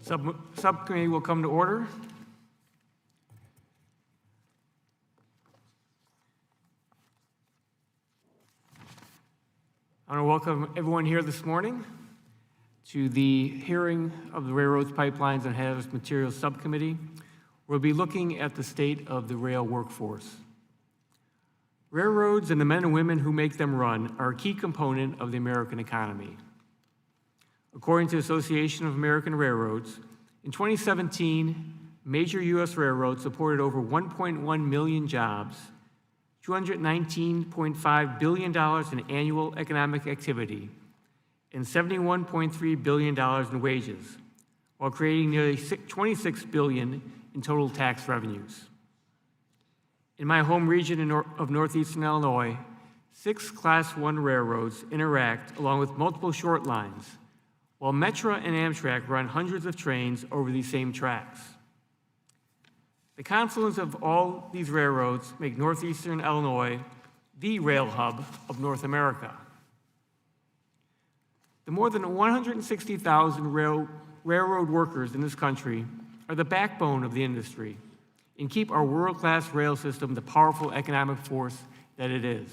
Subcommittee will come to order. I want to welcome everyone here this morning to the hearing of the Railroads, Pipelines, and Hazardous Materials Subcommittee. We'll be looking at the state of the rail workforce. Railroads and the men and women who make them run are a key component of the American economy. According to the Association of American Railroads, in 2017, major U.S. railroads supported over 1.1 million jobs, $219.5 billion in annual economic activity, and $71.3 billion in wages, while creating nearly $26 billion in total tax revenues. In my home region of northeastern Illinois, 6 Class I railroads interact along with multiple short lines, while Metra and Amtrak run hundreds of trains over these same tracks. The confluence of all these railroads make northeastern Illinois the rail hub of North America. The more than 160,000 railroad workers in this country are the backbone of the industry and keep our world-class rail system the powerful economic force that it is.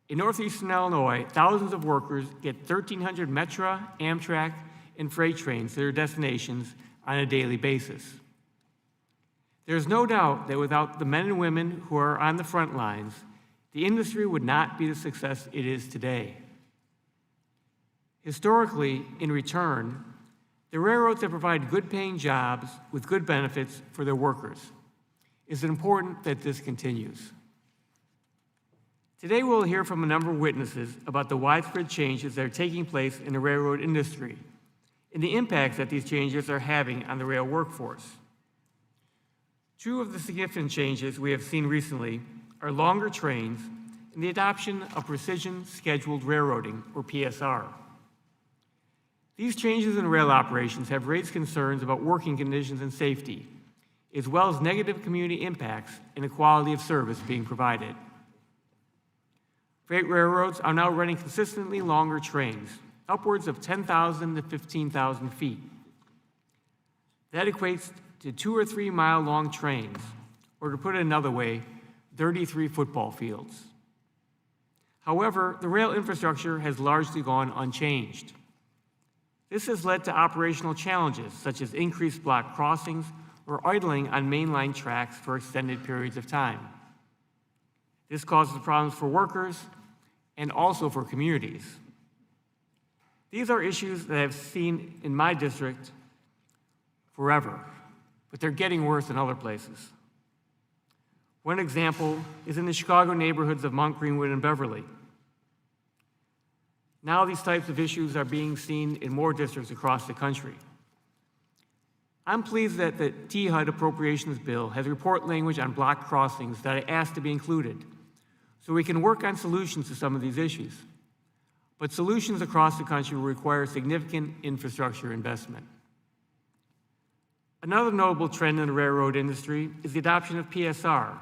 In northeastern Illinois, thousands of workers get 1,300 Metra, Amtrak, and freight trains to their destinations on a daily basis. There's no doubt that without the men and women who are on the front lines, the industry would not be the success it is today. Historically, in return, the railroads that provide good-paying jobs with good benefits for their workers. It's important that this continues. Today, we'll hear from a number of witnesses about the widespread changes that are taking place in the railroad industry and the impacts that these changes are having on the rail workforce. Two of the significant changes we have seen recently are longer trains and the adoption of precision scheduled railroading, or PSR. These changes in rail operations have raised concerns about working conditions and safety, as well as negative community impacts and the quality of service being provided. Freight railroads are now running consistently longer trains, upwards of 10,000 to 15,000 feet. That equates to 2 or 3 mile long trains, or to put it another way, 33 football fields. However, the rail infrastructure has largely gone unchanged. This has led to operational challenges such as increased block crossings or idling on mainline tracks for extended periods of time. This causes problems for workers and also for communities. These are issues that I've seen in my district forever, but they're getting worse in other places. One example is in the Chicago neighborhoods of Mount Greenwood and Beverly. Now these types of issues are being seen in more districts across the country. I'm pleased that the THUD appropriations bill has report language on block crossings that I asked to be included, so we can work on solutions to some of these issues. But solutions across the country will require significant infrastructure investment. Another notable trend in the railroad industry is the adoption of PSR.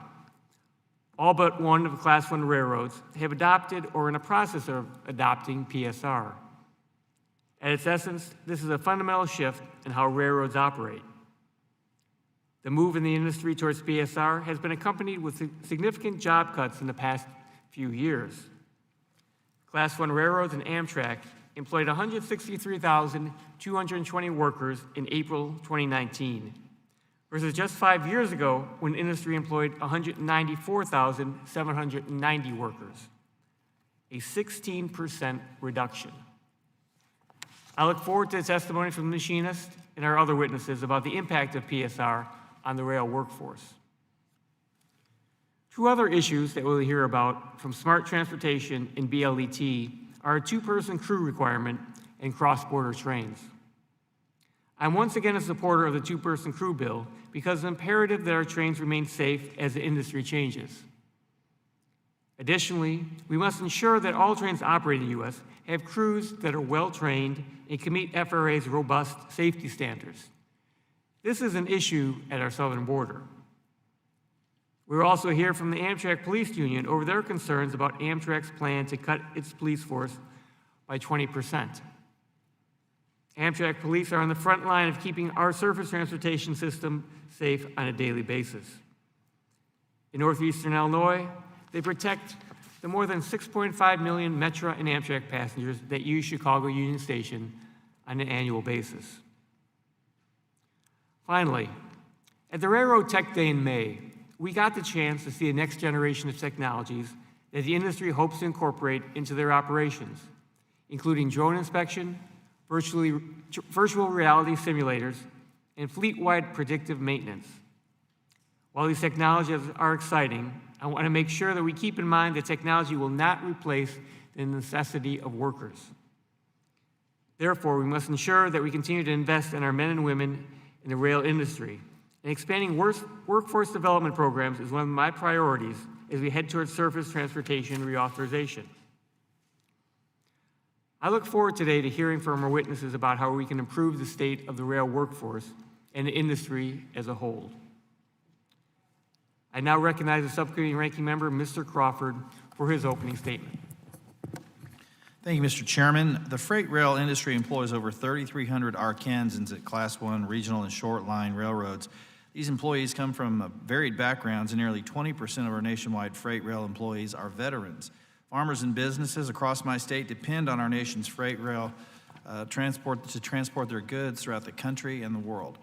All but one of the Class I railroads have adopted or are in the process of adopting PSR. At its essence, this is a fundamental shift in how railroads operate. The move in the industry towards PSR has been accompanied with significant job cuts in the past few years. Class I railroads and Amtrak employed 163,220 workers in April 2019, versus just 5 years ago when the industry employed 194,790 workers, a 16% reduction. I look forward to the testimony from the machinist and our other witnesses about the impact of PSR on the rail workforce. Two other issues that we'll hear about from Smart Transportation and BLET are a 2-person crew requirement and cross-border trains. I'm once again a supporter of the 2-person crew bill because it's imperative that our trains remain safe as the industry changes. Additionally, we must ensure that all trains operating in the U.S. have crews that are well-trained and can meet FRA's robust safety standards. This is an issue at our southern border. We will also hear from the Amtrak Police Union over their concerns about Amtrak's plan to cut its police force by 20%. Amtrak police are on the front line of keeping our surface transportation system safe on a daily basis. In northeastern Illinois, they protect the more than 6.5 million Metra and Amtrak passengers that use Chicago Union Station on an annual basis. Finally, at the Railroad Tech Day in May, we got the chance to see the next generation of technologies that the industry hopes to incorporate into their operations, including drone inspection, virtual reality simulators, and fleet-wide predictive maintenance. While these technologies are exciting, I want to make sure that we keep in mind that technology will not replace the necessity of workers. Therefore, we must ensure that we continue to invest in our men and women in the rail industry. And expanding workforce development programs is one of my priorities as we head towards surface transportation reauthorization. I look forward today to hearing from our witnesses about how we can improve the state of the rail workforce and the industry as a whole. I now recognize the subcommittee ranking member, Mr. Crawford, for his opening statement. Thank you, Mr. Chairman. The freight rail industry employs over 3,300 Arkansans at Class 1 regional and short line railroads. These employees come from varied backgrounds, and nearly 20% of our nationwide freight rail employees are veterans. Farmers and businesses across my state depend on our nation's freight rail to transport their goods throughout the country and the world.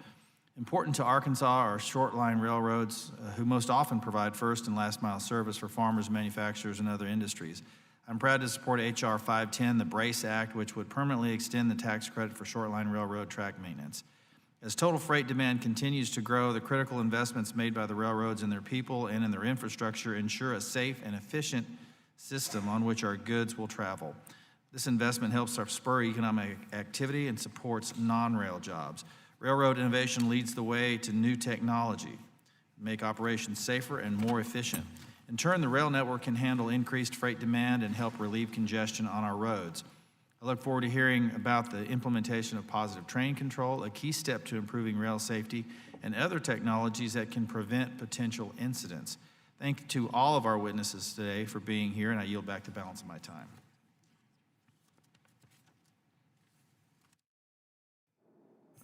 Important to Arkansas are short line railroads, who most often provide first and last mile service for farmers, manufacturers, and other industries. I'm proud to support H.R. 510, the BRACE Act, which would permanently extend the tax credit for short line railroad track maintenance. As total freight demand continues to grow, the critical investments made by the railroads in their people and in their infrastructure ensure a safe and efficient system on which our goods will travel. This investment helps our spur economic activity and supports non-rail jobs. Railroad innovation leads the way to new technology, make operations safer and more efficient. In turn, the rail network can handle increased freight demand and help relieve congestion on our roads. I look forward to hearing about the implementation of positive train control, a key step to improving rail safety, and other technologies that can prevent potential incidents. Thank you to all of our witnesses today for being here, and I yield back the balance of my time.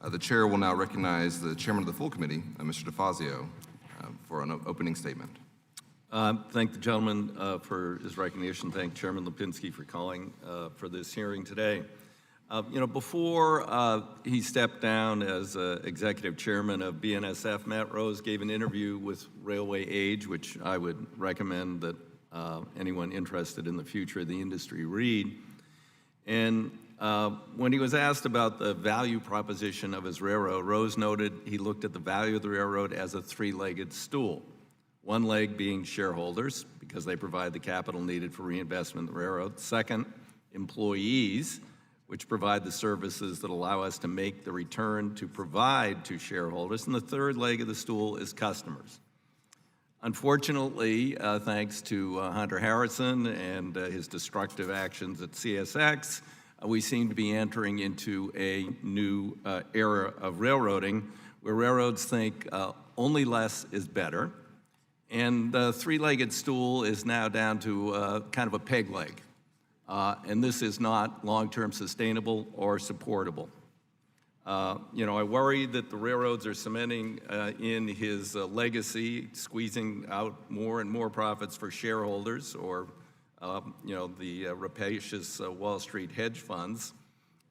The chair will now recognize the chairman of the full committee, Mr. DeFazio, for an opening statement. Thank the gentleman for his recognition. Thank Chairman Lipinski for calling for this hearing today. Before he stepped down as executive chairman of BNSF, Matt Rose gave an interview with Railway Age, which I would recommend that anyone interested in the future of the industry read. And when he was asked about the value proposition of his railroad, Rose noted he looked at the value of the railroad as a three-legged stool. One leg being shareholders, because they provide the capital needed for reinvestment in the railroad. Second, employees, which provide the services that allow us to make the return to provide to shareholders. And the third leg of the stool is customers. Unfortunately, thanks to Hunter Harrison and his destructive actions at CSX, we seem to be entering into a new era of railroading, where railroads think only less is better. And the three-legged stool is now down to kind of a peg leg. And this is not long-term sustainable or supportable. I worry that the railroads are cementing in his legacy, squeezing out more and more profits for shareholders or, the rapacious Wall Street hedge funds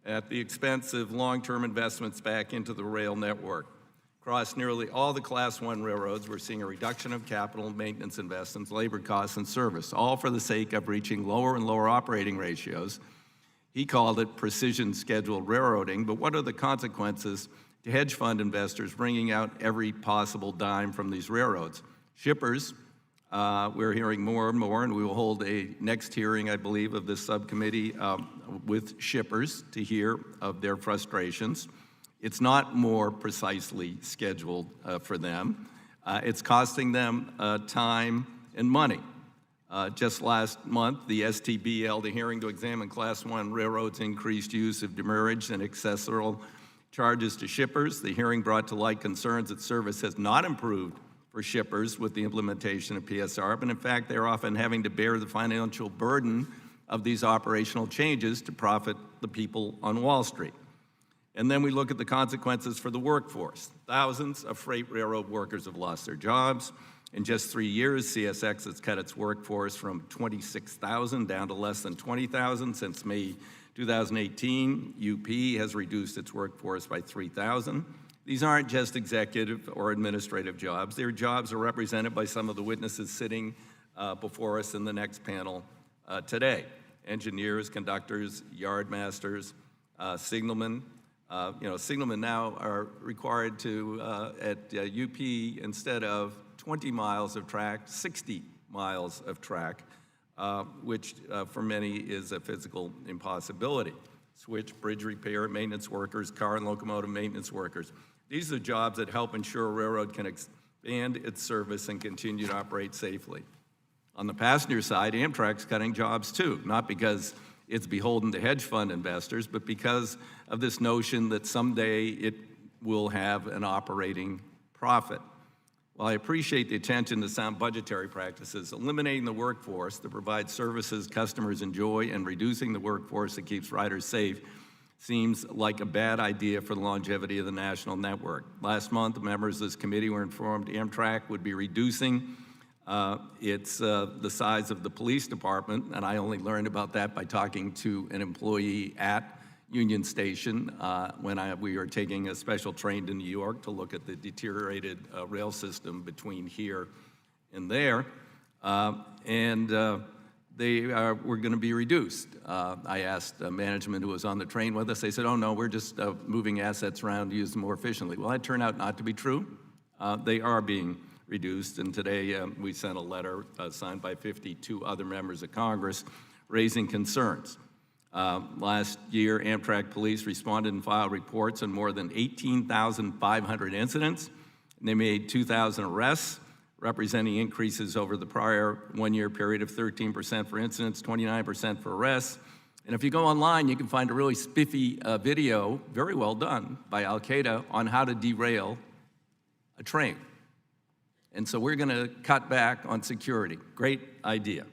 at the expense of long-term investments back into the rail network. Across nearly all the Class 1 railroads, we're seeing a reduction of capital, maintenance investments, labor costs, and service, all for the sake of reaching lower and lower operating ratios. He called it precision scheduled railroading, but what are the consequences to hedge fund investors bringing out every possible dime from these railroads? Shippers, we're hearing more and more, and we will hold a next hearing, I believe, of this subcommittee with shippers to hear of their frustrations. It's not more precisely scheduled for them. It's costing them time and money. Just last month, the STB held a hearing to examine Class 1 railroads' increased use of demurrage and accessorial charges to shippers. The hearing brought to light concerns that service has not improved for shippers with the implementation of PSR, but in fact, they're often having to bear the financial burden of these operational changes to profit the people on Wall Street. And then we look at the consequences for the workforce. Thousands of freight railroad workers have lost their jobs. In just 3 years, CSX has cut its workforce from 26,000 down to less than 20,000. Since May 2018, UP has reduced its workforce by 3,000. These aren't just executive or administrative jobs. Their jobs are represented by some of the witnesses sitting before us in the next panel today. Engineers, conductors, yard masters, signalmen. Signalmen now are required to, at UP, instead of 20 miles of track, 60 miles of track, which for many is a physical impossibility. Switch, bridge repair, maintenance workers, car and locomotive maintenance workers. These are jobs that help ensure a railroad can expand its service and continue to operate safely. On the passenger side, Amtrak's cutting jobs too, not because it's beholden to hedge fund investors, but because of this notion that someday it will have an operating profit. While I appreciate the attention to sound budgetary practices, eliminating the workforce that provides services customers enjoy and reducing the workforce that keeps riders safe seems like a bad idea for the longevity of the national network. Last month, members of this committee were informed Amtrak would be reducing the size of the police department, and I only learned about that by talking to an employee at Union Station when we were taking a special train to New York to look at the deteriorated rail system between here and there, they were going to be reduced. I asked management who was on the train with us. They said, oh no, we're just moving assets around to use them more efficiently. Well, that turned out not to be true. They are being reduced, and today we sent a letter signed by 52 other members of Congress raising concerns. Last year, Amtrak police responded and filed reports on more than 18,500 incidents, and they made 2,000 arrests, representing increases over the prior one-year period of 13% for incidents, 29% for arrests. And if you go online, you can find a really spiffy video, very well done, by Al-Qaeda on how to derail a train. And so we're going to cut back on security. Great idea.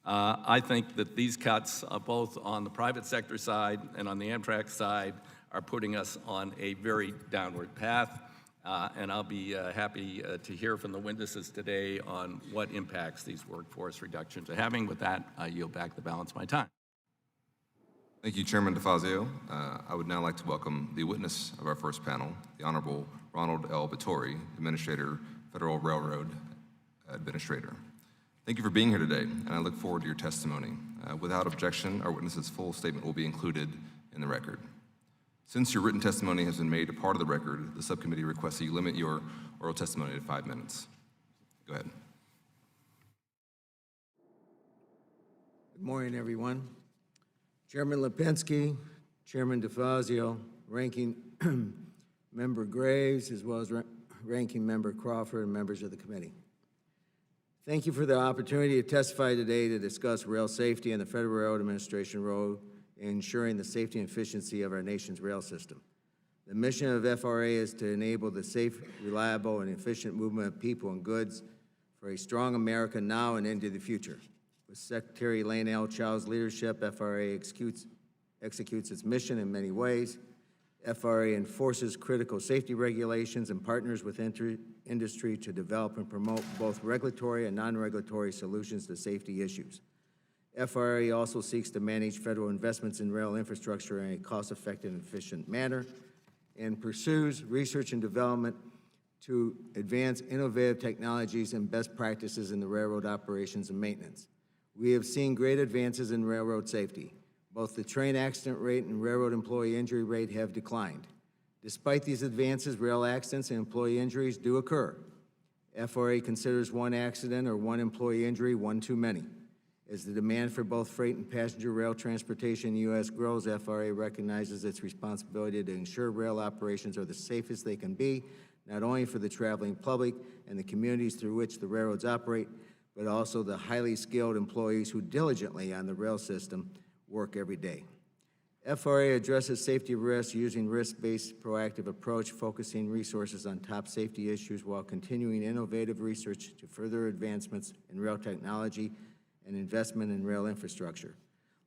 I think that these cuts, both on the private sector side and on the Amtrak side, are putting us on a very downward path. And I'll be happy to hear from the witnesses today on what impacts these workforce reductions are having. With that, I yield back the balance of my time. Thank you, Chairman DeFazio. I would now like to welcome the witness of our first panel, the Honorable Ronald L. Vittori, Administrator, Federal Railroad Administrator. Thank you for being here today, and I look forward to your testimony. Without objection, our witness's full statement will be included in the record. Since your written testimony has been made a part of the record, the subcommittee requests that you limit your oral testimony to 5 minutes. Go ahead. Good morning, everyone. Chairman Lipinski, Chairman DeFazio, Ranking Member Graves, as well as Ranking Member Crawford and members of the committee. Thank you for the opportunity to testify today to discuss rail safety and the Federal Railroad Administration role in ensuring the safety and efficiency of our nation's rail system. The mission of FRA is to enable the safe, reliable, and efficient movement of people and goods for a strong America now and into the future. With Secretary Lane L. Chow's leadership, FRA executes its mission in many ways. FRA enforces critical safety regulations and partners with industry to develop and promote both regulatory and non-regulatory solutions to safety issues. FRA also seeks to manage federal investments in rail infrastructure in a cost-effective and efficient manner and pursues research and development to advance innovative technologies and best practices in the railroad operations and maintenance. We have seen great advances in railroad safety. Both the train accident rate and railroad employee injury rate have declined. Despite these advances, rail accidents and employee injuries do occur. FRA considers one accident or one employee injury one too many. As the demand for both freight and passenger rail transportation in the U.S. grows, FRA recognizes its responsibility to ensure rail operations are the safest they can be, not only for the traveling public and the communities through which the railroads operate, but also the highly skilled employees who diligently on the rail system work every day. FRA addresses safety risks using risk-based proactive approach, focusing resources on top safety issues while continuing innovative research to further advancements in rail technology and investment in rail infrastructure.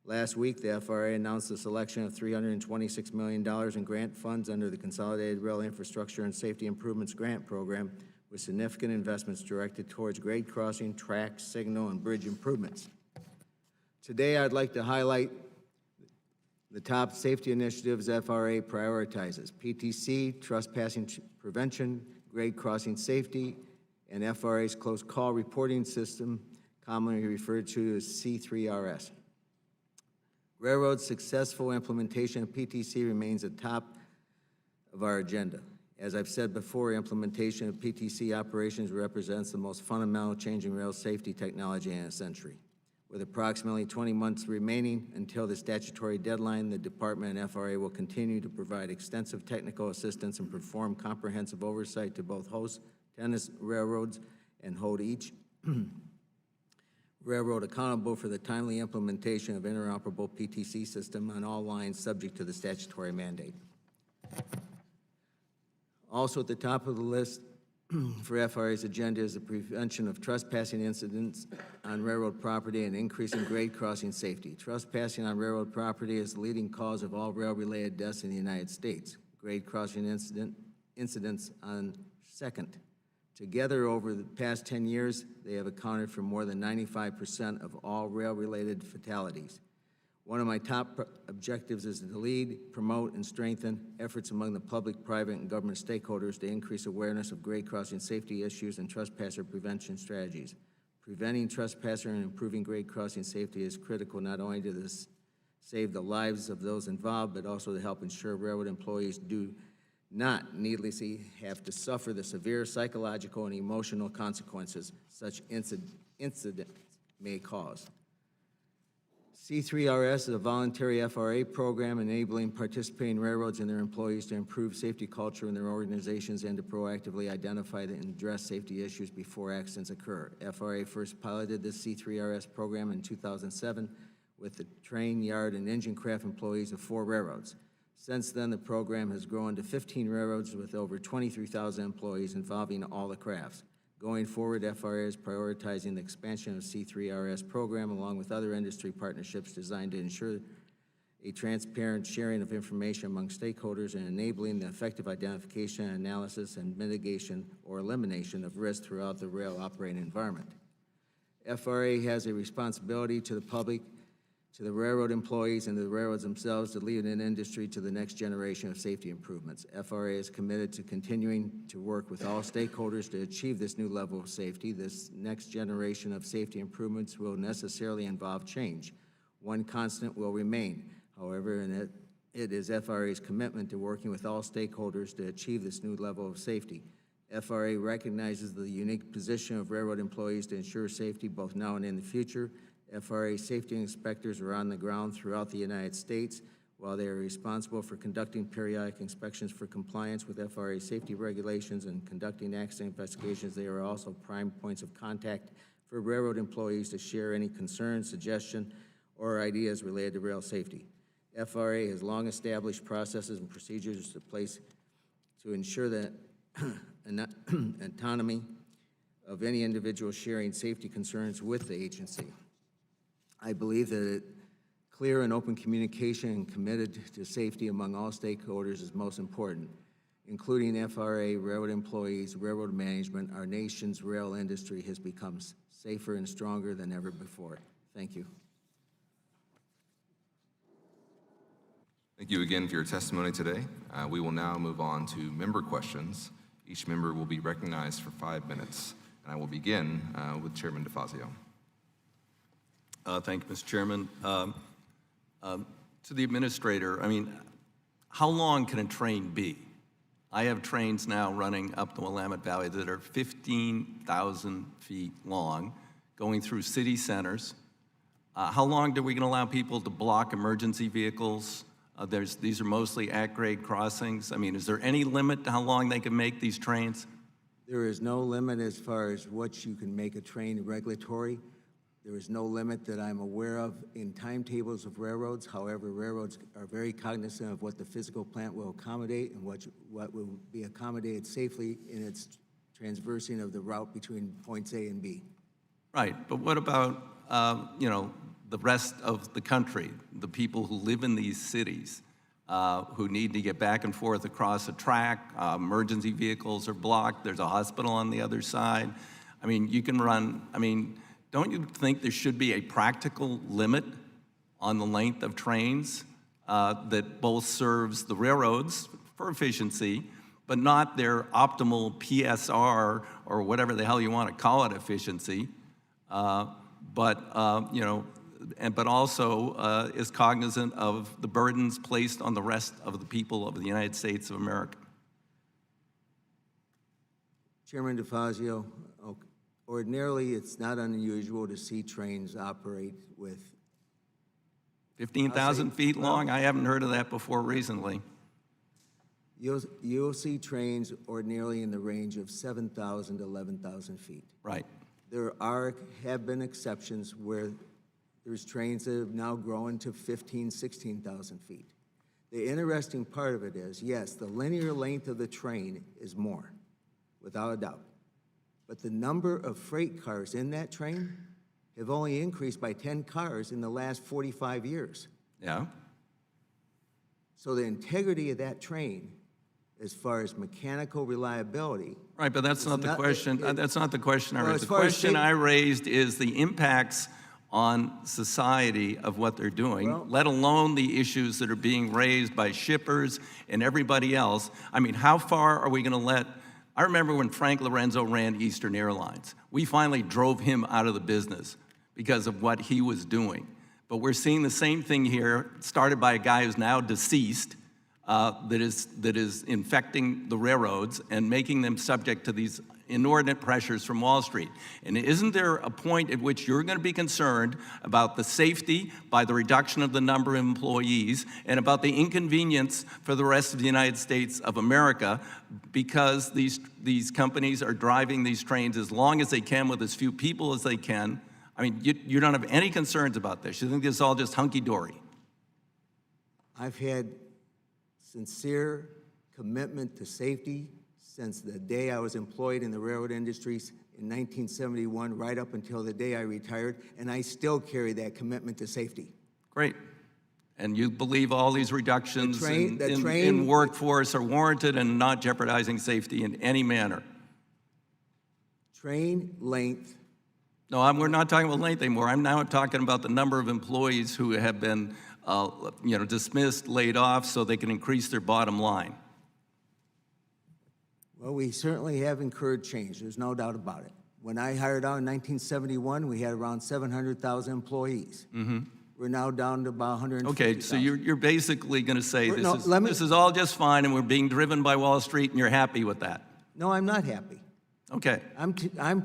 Last week, the FRA announced the selection of $326 million in grant funds under the Consolidated Rail Infrastructure and Safety Improvements Grant Program, with significant investments directed towards grade crossing, track, signal, and bridge improvements. Today, I'd like to highlight the top safety initiatives FRA prioritizes: PTC, trespassing prevention, grade crossing safety, and FRA's close call reporting system, commonly referred to as C3RS. Railroad's successful implementation of PTC remains at top of our agenda. As I've said before, implementation of PTC operations represents the most fundamental change in rail safety technology in a century. With approximately 20 months remaining until the statutory deadline, the Department and FRA will continue to provide extensive technical assistance and perform comprehensive oversight to both host tenant railroads and hold each railroad accountable for the timely implementation of interoperable PTC system on all lines subject to the statutory mandate. Also at the top of the list for FRA's agenda is the prevention of trespassing incidents on railroad property and increasing grade crossing safety. Trespassing on railroad property is the leading cause of all rail-related deaths in the United States. Grade crossing incidents on second. Together, over the past 10 years, they have accounted for more than 95% of all rail-related fatalities. One of my top objectives is to lead, promote, and strengthen efforts among the public, private, and government stakeholders to increase awareness of grade crossing safety issues and trespasser prevention strategies. Preventing trespasser and improving grade crossing safety is critical not only to save the lives of those involved, but also to help ensure railroad employees do not needlessly have to suffer the severe psychological and emotional consequences such incidents may cause. C3RS is a voluntary FRA program enabling participating railroads and their employees to improve safety culture in their organizations and to proactively identify and address safety issues before accidents occur. FRA first piloted this C3RS program in 2007 with the train, yard, and engine craft employees of 4 railroads. Since then, the program has grown to 15 railroads with over 23,000 employees involving all the crafts. Going forward, FRA is prioritizing the expansion of C3RS program along with other industry partnerships designed to ensure a transparent sharing of information among stakeholders and enabling the effective identification, analysis, and mitigation or elimination of risk throughout the rail operating environment. FRA has a responsibility to the public, to the railroad employees, and to the railroads themselves to lead an industry to the next generation of safety improvements. FRA is committed to continuing to work with all stakeholders to achieve this new level of safety. This next generation of safety improvements will necessarily involve change. One constant will remain, however, and it is FRA's commitment to working with all stakeholders to achieve this new level of safety. FRA recognizes the unique position of railroad employees to ensure safety both now and in the future. FRA safety inspectors are on the ground throughout the United States. While they are responsible for conducting periodic inspections for compliance with FRA safety regulations and conducting accident investigations, they are also prime points of contact for railroad employees to share any concerns, suggestions, or ideas related to rail safety. FRA has long established processes and procedures in place to ensure that autonomy of any individual sharing safety concerns with the agency. I believe that clear and open communication and committed to safety among all stakeholders is most important, including FRA, railroad employees, railroad management. Our nation's rail industry has become safer and stronger than ever before. Thank you. Thank you again for your testimony today. We will now move on to member questions. Each member will be recognized for 5 minutes, and I will begin with Chairman DeFazio. Thank you, Mr. Chairman. To the administrator, how long can a train be? I have trains now running up the Willamette Valley that are 15,000 feet long, going through city centers. How long are we going to allow people to block emergency vehicles? These are mostly at-grade crossings. Is there any limit to how long they can make these trains? There is no limit as far as what you can make a train regulatory. There is no limit that I'm aware of in timetables of railroads. However, railroads are very cognizant of what the physical plant will accommodate and what will be accommodated safely in its transversing of the route between points A and B. Right, but what about, the the rest of the country, the people who live in these cities, who need to get back and forth across a track. Emergency vehicles are blocked. There's a hospital on the other side. I mean, you can run, I mean, don't you think there should be a practical limit on the length of trains that both serves the railroads for efficiency, but not their optimal PSR or whatever the hell you want to call it efficiency, but also is cognizant of the burdens placed on the rest of the people of the United States of America? Chairman DeFazio, ordinarily it's not unusual to see trains operate with 15,000 feet long? I haven't heard of that before recently. You'll see trains ordinarily in the range of 7,000 to 11,000 feet. Right. There have been exceptions where there's trains that have now grown to 15,000, 16,000 feet. The interesting part of it is, yes, the linear length of the train is more, without a doubt. But the number of freight cars in that train have only increased by 10 cars in the last 45 years. Yeah. So the integrity of that train, as far as mechanical reliability. Right, but that's not the question. That's not the question I Well, raised. as The far as question I raised is the impacts on society of what they're doing, Well, let alone the issues that are being raised by shippers and everybody else. I mean, how far are we going to let? I remember when Frank Lorenzo ran Eastern Airlines. We finally drove him out of the business because of what he was doing. But we're seeing the same thing here, started by a guy who's now deceased, that is infecting the railroads and making them subject to these inordinate pressures from Wall Street. And isn't there a point at which you're going to be concerned about the safety by the reduction of the number of employees and about the inconvenience for the rest of the United States of America because these companies are driving these trains as long as they can with as few people as they can? I mean, you don't have any concerns about this. You think this is all just hunky-dory? I've had sincere commitment to safety since the day I was employed in the railroad industries in 1971, right up until the day I retired, and I still carry that commitment to safety. Great. And you believe all these reductions in workforce are warranted and not jeopardizing safety in any manner? Train length. No, we're not talking about length anymore. I'm now talking about the number of employees who have been dismissed, laid off, so they can increase their bottom line. Well, we certainly have incurred change. There's no doubt about it. When I hired out in 1971, we had around 700,000 employees. Mm-hmm. We're now down to about 150,000. Okay, so you're basically going to say this is all just fine and we're being driven by Wall Street and you're happy with that? No, I'm not happy. Okay. I'm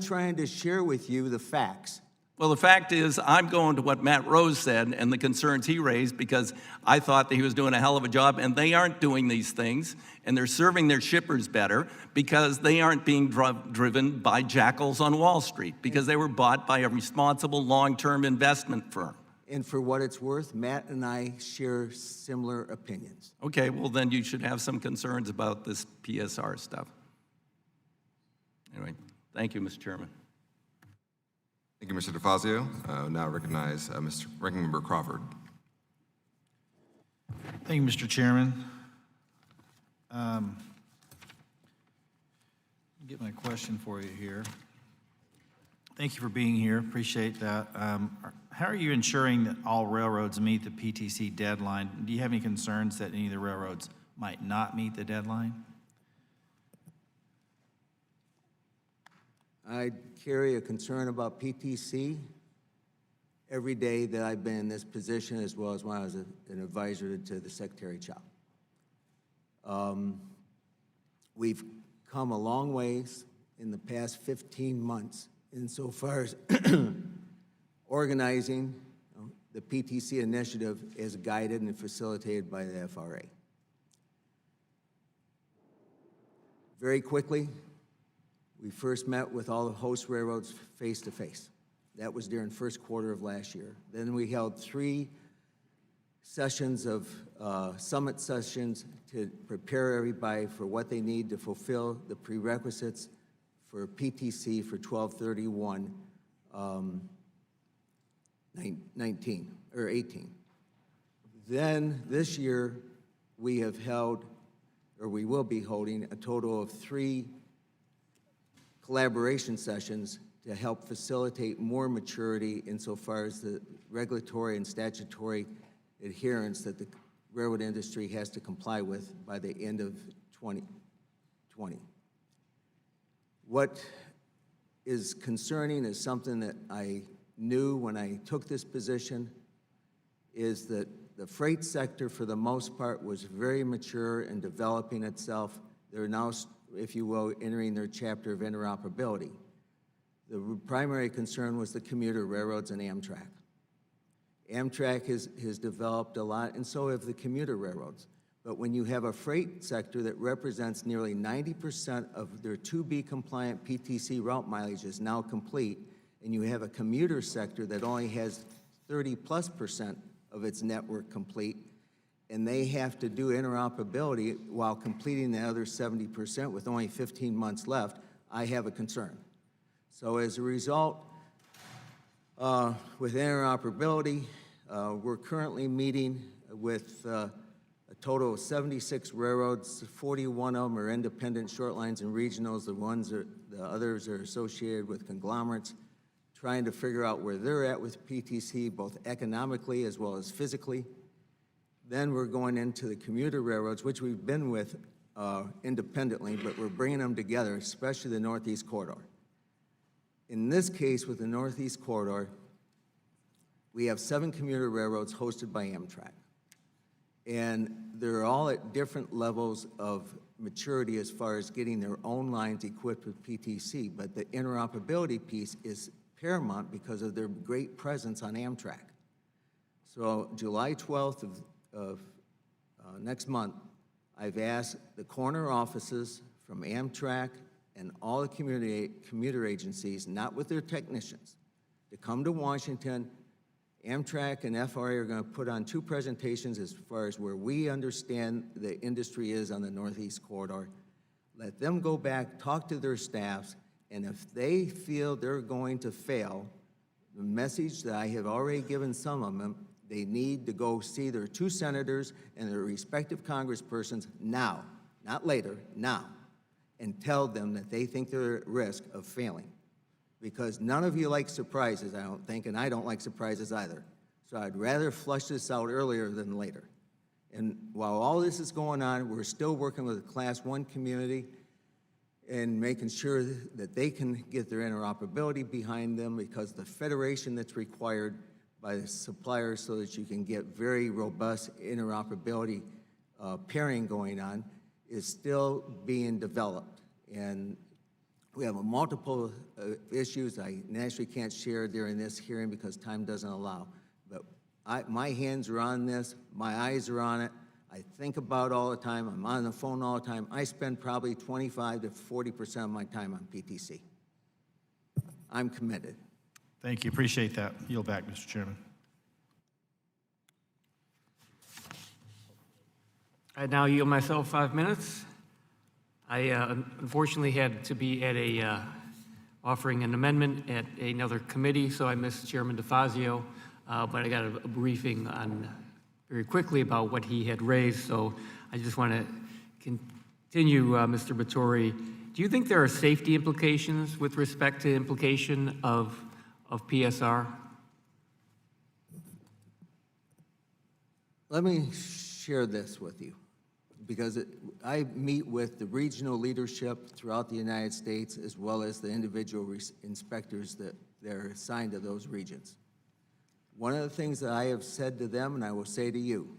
trying to share with you the facts. Well, the fact is, I'm going to what Matt Rose said and the concerns he raised because I thought that he was doing a hell of a job, and they aren't doing these things, and they're serving their shippers better because they aren't being driven by jackals on Wall Street, because they were bought by a responsible long-term investment firm. And for what it's worth, Matt and I share similar opinions. Okay, well, then you should have some concerns about this PSR stuff. Anyway, thank you, Mr. Chairman. Thank you, Mr. DeFazio. Now recognize Mr. Ranking Member Crawford. Thank you, Mr. Chairman. Get my question for you here. Thank you for being here. Appreciate that. How are you ensuring that all railroads meet the PTC deadline? Do you have any concerns that any of the railroads might not meet the deadline? I carry a concern about PTC every day that I've been in this position, as well as when I was an advisor to the Secretary Chop. We've come a long ways in the past 15 months insofar as organizing the PTC initiative as guided and facilitated by the FRA. Very quickly, we first met with all the host railroads face-to-face. That was during first quarter of last year. Then we held 3 sessions of summit sessions to prepare everybody for what they need to fulfill the prerequisites for PTC for 12/31/19. 19 or 18. Then this year, we have held, or we will be holding, a total of 3 collaboration sessions to help facilitate more maturity insofar as the regulatory and statutory adherence that the railroad industry has to comply with by the end of 2020. What is concerning is something that I knew when I took this position, is that the freight sector, for the most part, was very mature in developing itself. They're now, if you will, entering their chapter of interoperability. The primary concern was the commuter railroads and Amtrak. Amtrak has developed a lot, and so have the commuter railroads. But when you have a freight sector that represents nearly 90% of their to-be-compliant PTC route mileage is now complete, and you have a commuter sector that only has 30+% of its network complete, and they have to do interoperability while completing the other 70% with only 15 months left, I have a concern. So as a result, with interoperability, we're currently meeting with a total of 76 railroads. 41 of them are independent short lines and regionals. The others are associated with conglomerates, trying to figure out where they're at with PTC, both economically as well as physically. Then we're going into the commuter railroads, which we've been with independently, but we're bringing them together, especially the Northeast Corridor. In this case, with the Northeast Corridor, we have 7 commuter railroads hosted by Amtrak. And they're all at different levels of maturity as far as getting their own lines equipped with PTC, but the interoperability piece is paramount because of their great presence on Amtrak. So July 12th of next month, I've asked the corner offices from Amtrak and all the commuter agencies, not with their technicians, to come to Washington. Amtrak and FRA are going to put on 2 presentations as far as where we understand the industry is on the Northeast Corridor. Let them go back, talk to their staffs, and if they feel they're going to fail, the message that I have already given some of them, they need to go see their 2 senators and their respective congresspersons now, not later, now, and tell them that they think they're at risk of failing. Because none of you like surprises, I don't think, and I don't like surprises either. So I'd rather flush this out earlier than later. And while all this is going on, we're still working with the Class 1 community and making sure that they can get their interoperability behind them, because the federation that's required by the suppliers so that you can get very robust interoperability pairing going on is still being developed. And we have multiple issues I naturally can't share during this hearing because time doesn't allow. But my hands are on this, my eyes are on it. I think about it all the time. I'm on the phone all the time. I spend probably 25 to 40% of my time on PTC. I'm committed. Thank you. Appreciate that. Yield back, Mr. Chairman. I now yield myself 5 minutes. I unfortunately had to be at offering an amendment at another committee, so I missed Chairman DeFazio, but I got a briefing on very quickly about what he had raised, so I just want to continue, Mr. Batory. Do you think there are safety implications with respect to implication of PSR? Let me share this with you, because I meet with the regional leadership throughout the United States as well as the individual inspectors that they're assigned to those regions. One of the things that I have said to them, and I will say to you,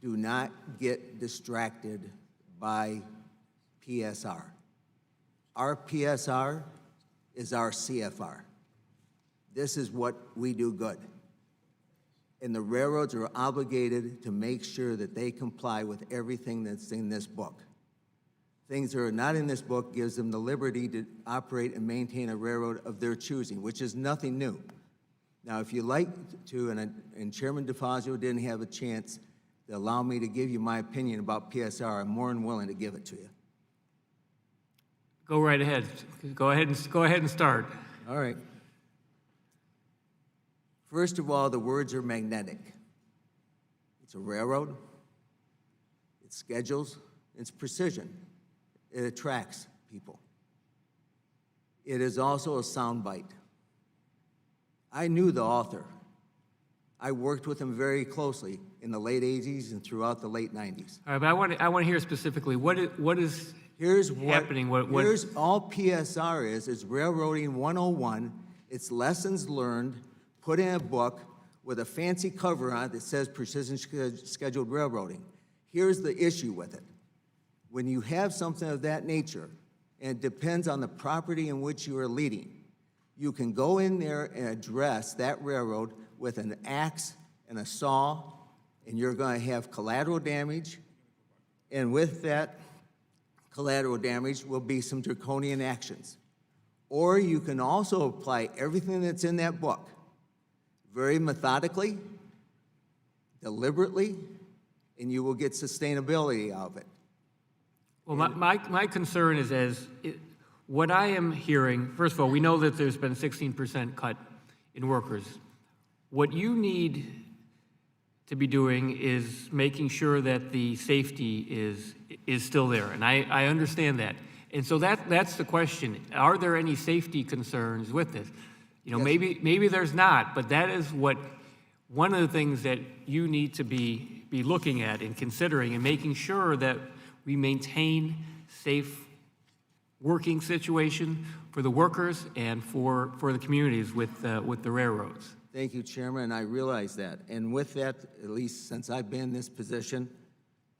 do not get distracted by PSR. Our PSR is our CFR. This is what we do good. And the railroads are obligated to make sure that they comply with everything that's in this book. Things that are not in this book gives them the liberty to operate and maintain a railroad of their choosing, which is nothing new. Now, if you like to, and Chairman DeFazio didn't have a chance to allow me to give you my opinion about PSR, I'm more than willing to give it to you. Go right ahead. Go ahead and start. All right. First of all, the words are magnetic. It's a railroad, it schedules, it's precision. It attracts people. It is also a soundbite. I knew the author. I worked with him very closely in the late 80s and throughout the late 90s. All right, but I want to hear specifically, what is Here's what, happening? Here's all PSR is Railroading 101. It's lessons learned, put in a book with a fancy cover on it that says Precision Scheduled Railroading. Here's the issue with it. When you have something of that nature, and it depends on the property in which you are leading, you can go in there and address that railroad with an axe and a saw, and you're going to have collateral damage, and with that collateral damage will be some draconian actions. Or you can also apply everything that's in that book very methodically, deliberately, and you will get sustainability out of it. Well, my concern is what I am hearing, first of all, we know that there's been a 16% cut in workers. What you need to be doing is making sure that the safety is still there, and I understand that. And so that's the question. Are there any safety concerns with this? You know, Yes. maybe there's not, but that is one of the things that you need to be looking at and considering and making sure that we maintain safe working situation for the workers and for the communities with the railroads. Thank you, Chairman, I realize that. And with that, at least since I've been in this position,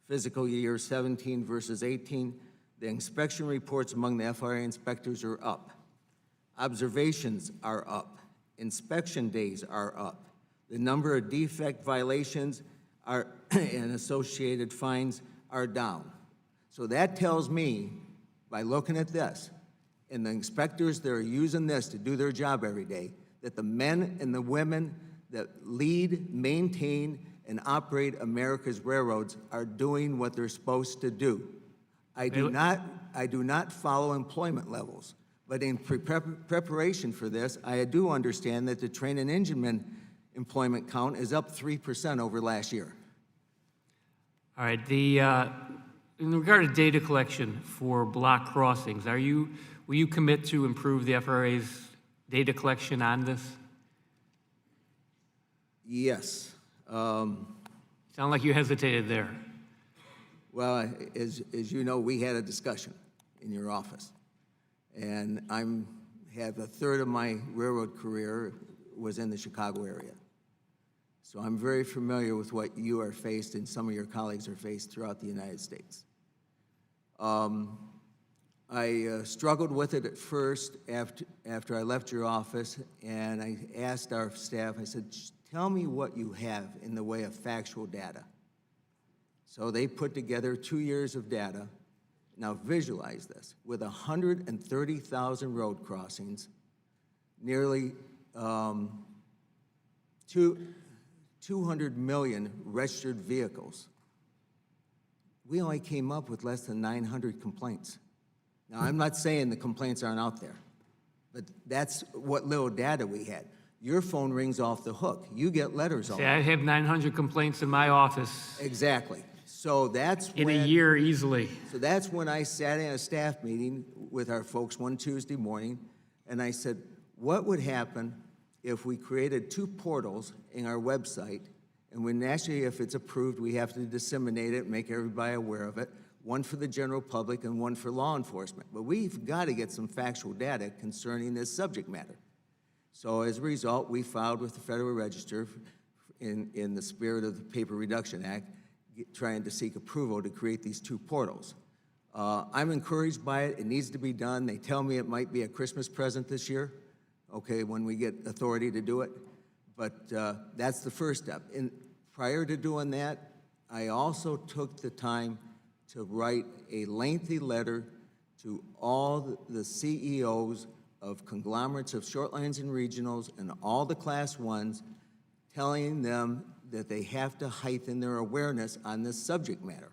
fiscal year 17 versus 18, the inspection reports among the FRA inspectors are up. Observations are up. Inspection days are up. The number of defect violations and associated fines are down. So that tells me, by looking at this, and the inspectors that are using this to do their job every day, that the men and the women that lead, maintain, and operate America's railroads are doing what they're supposed to do. I do not follow employment levels, but in preparation for this, I do understand that the train and engineman employment count is up 3% over last year. All right, in regard to data collection for block crossings, will you commit to improve the FRA's data collection on this? Yes. Sound like you hesitated there. Well, as you know, we had a discussion in your office, and have a third of my railroad career was in the Chicago area. So I'm very familiar with what you are faced and some of your colleagues are faced throughout the United States. I struggled with it at first after I left your office, and I asked our staff, I said, tell me what you have in the way of factual data. So they put together 2 years of data. Now visualize this, with 130,000 road crossings, nearly 200 million registered vehicles. We only came up with less than 900 complaints. Now, I'm not saying the complaints aren't out there, but that's what little data we had. Your phone rings off the hook. You get letters all See, I have 900 complaints in my office Exactly. So that's in a year easily. So that's when I sat in a staff meeting with our folks one Tuesday morning, and I said, what would happen if we created 2 portals in our website, and when actually, if it's approved, we have to disseminate it, make everybody aware of it, one for the general public and one for law enforcement. But we've got to get some factual data concerning this subject matter. So as a result, we filed with the Federal Register in the spirit of the Paper Reduction Act, trying to seek approval to create these 2 portals. I'm encouraged by it. It needs to be done. They tell me it might be a Christmas present this year, okay, when we get authority to do it. But that's the first step. And prior to doing that, I also took the time to write a lengthy letter to all the CEOs of conglomerates of short lines and regionals and all the class 1s, telling them that they have to heighten their awareness on this subject matter.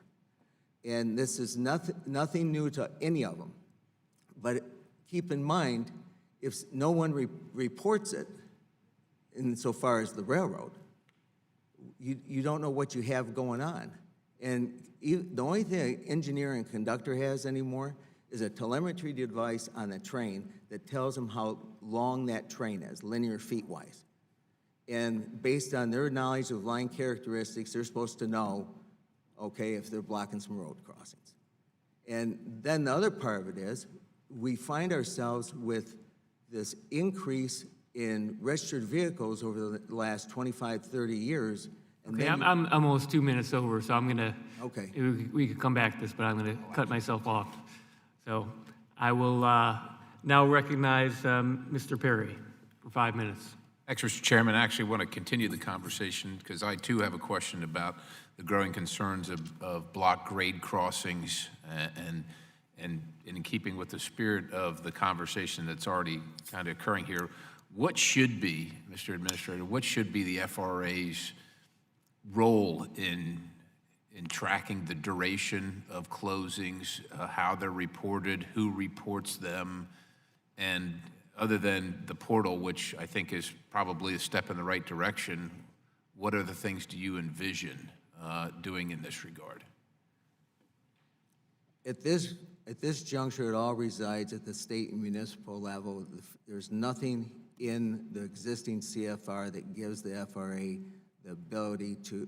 And this is nothing new to any of them. But keep in mind, if no one reports it, insofar as the railroad. You don't know what you have going on. And the only thing an engineer and conductor has anymore is a telemetry device on a train that tells them how long that train is, linear feet-wise. And based on their knowledge of line characteristics, they're supposed to know, okay, if they're blocking some road crossings. And then the other part of it is, we find ourselves with this increase in registered vehicles over the last 25, 30 years. And Okay, then I'm almost 2 minutes over, so I'm gonna, Okay. we could come back to this, but I'm gonna cut myself off. So I will now recognize Mr. Perry for 5 minutes. Thanks, Mr. Chairman. I actually want to continue the conversation because I too have a question about the growing concerns of block grade crossings and in keeping with the spirit of the conversation that's already kind of occurring here. What should be, Mr. Administrator, what should be the FRA's role in tracking the duration of closings, how they're reported, who reports them, and other than the portal, which I think is probably a step in the right direction, what other things do you envision doing in this regard? At this juncture, it all resides at the state and municipal level. There's nothing in the existing CFR that gives the FRA the ability to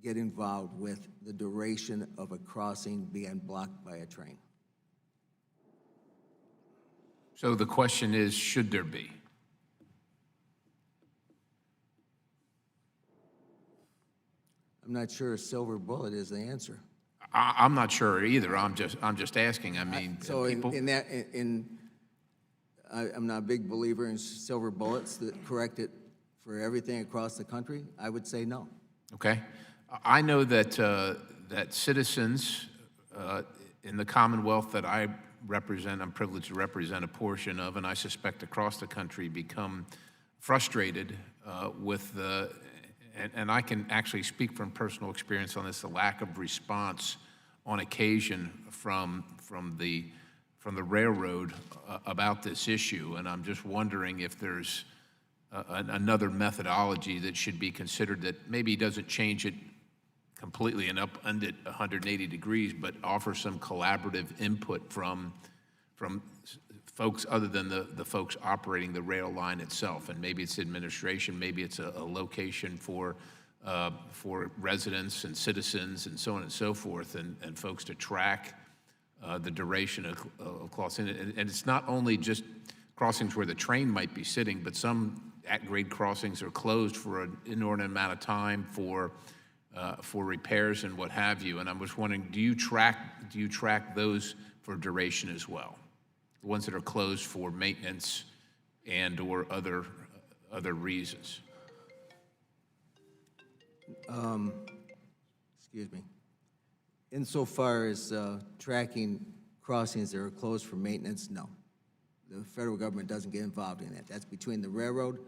get involved with the duration of a crossing being blocked by a train. So the question is, should there be? I'm not sure a silver bullet is the answer. I'm not sure either. I'm just asking. I mean, So people. I'm not a big believer in silver bullets that correct it for everything across the country. I would say no. Okay. I know that that citizens in the Commonwealth that I represent, I'm privileged to represent a portion of, and I suspect across the country, become frustrated with the, and I can actually speak from personal experience on this, the lack of response on occasion from the railroad about this issue. And I'm just wondering if there's another methodology that should be considered that maybe doesn't change it completely and upend it 180 degrees, but offer some collaborative input from folks other than the folks operating the rail line itself. And maybe it's administration, maybe it's a location for residents and citizens and so on and so forth, and folks to track the duration of crossing. And it's not only just crossings where the train might be sitting, but some at-grade crossings are closed for an inordinate amount of time for repairs and what have you. And I was wondering, do you track those for duration as well? The ones that are closed for maintenance and or other reasons? Excuse me. Insofar as tracking crossings that are closed for maintenance, no. The federal government doesn't get involved in that. That's between the railroad,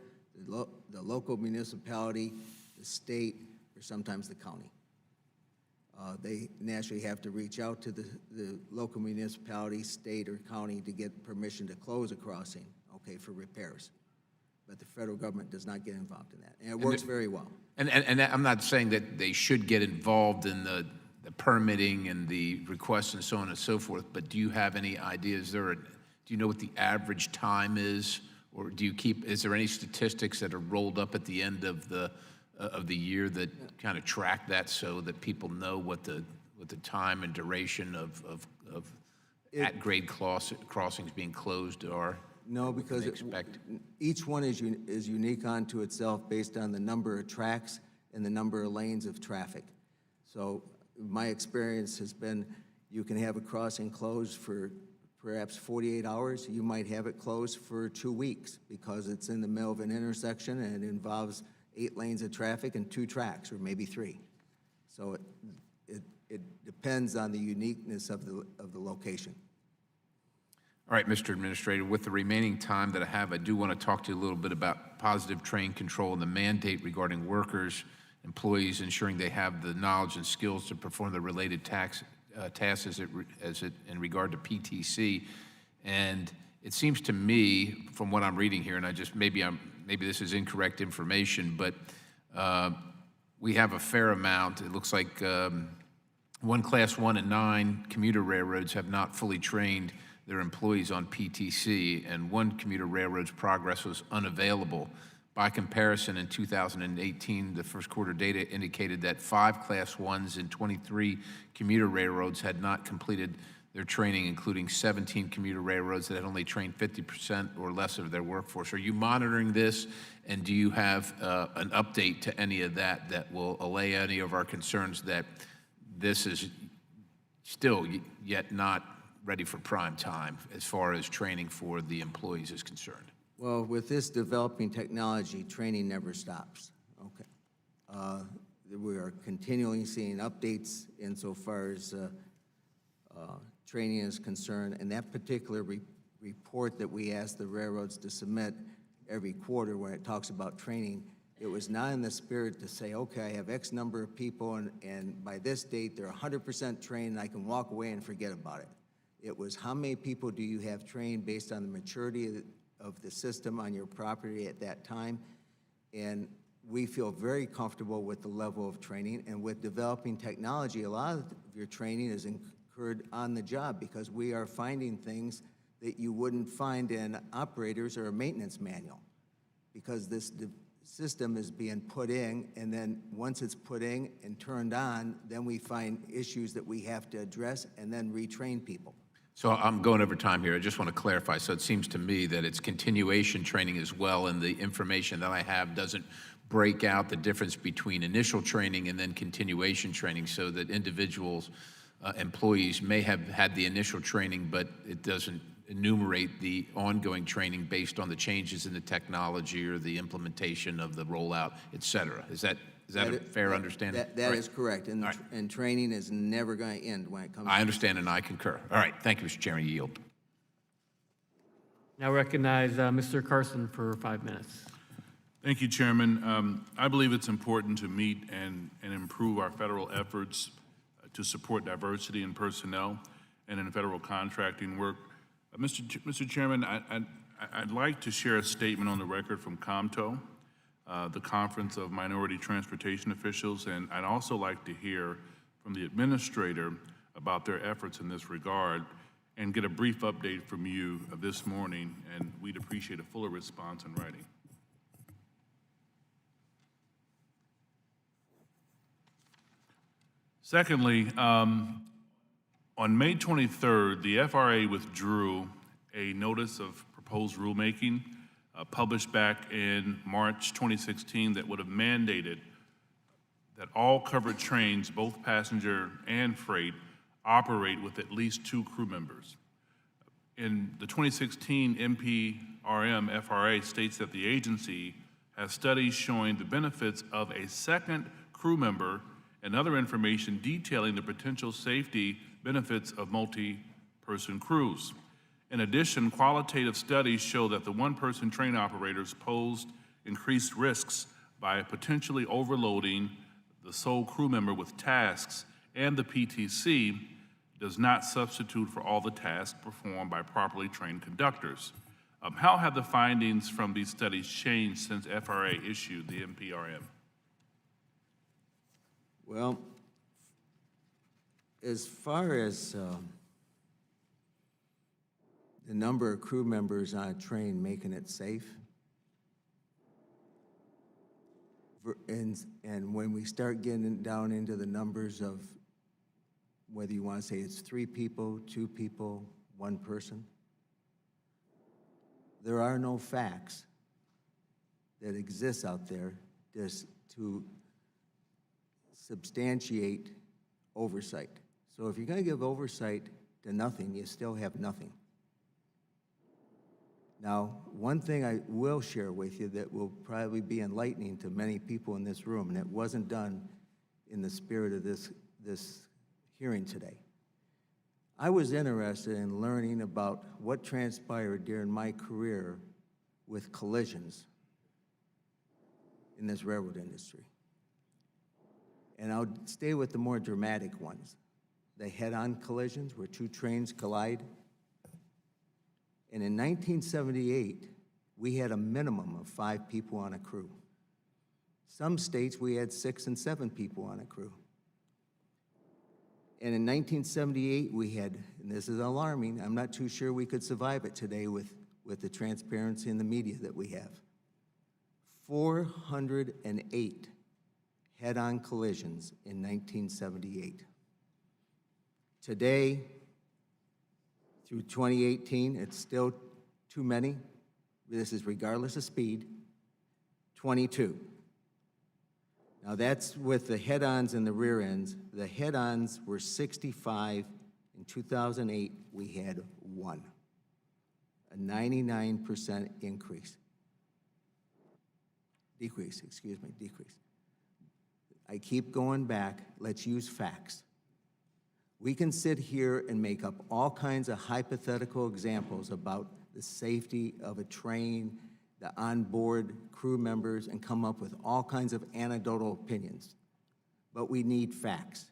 the local municipality, the state, or sometimes the county. They naturally have to reach out to the local municipality, state, or county to get permission to close a crossing, okay, for repairs. But the federal government does not get involved in that, and it works very well. And I'm not saying that they should get involved in the permitting and the requests and so on and so forth, but do you have any ideas? Do you know what the average time is, or is there any statistics that are rolled up at the end of the year that kind of track that so that people know what the time and duration of at-grade crossings being closed are? No, because each one is unique unto itself based on the number of tracks and the number of lanes of traffic. So my experience has been you can have a crossing closed for perhaps 48 hours. You might have it closed for 2 weeks because it's in the middle of an intersection and it involves 8 lanes of traffic and 2 tracks, or maybe 3. So it depends on the uniqueness of the location. All right, Mr. Administrator, with the remaining time that I have, I do want to talk to you a little bit about positive train control and the mandate regarding workers, employees, ensuring they have the knowledge and skills to perform the related tasks in regard to PTC. And it seems to me, from what I'm reading here, and maybe this is incorrect information, but we have a fair amount. It looks like one Class 1 and 9 commuter railroads have not fully trained their employees on PTC, and one commuter railroad's progress was unavailable. By comparison, in 2018, the first quarter data indicated that 5 Class 1s and 23 commuter railroads had not completed their training, including 17 commuter railroads that had only trained 50% or less of their workforce. Are you monitoring this, and do you have an update to any of that will allay any of our concerns that this is still yet not ready for prime time as far as training for the employees is concerned? Well, with this developing technology, training never stops, okay? We are continually seeing updates insofar as training is concerned, and that particular report that we asked the railroads to submit every quarter when it talks about training, it was not in the spirit to say, okay, I have X number of people, and by this date, they're 100% trained, and I can walk away and forget about it. It was how many people do you have trained based on the maturity of the system on your property at that time, and we feel very comfortable with the level of training, and with developing technology, a lot of your training is incurred on the job because we are finding things that you wouldn't find in operators or a maintenance manual because this system is being put in, and then once it's put in and turned on, then we find issues that we have to address and then retrain people. So I'm going over time here. I just want to clarify. So it seems to me that it's continuation training as well, and the information that I have doesn't break out the difference between initial training and then continuation training, so that individuals, employees may have had the initial training, but it doesn't enumerate the ongoing training based on the changes in the technology or the implementation of the rollout, et cetera. Is that a fair understanding? That is correct, and training is never going to end when it comes to... I understand, and I concur. All right, thank you, Mr. Chairman. I yield. Now recognize Mr. Carson for 5 minutes. Thank you, Chairman. I believe it's important to meet and improve our federal efforts to support diversity in personnel and in federal contracting work. Mr. Chairman, I'd like to share a statement on the record from COMTO, the Conference of Minority Transportation Officials, and I'd also like to hear from the administrator about their efforts in this regard and get a brief update from you this morning, and we'd appreciate a fuller response in writing. Secondly, on May 23rd, the FRA withdrew a notice of proposed rulemaking published back in March 2016 that would have mandated that all covered trains, both passenger and freight, operate with at least 2 crew members. In the 2016 NPRM, FRA states that the agency has studies showing the benefits of a second crew member and other information detailing the potential safety benefits of multi-person crews. In addition, qualitative studies show that the one-person train operators posed increased risks by potentially overloading the sole crew member with tasks, and the PTC does not substitute for all the tasks performed by properly trained conductors. How have the findings from these studies changed since FRA issued the NPRM? Well, as far as the number of crew members on a train making it safe, and when we start getting down into the numbers of whether you want to say it's 3 people, 2 people, 1 person, there are no facts that exist out there just to substantiate oversight. So if you're going to give oversight to nothing, you still have nothing. Now, one thing I will share with you that will probably be enlightening to many people in this room, and it wasn't done in the spirit of this hearing today. I was interested in learning about what transpired during my career with collisions in this railroad industry. And I'll stay with the more dramatic ones. The head-on collisions where 2 trains collide And in 1978, we had a minimum of 5 people on a crew. Some states, we had 6 and 7 people on a crew. And in 1978, we had, and this is alarming, I'm not too sure we could survive it today with the transparency in the media that we have. 408 head-on collisions in 1978. Today, through 2018, it's still too many. This is regardless of speed, 22. Now that's with the head-ons and the rear ends. The head-ons were 65. In 2008, we had 1. A 99% decrease. I keep going back, let's use facts. We can sit here and make up all kinds of hypothetical examples about the safety of a train, the onboard crew members, and come up with all kinds of anecdotal opinions. But we need facts.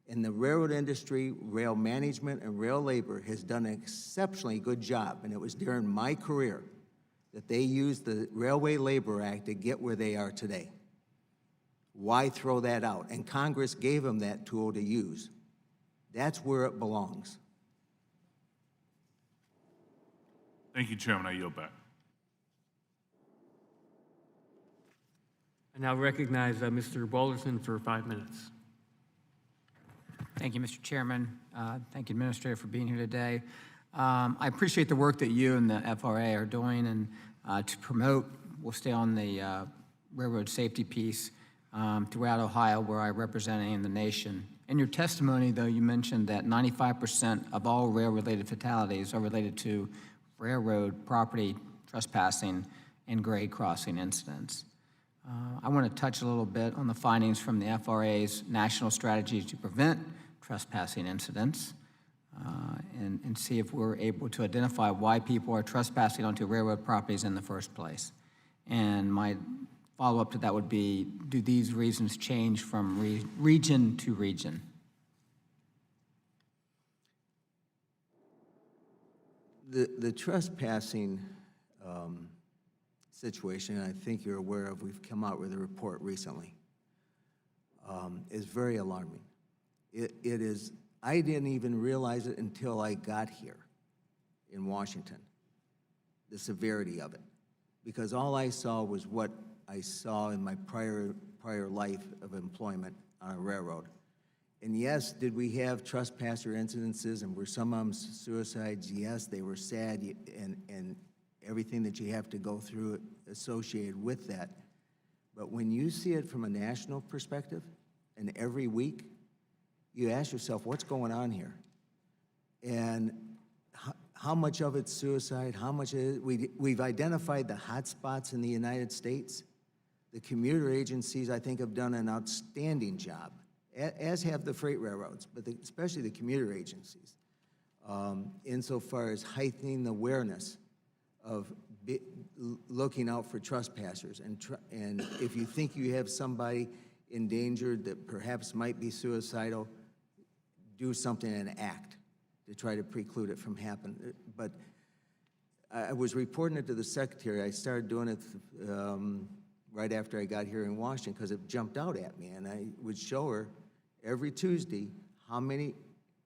And the railroad industry, rail management, and rail labor has done an exceptionally good job, and it was during my career that they used the Railway Labor Act to get where they are today. Why throw that out? And Congress gave them that tool to use. That's where it belongs. Thank you, Chairman. I yield back. I now recognize Mr. Balderson for 5 minutes. Thank you, Mr. Chairman. Thank you, Administrator, for being here today. I appreciate the work that you and the FRA are doing and to promote, we'll stay on the railroad safety piece throughout Ohio, where I represent in the nation. In your testimony, though, you mentioned that 95% of all rail-related fatalities are related to railroad property trespassing and grade crossing incidents. I want to touch a little bit on the findings from the FRA's national strategy to prevent trespassing incidents and see if we're able to identify why people are trespassing onto railroad properties in the first place. And my follow-up to that would be, do these reasons change from region to region? The trespassing situation, I think you're aware of, we've come out with a report recently, is very alarming. It is, I didn't even realize it until I got here in Washington, the severity of it. Because all I saw was what I saw in my prior life of employment on a railroad. And yes, did we have trespasser incidences, and were some of them suicides? Yes, they were sad, and everything that you have to go through associated with that. But when you see it from a national perspective, and every week, you ask yourself, what's going on here? And how much of it's suicide? How much is it? We've identified the hot spots in the United States. The commuter agencies, I think, have done an outstanding job, as have the freight railroads, but especially the commuter agencies, insofar as heightening the awareness of looking out for trespassers. And if you think you have somebody endangered that perhaps might be suicidal, do something and act to try to preclude it from happening. But I was reporting it to the secretary. I started doing it right after I got here in Washington because it jumped out at me, and I would show her every Tuesday how many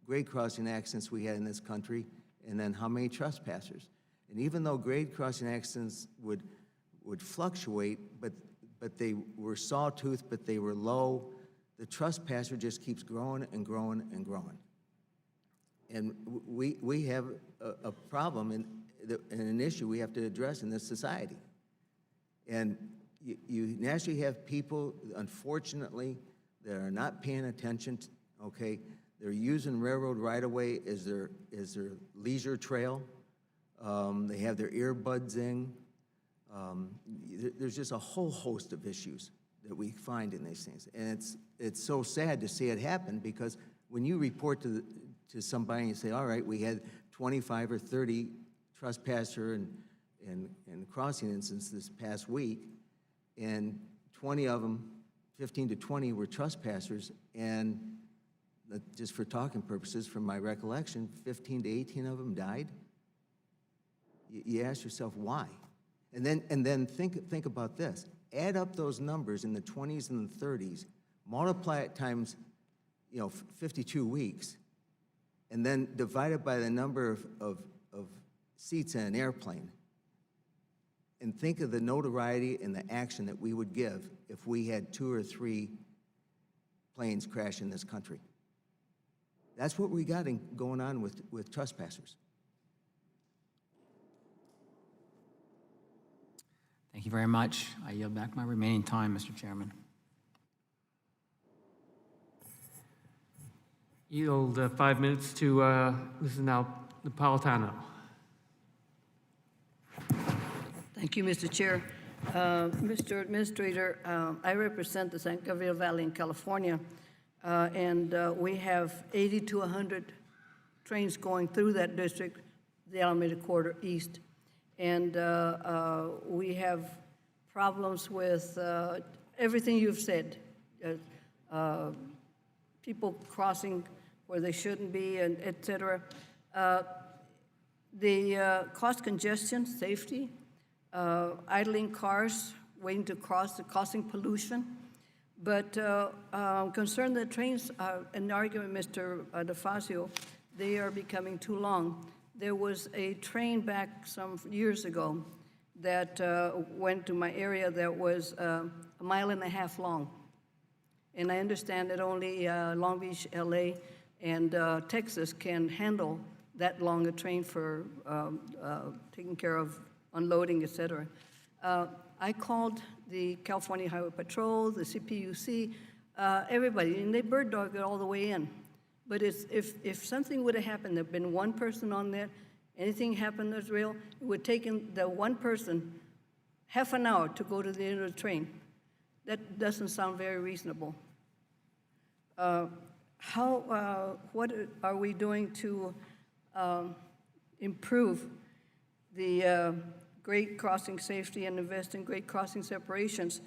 grade crossing accidents we had in this country and then how many trespassers. And even though grade crossing accidents would fluctuate, but they were sawtooth, but they were low, the trespasser just keeps growing and growing and growing. And we have a problem and an issue we have to address in this society. And you naturally have people, unfortunately, that are not paying attention, okay? They're using railroad right-of-way as their leisure trail. They have their earbuds in. There's just a whole host of issues that we find in these things. And it's so sad to see it happen, because when you report to somebody and you say, all right, we had 25 or 30 trespasser and crossing incidents this past week, and 20 of them, 15 to 20 were trespassers, and just for talking purposes, from my recollection, 15 to 18 of them died. You ask yourself why, and then think about this. Add up those numbers in the 20s and the 30s, multiply it times, 52 weeks, and then divide it by the number of seats in an airplane, and think of the notoriety and the action that we would give if we had 2 or 3 planes crash in this country. That's what we got going on with trespassers. Thank you very much. I yield back my remaining time, Mr. Chairman. Yield 5 minutes to Mrs. Napolitano. Thank you, Mr. Chair. Mr. Administrator, I represent the San Gabriel Valley in California, and we have 80 to 100 trains going through that district, the Alameda Corridor East. And we have problems with everything you've said, people crossing where they shouldn't be, and et cetera. The cost congestion, safety, idling cars, waiting to cross, the causing pollution. But I'm concerned that trains, in the argument, Mr. DeFazio, they are becoming too long. There was a train back some years ago that went to my area that was 1.5 miles long. And I understand that only Long Beach, LA, and Texas can handle that long a train for taking care of unloading, et cetera. I called the California Highway Patrol, the CPUC, everybody, and they bird dogged it all the way in. But if something would have happened, there'd been one person on there, anything happened that's real, it would have taken the one person half an hour to go to the end of the train. That doesn't sound very reasonable. What are we doing to improve the grade crossing safety and invest in grade crossing separations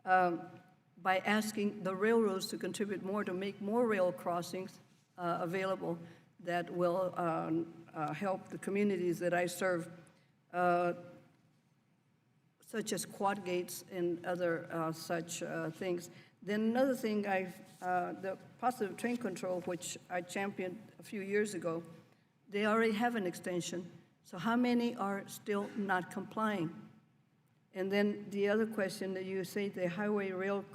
by asking the railroads to contribute more to make more rail crossings available that will help the communities that I serve, such as quad gates and other such things. Then another thing, the positive train control, which I championed a few years ago, they already have an extension. So how many are still not complying? And then the other question that you say, the Highway Rail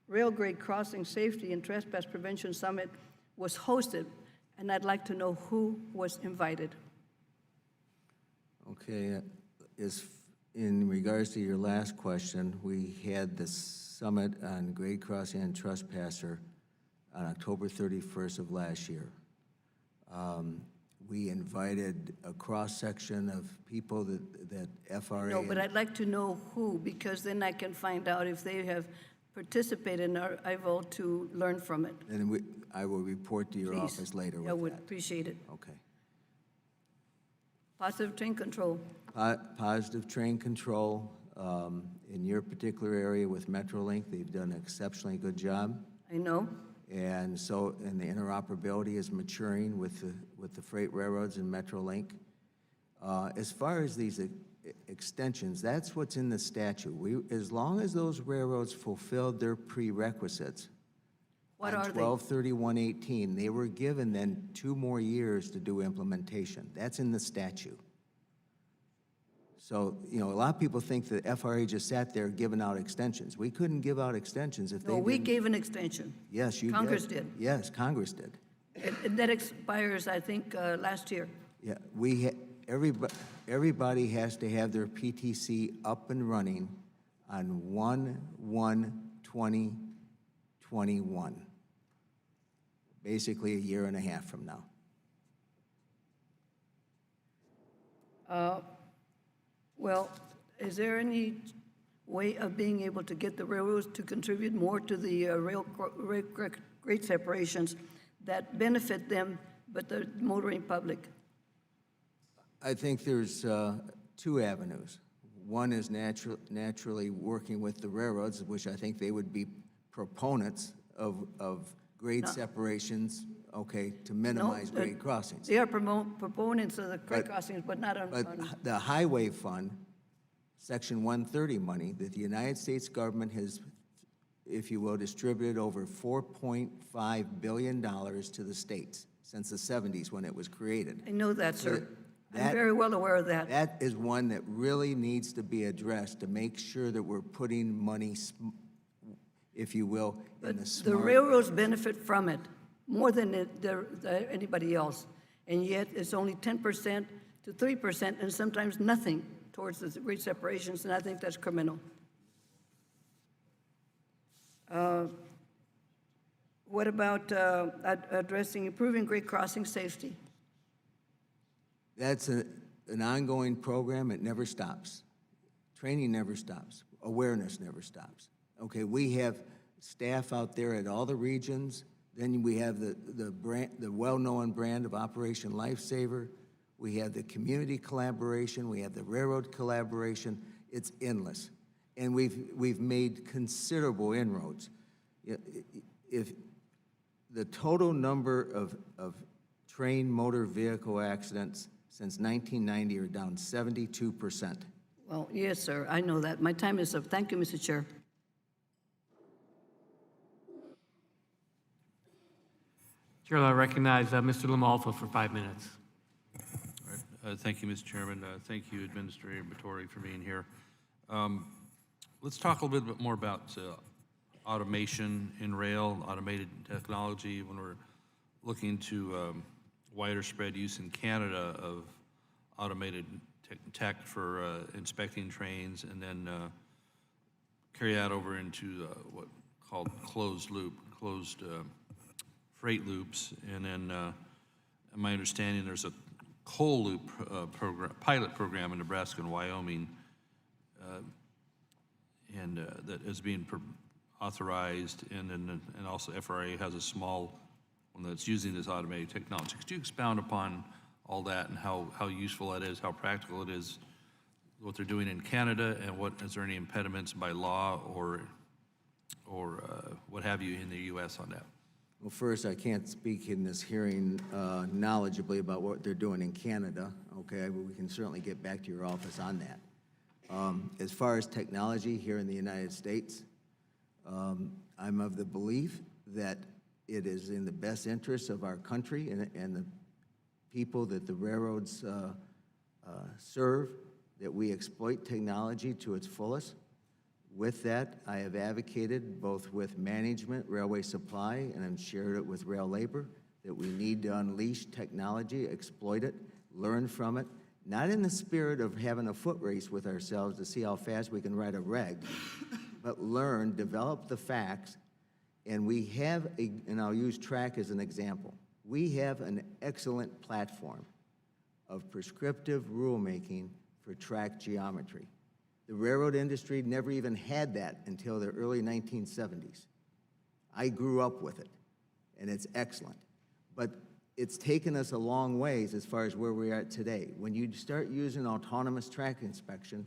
Grade Crossing Safety and Trespass Prevention Summit was hosted, and I'd like to know who was invited. Okay, in regards to your last question, we had the summit on grade crossing and trespasser on October 31st of last year. We invited a cross-section of people that FRA... No, but I'd like to know who, because then I can find out if they have participated, and I vote to learn from it. And I will report to your Please. office later with that. I would appreciate it. Okay. Positive train control. Positive train control, in your particular area with Metrolink, they've done an exceptionally good job. I know. And the interoperability is maturing with the freight railroads and Metrolink. As far as these extensions, that's what's in the statute. As long as those railroads fulfilled their prerequisites, What on are they? 12/31/18, they were given then 2 more years to do implementation. That's in the statute. So, a lot of people think that FRA just sat there giving out extensions. We couldn't give out extensions if they No, didn't. we gave an extension. Yes, you did. Congress did. Yes, Congress did. That expires, I think, last year. Yeah, everybody has to have their PTC up and running on 1/1/2021. Basically a year and a half from now. Well, is there any way of being able to get the railroads to contribute more to the rail grade separations that benefit them, but the motoring public? I think there's 2 avenues. One is naturally working with the railroads, which I think they would be proponents of grade separations okay, to minimize No, grade crossings. They are proponents of the grade crossings, but not on, But the highway fund, Section 130 money that the United States government has, if you will, distributed over $4.5 billion to the states since the 70s when it was created. I know that, sir. I'm that- very well aware of that. That is one that really needs to be addressed to make sure that we're putting money, if you will, in the The smart. railroads benefit from it more than anybody else, and yet it's only 10% to 3%, and sometimes nothing towards the great separations, and I think that's criminal. What about addressing, improving grade crossing safety? That's an ongoing program. It never stops. Training never stops. Awareness never stops. Okay, we have staff out there at all the regions. Then we have the well-known brand of Operation Lifesaver. We have the community collaboration. We have the railroad collaboration. It's endless. And we've made considerable inroads. If the total number of train motor vehicle accidents since 1990 are down 72%. Well, yes, sir, I know that. My time is up. Thank you, Mr. Chair. Chair, I recognize Mr. Lamalfa for 5 minutes. Thank you, Mr. Chairman. Thank you, Administrator Batory, for being here. Let's talk a little bit more about automation in rail, automated technology, when we're looking to wider spread use in Canada of automated tech for inspecting trains, and then carry that over into what called closed freight loops. And then, in my understanding, there's a coal loop pilot program in Nebraska and Wyoming, and that is being authorized, and also FRA has a small one that's using this automated technology. Could you expound upon all that and how useful that is, how practical it is, what they're doing in Canada, and is there any impediments by law or what have you in the U.S. on that? Well, first, I can't speak in this hearing knowledgeably about what they're doing in Canada, okay? But we can certainly get back to your office on that. As far as technology here in the United States, I'm of the belief that it is in the best interest of our country and the people that the railroads serve that we exploit technology to its fullest. With that, I have advocated both with management, railway supply, and I've shared it with rail labor, that we need to unleash technology, exploit it, learn from it, not in the spirit of having a foot race with ourselves to see how fast we can ride a reg, but learn, develop the facts, and we have, and I'll use track as an example, we have an excellent platform of prescriptive rulemaking for track geometry. The railroad industry never even had that until the early 1970s. I grew up with it, and it's excellent. But it's taken us a long ways as far as where we are today. When you start using autonomous track inspection,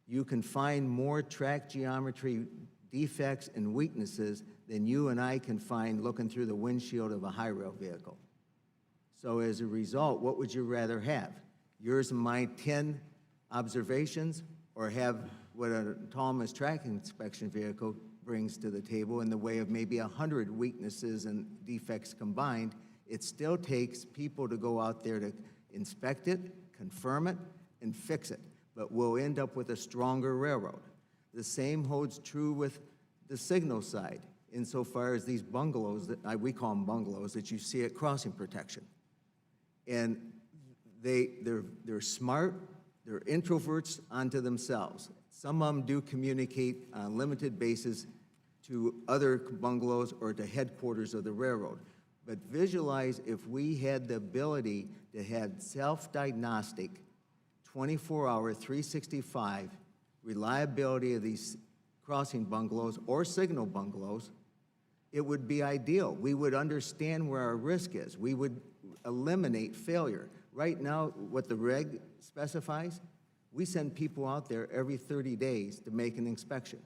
you can find more track geometry defects and weaknesses than you and I can find looking through the windshield of a high rail vehicle. So as a result, what would you rather have? Yours and my 10 observations, or have what an autonomous track inspection vehicle brings to the table in the way of maybe 100 weaknesses and defects combined? It still takes people to go out there to inspect it, confirm it, and fix it, but we'll end up with a stronger railroad. The same holds true with the signal side, insofar as these bungalows, that we call them bungalows, that you see at crossing protection. And they're smart, they're introverts unto themselves. Some of them do communicate on a limited basis to other bungalows or to headquarters of the railroad. But visualize if we had the ability to have self-diagnostic, 24-hour, 365 reliability of these crossing bungalows or signal bungalows, it would be ideal. We would understand where our risk is. We would eliminate failure. Right now, what the reg specifies, we send people out there every 30 days to make an inspection.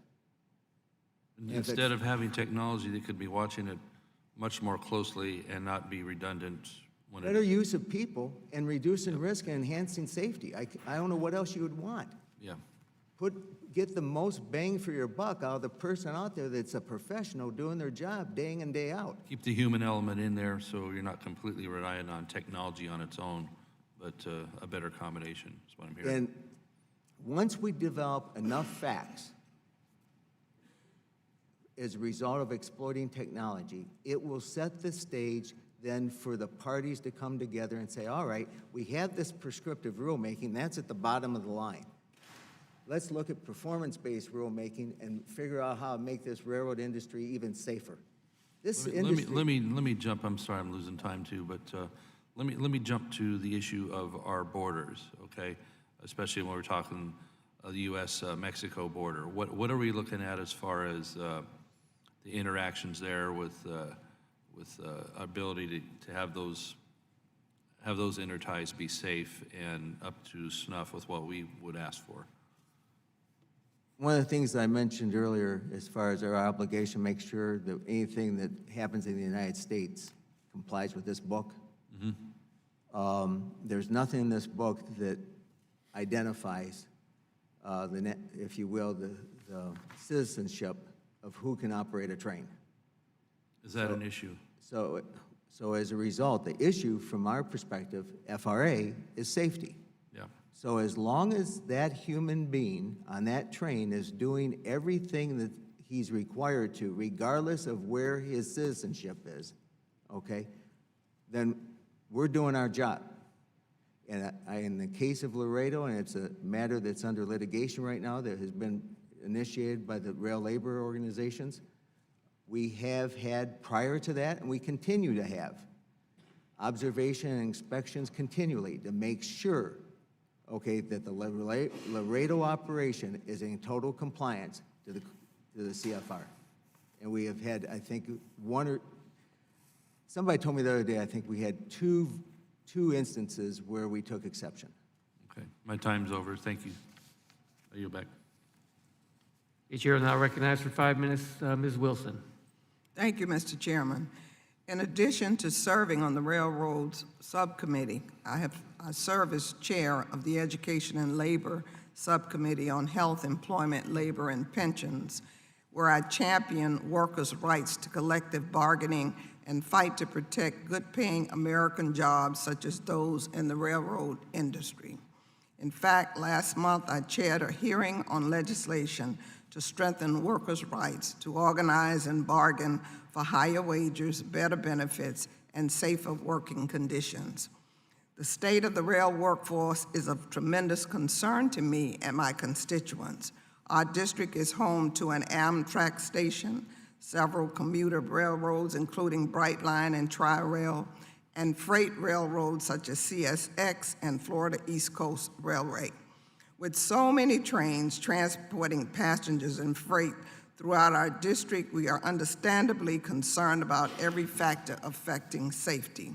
Instead of having technology that could be watching it much more closely and not be redundant when Better it, use of people and reducing risk and enhancing safety. I don't know what else you would want. yeah. Get the most bang for your buck out of the person out there that's a professional doing their job day in and day out. Keep the human element in there so you're not completely reliant on technology on its own, but a better combination is what I'm hearing. And once we develop enough facts as a result of exploiting technology, it will set the stage then for the parties to come together and say, all right, we have this prescriptive rulemaking, that's at the bottom of the line. Let's look at performance-based rulemaking and figure out how to make this railroad industry even safer. This industry. Let me jump. I'm sorry, I'm losing time too, but let me jump to the issue of our borders, okay? Especially when we're talking the U.S.-Mexico border. What are we looking at as far as the interactions there with our ability to have those interties be safe and up to snuff with what we would ask for? One of the things I mentioned earlier, as far as our obligation, make sure that anything that happens in the United States complies with this book. There's nothing in this book that identifies, if you will, the citizenship of who can operate a train. Is that an issue? So as a result, the issue from our perspective, FRA, is safety. Yeah. So as long as that human being on that train is doing everything that he's required to, regardless of where his citizenship is, okay, then we're doing our job. And in the case of Laredo, and it's a matter that's under litigation right now that has been initiated by the rail labor organizations, we have had prior to that, and we continue to have, observation and inspections continually to make sure, okay, that the Laredo operation is in total compliance to the CFR. And we have had, I think, somebody told me the other day, I think we had two instances where we took exception. Okay, my time's over. Thank you. I yield back. The chair will now recognize for 5 minutes Ms. Wilson. Thank you, Mr. Chairman. In addition to serving on the Railroads Subcommittee, I serve as chair of the Education and Labor Subcommittee on Health, Employment, Labor, and Pensions, where I champion workers' rights to collective bargaining and fight to protect good-paying American jobs such as those in the railroad industry. In fact, last month I chaired a hearing on legislation to strengthen workers' rights to organize and bargain for higher wages, better benefits, and safer working conditions. The state of the rail workforce is of tremendous concern to me and my constituents. Our district is home to an Amtrak station, several commuter railroads, including Brightline and Tri-Rail, and freight railroads such as CSX and Florida East Coast Railway. With so many trains transporting passengers and freight throughout our district, we are understandably concerned about every factor affecting safety.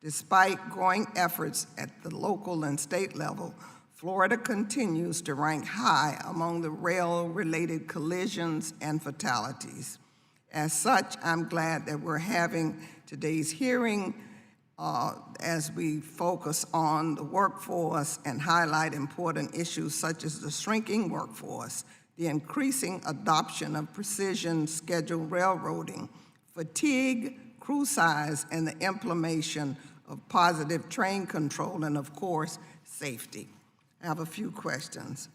Despite growing efforts at the local and state level, Florida continues to rank high among the rail-related collisions and fatalities. As such, I'm glad that we're having today's hearing as we focus on the workforce and highlight important issues such as the shrinking workforce, the increasing adoption of precision scheduled railroading, fatigue, crew size, and the implementation of positive train control, and of course, safety. I have a few questions.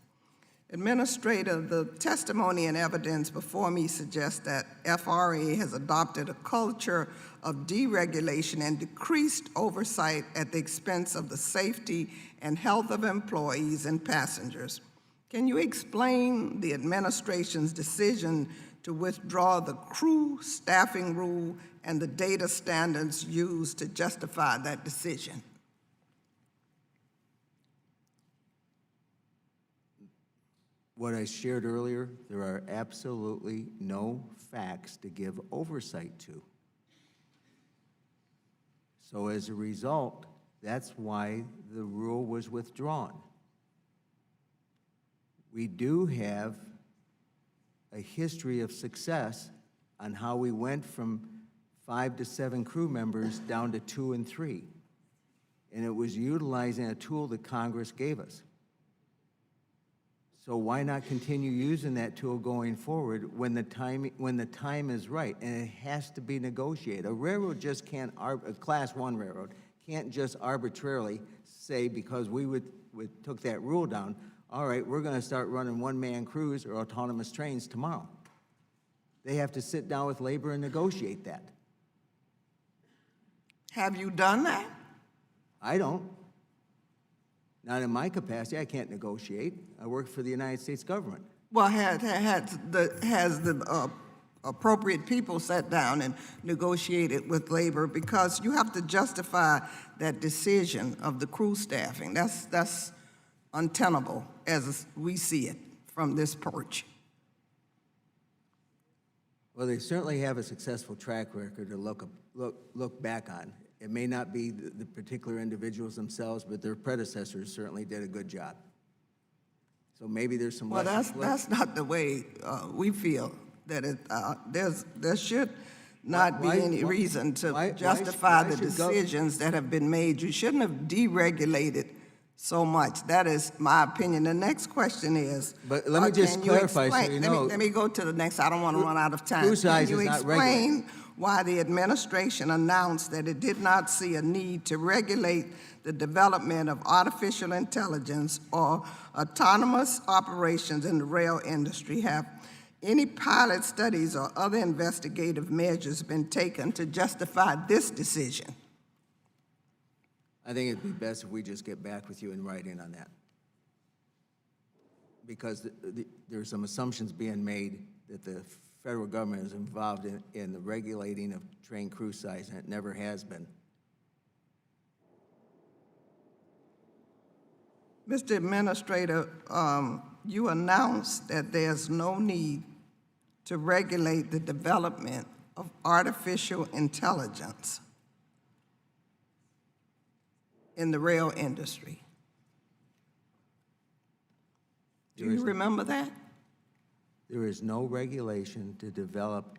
Administrator, the testimony and evidence before me suggests that FRA has adopted a culture of deregulation and decreased oversight at the expense of the safety and health of employees and passengers. Can you explain the administration's decision to withdraw the crew staffing rule and the data standards used to justify that decision? What I shared earlier, there are absolutely no facts to give oversight to. So as a result, that's why the rule was withdrawn. We do have a history of success on how we went from 5 to 7 crew members down to 2 and 3. And it was utilizing a tool that Congress gave us. So why not continue using that tool going forward when the time is right? And it has to be negotiated. A railroad just can't, a Class 1 railroad can't just arbitrarily say, because we took that rule down, all right, we're going to start running one-man crews or autonomous trains tomorrow. They have to sit down with labor and negotiate that. Have you done that? I don't. Not in my capacity. I can't negotiate. I work for the United States government. Well, has the appropriate people sat down and negotiated with labor? Because you have to justify that decision of the crew staffing. That's untenable as we see it from this perch. Well, they certainly have a successful track record to look back on. It may not be the particular individuals themselves, but their predecessors certainly did a good job. So maybe there's some Well, lessons that's not the way we feel, that there should not be any reason to justify the decisions that have been made. You shouldn't have deregulated so much. That is my opinion. The next question is, But let me just clarify so you know. Let me go to the next. I don't want to run out of time. Crew size Can you is not explain why the administration announced that it did not see a need to regulate the development of artificial intelligence or autonomous operations in the rail industry? Have any pilot studies or other investigative measures been taken to justify this decision? I think it'd be best if we just get back with you in writing on that. Because there's some assumptions being made that the federal government is involved in the regulating of train crew size, and it never has been. Mr. Administrator, you announced that there's no need to regulate the development of artificial intelligence in the rail industry. Do you remember that? There is no regulation to develop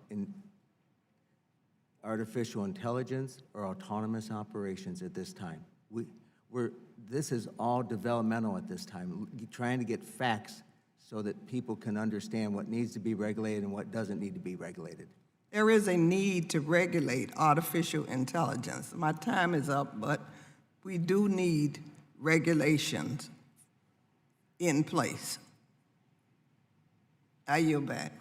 artificial intelligence or autonomous operations at this time. This is all developmental at this time, trying to get facts so that people can understand what needs to be regulated and what doesn't need to be regulated. There is a need to regulate artificial intelligence. My time is up, but we do need regulations in place. I yield back.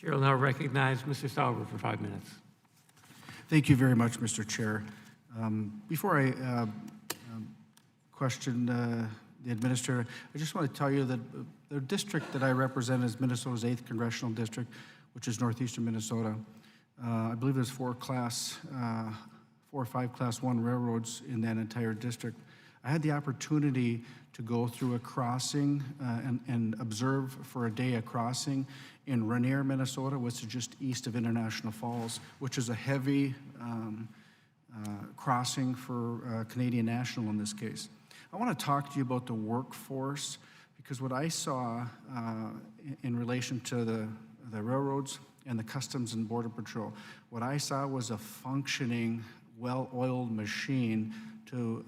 Chair will now recognize Mr. Sauber for 5 minutes. Thank you very much, Mr. Chair. Before I question the administrator, I just want to tell you that the district that I represent is Minnesota's 8th Congressional District, which is northeastern Minnesota. I believe there's 4 or 5 Class 1 railroads in that entire district. I had the opportunity to go through a crossing and observe for a day a crossing in Rainier, Minnesota, which is just east of International Falls, which is a heavy crossing for Canadian National in this case. I want to talk to you about the workforce, because what I saw in relation to the railroads and the Customs and Border Patrol, what I saw was a functioning, well-oiled machine to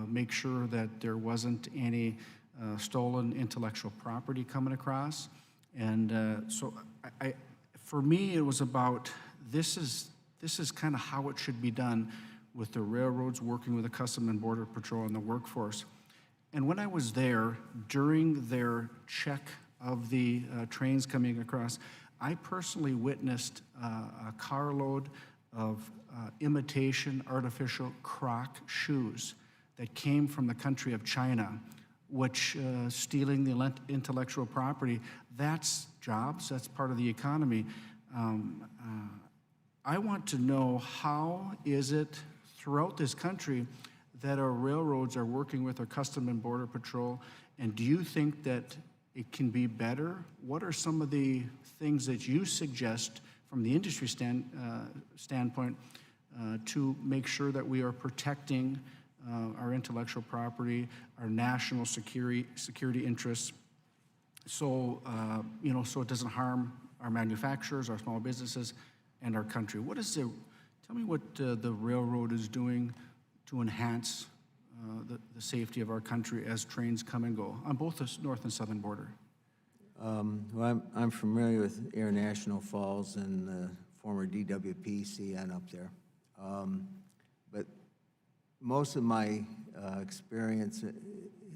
make sure that there wasn't any stolen intellectual property coming across. And so for me, it was about, this is kind of how it should be done, with the railroads working with the Customs and Border Patrol and the workforce. And when I was there, during their check of the trains coming across, I personally witnessed a carload of imitation artificial Croc shoes that came from the country of China, which stealing the intellectual property, that's jobs, that's part of the economy. I want to know, how is it throughout this country that our railroads are working with our Customs and Border Patrol, and do you think that it can be better? What are some of the things that you suggest from the industry standpoint to make sure that we are protecting our intellectual property, our national security interests, so so it doesn't harm our manufacturers, our small businesses? and our country. Tell me what the railroad is doing to enhance the safety of our country as trains come and go on both the north and southern border. Well, I'm familiar with Air National Falls and the former DWP CN up there. But most of my experience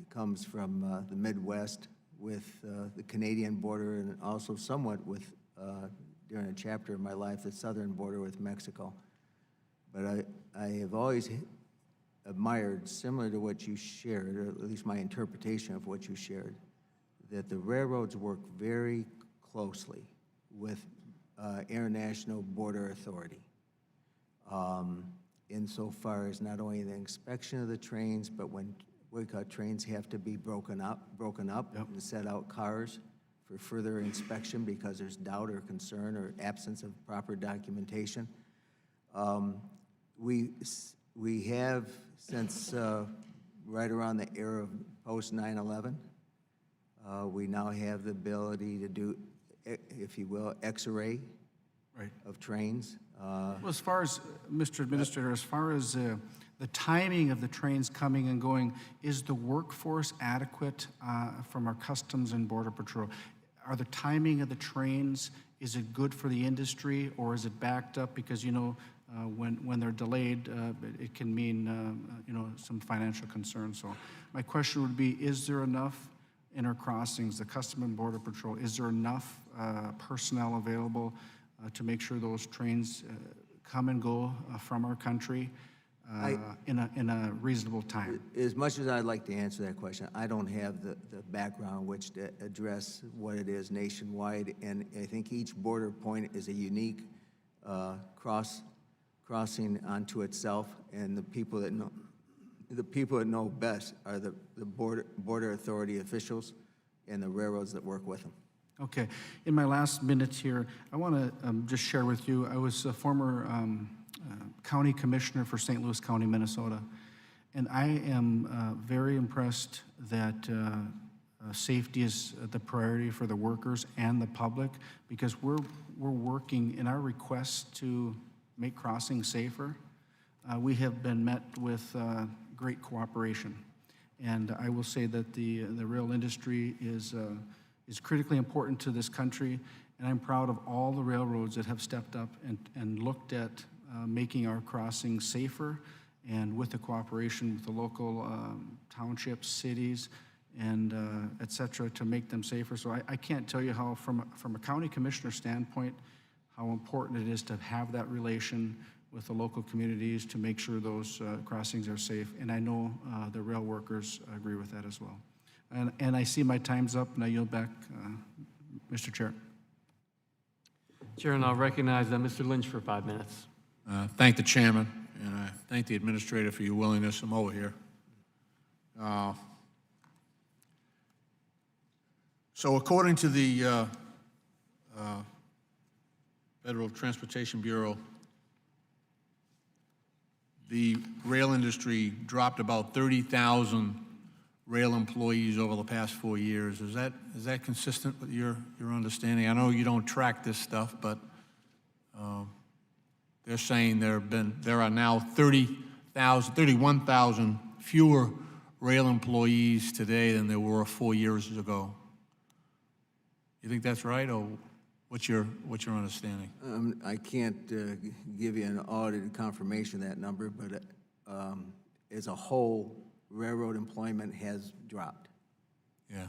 comes from the Midwest with the Canadian border, and also somewhat with, during a chapter of my life, the southern border with Mexico. But I have always admired, similar to what you shared, or at least my interpretation of what you shared, that the railroads work very closely with International Border Authority, insofar as not only the inspection of the trains, but when trains have to be broken up Yep. and set out cars for further inspection because there's doubt or concern or absence of proper documentation. We have, since right around the era of post 9/11, we now have the ability to do, if you will, X-ray Right. of trains. Well, as far as, Mr. Administrator, as far as the timing of the trains coming and going, is the workforce adequate from our Customs and Border Patrol? Are the timing of the trains, is it good for the industry, or is it backed up? Because, you know, when they're delayed, it can mean, you know, some financial concerns. So my question would be, is there enough in our crossings, the Customs and Border Patrol, is there enough personnel available to make sure those trains come and go from our country in a reasonable time? As much as I'd like to answer that question, I don't have the background which to address what it is nationwide, and I think each border point is a unique crossing onto itself, and the people that know best are the border authority officials and the railroads that work with them. Okay. In my last minutes here, I want to just share with you, I was a former county commissioner for St. Louis County, Minnesota, and I am very impressed that safety is the priority for the workers and the public, because we're working in our requests to make crossings safer. We have been met with great cooperation, and I will say that the rail industry is critically important to this country, and I'm proud of all the railroads that have stepped up and looked at making our crossings safer, and with the cooperation with the local townships, cities, and et cetera, to make them safer. So I can't tell you how, from a county commissioner standpoint, how important it is to have that relation with the local communities to make sure those crossings are safe. And I know the rail workers agree with that as well. And I see my time's up, and I yield back, Mr. Chair. Chair, and I'll recognize Mr. Lynch for 5 minutes. Thank the chairman, and I thank the administrator for your willingness to come over here. So according to the Federal Transportation Bureau, the rail industry dropped about 30,000 rail employees over the past 4 years. Is that consistent with your understanding? I know you don't track this stuff, but they're saying there are now 31,000 fewer rail employees today than there were 4 years ago. You think that's right, or what's your understanding? I can't give you an audited confirmation of that number, but as a whole, railroad employment has dropped. Yeah.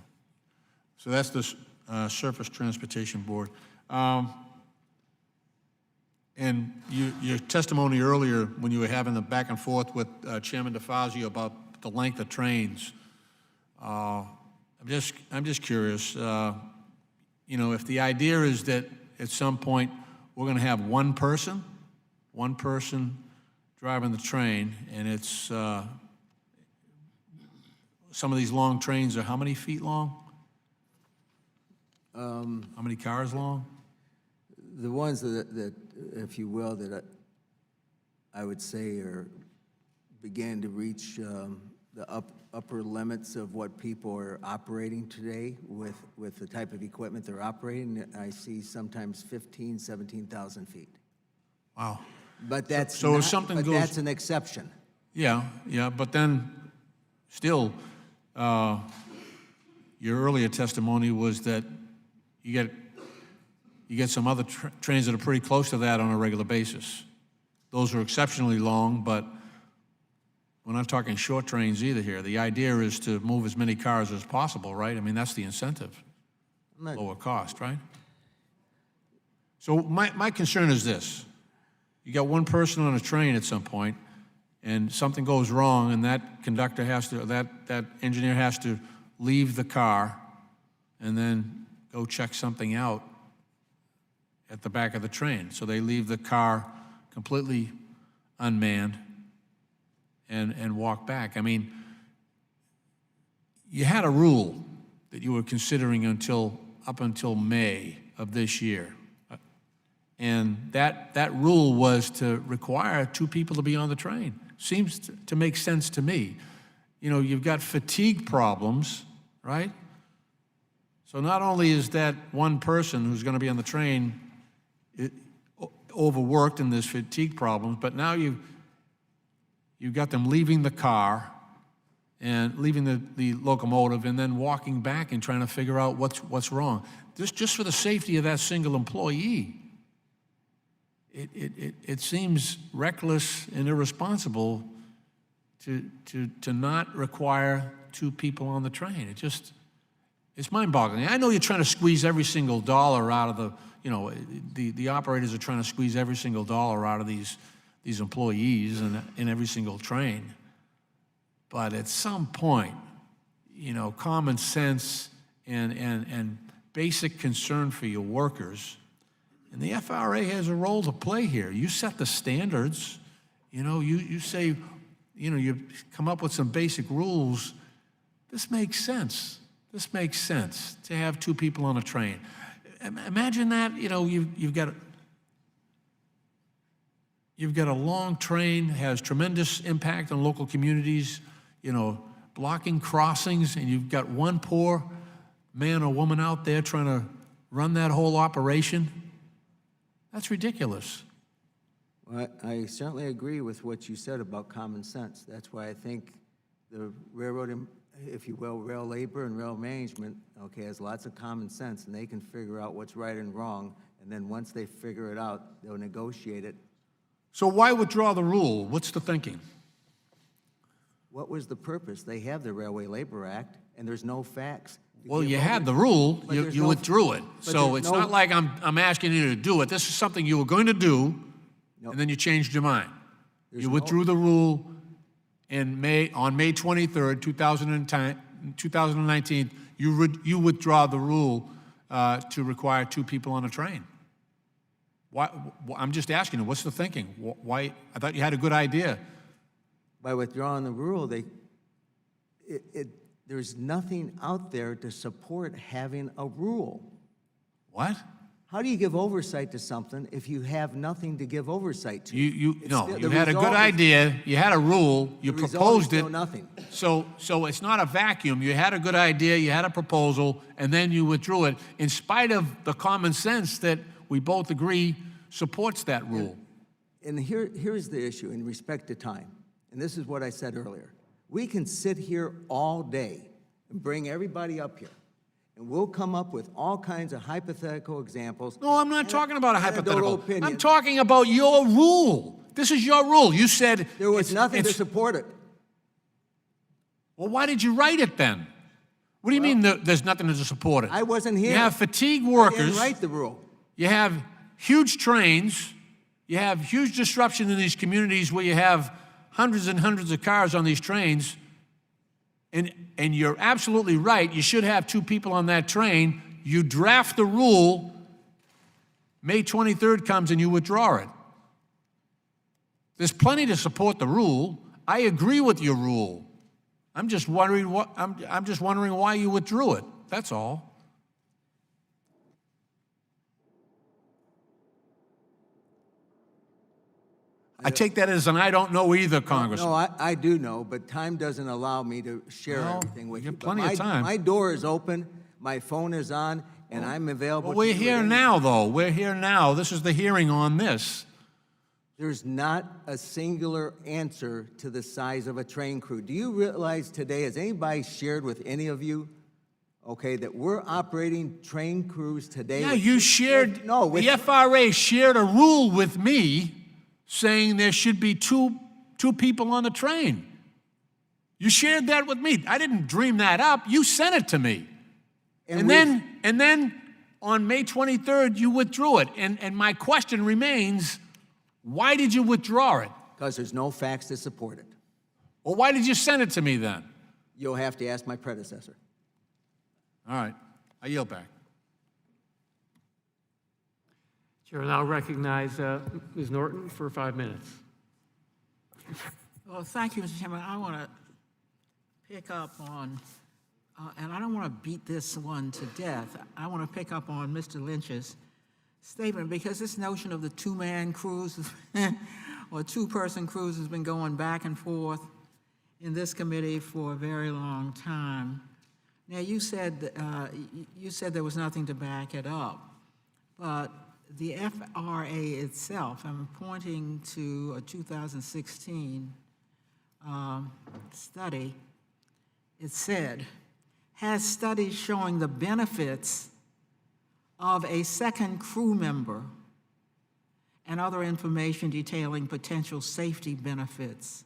So that's the Surface Transportation Board. And your testimony earlier, when you were having the back and forth with Chairman DeFazio about the length of trains, I'm just curious. You know, if the idea is that at some point we're going to have one person driving the train, and it's some of these long trains are how many feet long? How many cars long? The ones that, if you will, that I would say began to reach the upper limits of what people are operating today with the type of equipment they're operating, I see sometimes 15,000, 17,000 feet. Wow. But that's So if not- something but goes- that's an exception. Yeah, but then, still, your earlier testimony was that you get some other trains that are pretty close to that on a regular basis. Those are exceptionally long, but we're not talking short trains either here. The idea is to move as many cars as possible, right? I mean, that's the incentive, lower cost, right? So my concern is this. You got one person on a train at some point, and something goes wrong, and that conductor has to, that engineer has to leave the car and then go check something out at the back of the train. So they leave the car completely unmanned and walk back. I mean, you had a rule that you were considering up until May of this year. And that rule was to require 2 people to be on the train. Seems to make sense to me. You know, you've got fatigue problems, right? So not only is that one person who's going to be on the train overworked in this fatigue problems, but now you've got them leaving the car and leaving the locomotive and then walking back and trying to figure out what's wrong. Just for the safety of that single employee. It seems reckless and irresponsible to not require 2 people on the train. It's mind-boggling. I know you're trying to squeeze every single dollar out of the operators are trying to squeeze every single dollar out of these employees in every single train. But at some point, common sense and basic concern for your workers. And the FRA has a role to play here. You set the standards. You say, you come up with some basic rules. This makes sense. This makes sense to have 2 people on a train. Imagine that, you've got a long train, has tremendous impact on local communities, blocking crossings, and you've got one poor man or woman out there trying to run that whole operation. That's ridiculous. Well, I certainly agree with what you said about common sense. That's why I think the railroad, if you will, rail labor and rail management, has lots of common sense, and they can figure out what's right and wrong, and then once they figure it out, they'll negotiate it. So why withdraw the rule? What's the thinking? What was the purpose? They have the Railway Labor Act, and there's no facts. Well, you had the rule, But there's you no- withdrew it. but So there's it's no- not like I'm asking you to do it. This is something you were going to do, and then you changed your mind. There's You no- withdrew the rule on May 23rd, 2019. You withdraw the rule to require 2 people on a train. Why? I'm just asking you, what's the thinking? Why? I thought you had a good idea. By withdrawing the rule, there's nothing out there to support having a rule. What? How do you give oversight to something if you have nothing to give oversight to? You The had a good result is- idea. You had a rule. You the result is proposed it. still nothing. So it's not a vacuum. You had a good idea. You had a proposal, and then you withdrew it, in spite of the common sense that we both agree supports that rule. And here's the issue in respect to time, and this is what I said earlier. We can sit here all day and bring everybody up here, and we'll come up with all kinds of hypothetical examples. No, I'm not talking about a anecdotal hypothetical. opinion. I'm talking about your rule. This is your rule. You said There was it's- nothing to it's- support it. Well, why did you write it then? What do you mean there's nothing to support it? I wasn't here. You have fatigue I workers. didn't write the rule. You have huge trains. You have huge disruption in these communities where you have hundreds and hundreds of cars on these trains. And you're absolutely right. You should have 2 people on that train. You draft the rule. May 23rd comes and you withdraw it. There's plenty to support the rule. I agree with your rule. I'm just wondering why you withdrew it. That's all. I take that as an I don't know either, Congressman. No, I do know, but time doesn't allow me to share Well, everything with you you. have But plenty of time. My door is open, my phone is on, and I'm available. But we're to you here at any- now, though. We're here now. This is the hearing on this. There's not a singular answer to the size of a train crew. Do you realize today, has anybody shared with any of you, okay, that we're operating train crews today? Yeah, with- you shared, No, with, the FRA shared a rule with me saying there should be two people on the train. You shared that with me. I didn't dream that up. You sent it to me. And then on May 23rd, you withdrew it. And my question remains, why did you withdraw it? because there's no facts to support it. Well, why did you send it to me then? You'll have to ask my predecessor. All right, I yield back. Chair will now recognize Ms. Norton for 5 minutes. Well, thank you, Mr. Chairman. I want to pick up on, and I don't want to beat this one to death. I want to pick up on Mr. Lynch's statement, because this notion of the two-man cruise or two-person cruise has been going back and forth in this committee for a very long time. Now, you said there was nothing to back it up, but the FRA itself, I'm pointing to a 2016 study, it said, has studies showing the benefits of a second crew member and other information detailing potential safety benefits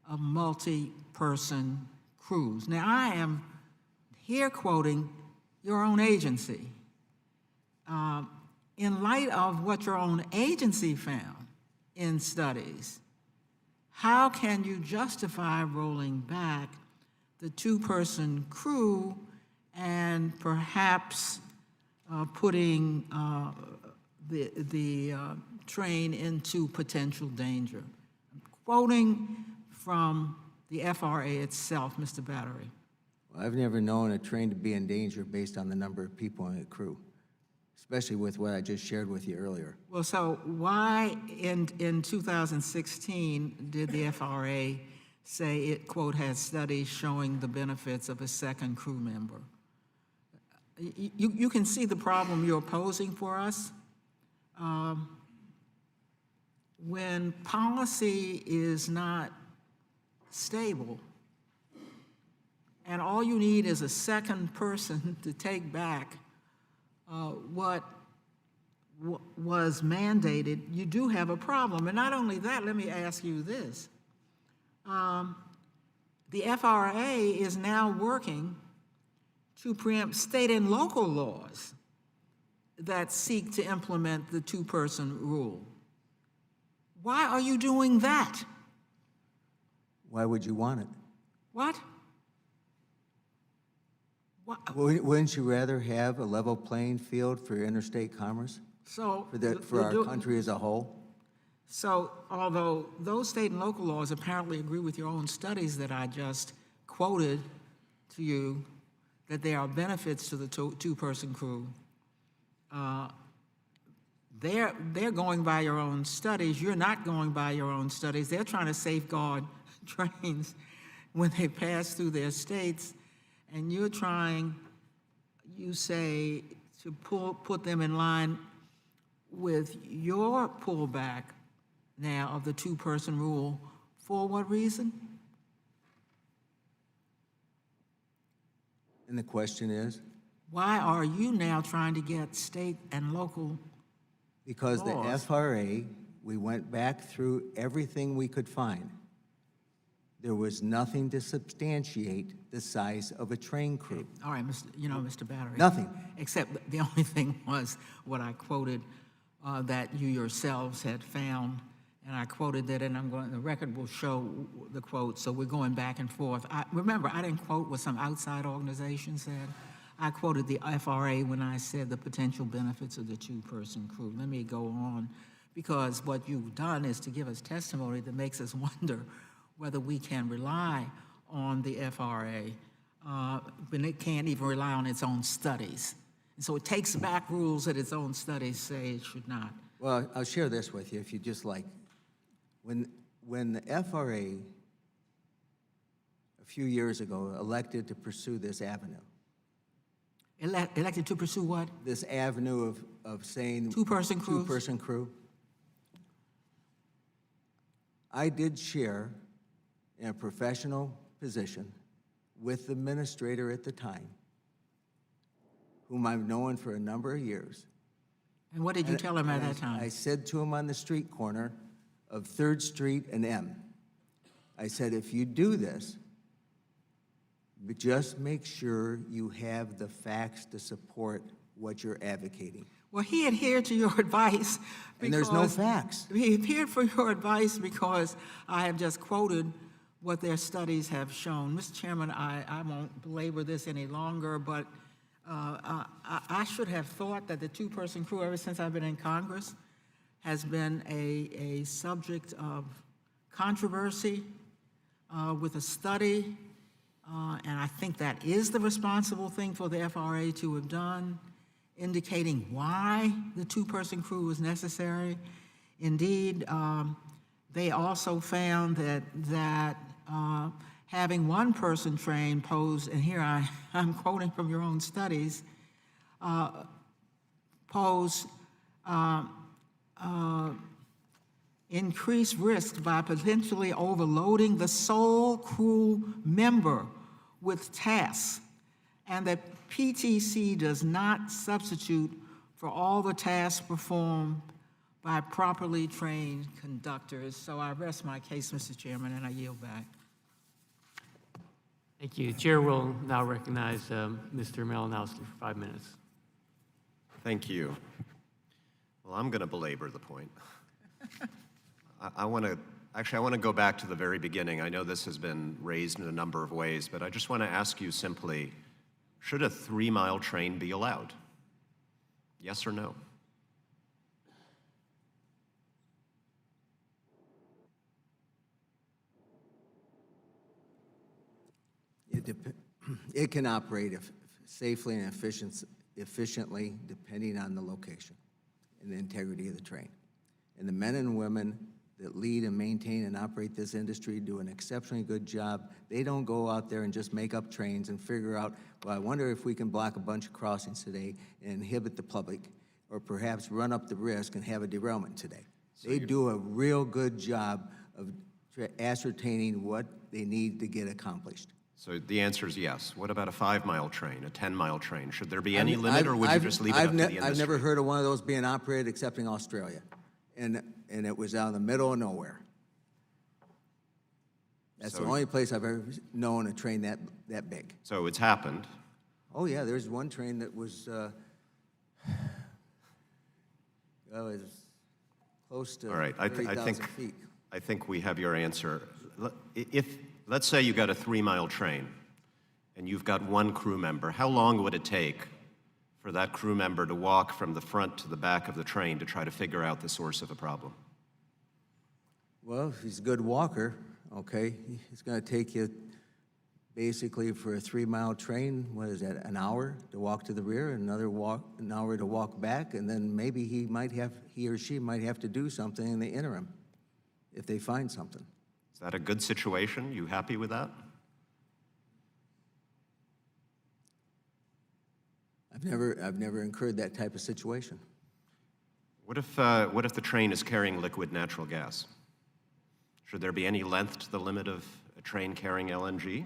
of multi-person crews. Now, I am here quoting your own agency. In light of what your own agency found in studies, how can you justify rolling back the two-person crew and perhaps putting the train into potential danger? I'm quoting from the FRA itself, Mr. Battery. Well, I've never known a train to be in danger based on the number of people in the crew, especially with what I just shared with you earlier. Well, so why in 2016 did the FRA say it, quote, has studies showing the benefits of a second crew member? You can see the problem you're posing for us. When policy is not stable, and all you need is a second person to take back what was mandated, you do have a problem. And not only that, let me ask you this. The FRA is now working to preempt state and local laws that seek to implement the two-person rule. Why are you doing that? Why would you want it? What? Wouldn't you rather have a level playing field for interstate commerce, So for our country as a whole? So although those state and local laws apparently agree with your own studies that I just quoted to you, that there are benefits to the two-person crew, they're going by your own studies. You're not going by your own studies. They're trying to safeguard trains when they pass through their states, and you're trying, you say, to put them in line with your pullback now of the two-person rule. For what reason? And the question is? Why are you now trying to get state and local Because the laws? FRA, we went back through everything we could find. There was nothing to substantiate the size of a train crew. All right, Mr. Battery. Nothing. Except the only thing was what I quoted that you yourselves had found, and I quoted that, and the record will show the quote, so we're going back and forth. Remember, I didn't quote what some outside organization said. I quoted the FRA when I said the potential benefits of the two-person crew. Let me go on, because what you've done is to give us testimony that makes us wonder whether we can rely on the FRA when it can't even rely on its own studies. And so it takes back rules that its own studies say it should not. Well, I'll share this with you if you just like. When the FRA, a few years ago, elected to pursue this avenue. Elected to pursue what? This avenue of saying. Two-person crews? Two-person crew. I did share in a professional position with the administrator at the time, whom I've known for a number of years. And what did you tell him at And that time? I said to him on the street corner of 3rd Street and M, I said, if you do this, but just make sure you have the facts to support what you're advocating. Well, he adhered to your advice. And there's no because- facts. He adhered for your advice because I have just quoted what their studies have shown. Mr. Chairman, I won't belabor this any longer, but I should have thought that the two-person crew, ever since I've been in Congress, has been a subject of controversy with a study, and I think that is the responsible thing for the FRA to have done, indicating why the two-person crew was necessary. Indeed, they also found that having one person trained posed, and here I'm quoting from your own studies, pose increased risk by potentially overloading the sole crew member with tasks, and that PTC does not substitute for all the tasks performed by properly trained conductors. So I rest my case, Mr. Chairman, and I yield back. Thank you. Chair will now recognize Mr. Malinowski for 5 minutes. Thank you. Well, I'm going to belabor the point. I want to go back to the very beginning. I know this has been raised in a number of ways, but I just want to ask you simply, should a 3-mile train be allowed? Yes or no? It can operate safely and efficiently depending on the location and the integrity of the train. And the men and women that lead and maintain and operate this industry do an exceptionally good job. They don't go out there and just make up trains and figure out, well, I wonder if we can block a bunch of crossings today and inhibit the public, or perhaps run up the risk and have a derailment today. They do a real good job of ascertaining what they need to get accomplished. So the answer is yes. What about a 5-mile train, a 10-mile train? Should there be any limit, or would you just leave it up to the industry? I've never heard of one of those being operated except in Australia, and it was out in the middle of nowhere. That's the only place I've ever known a train that big. So it's happened. Oh yeah, there's one train that was close to All right, 30,000 feet. I think we have your answer. Let's say you got a 3-mile train and you've got one crew member. How long would it take for that crew member to walk from the front to the back of the train to try to figure out the source of a problem? Well, if he's a good walker, okay, it's going to take you basically for a 3-mile train, what is that, an hour to walk to the rear, an hour to walk back, and then maybe he or she might have to do something in the interim if they find something. Is that a good situation? You happy with that? I've never incurred that type of situation. What if the train is carrying liquid natural gas? Should there be any length to the limit of a train carrying LNG?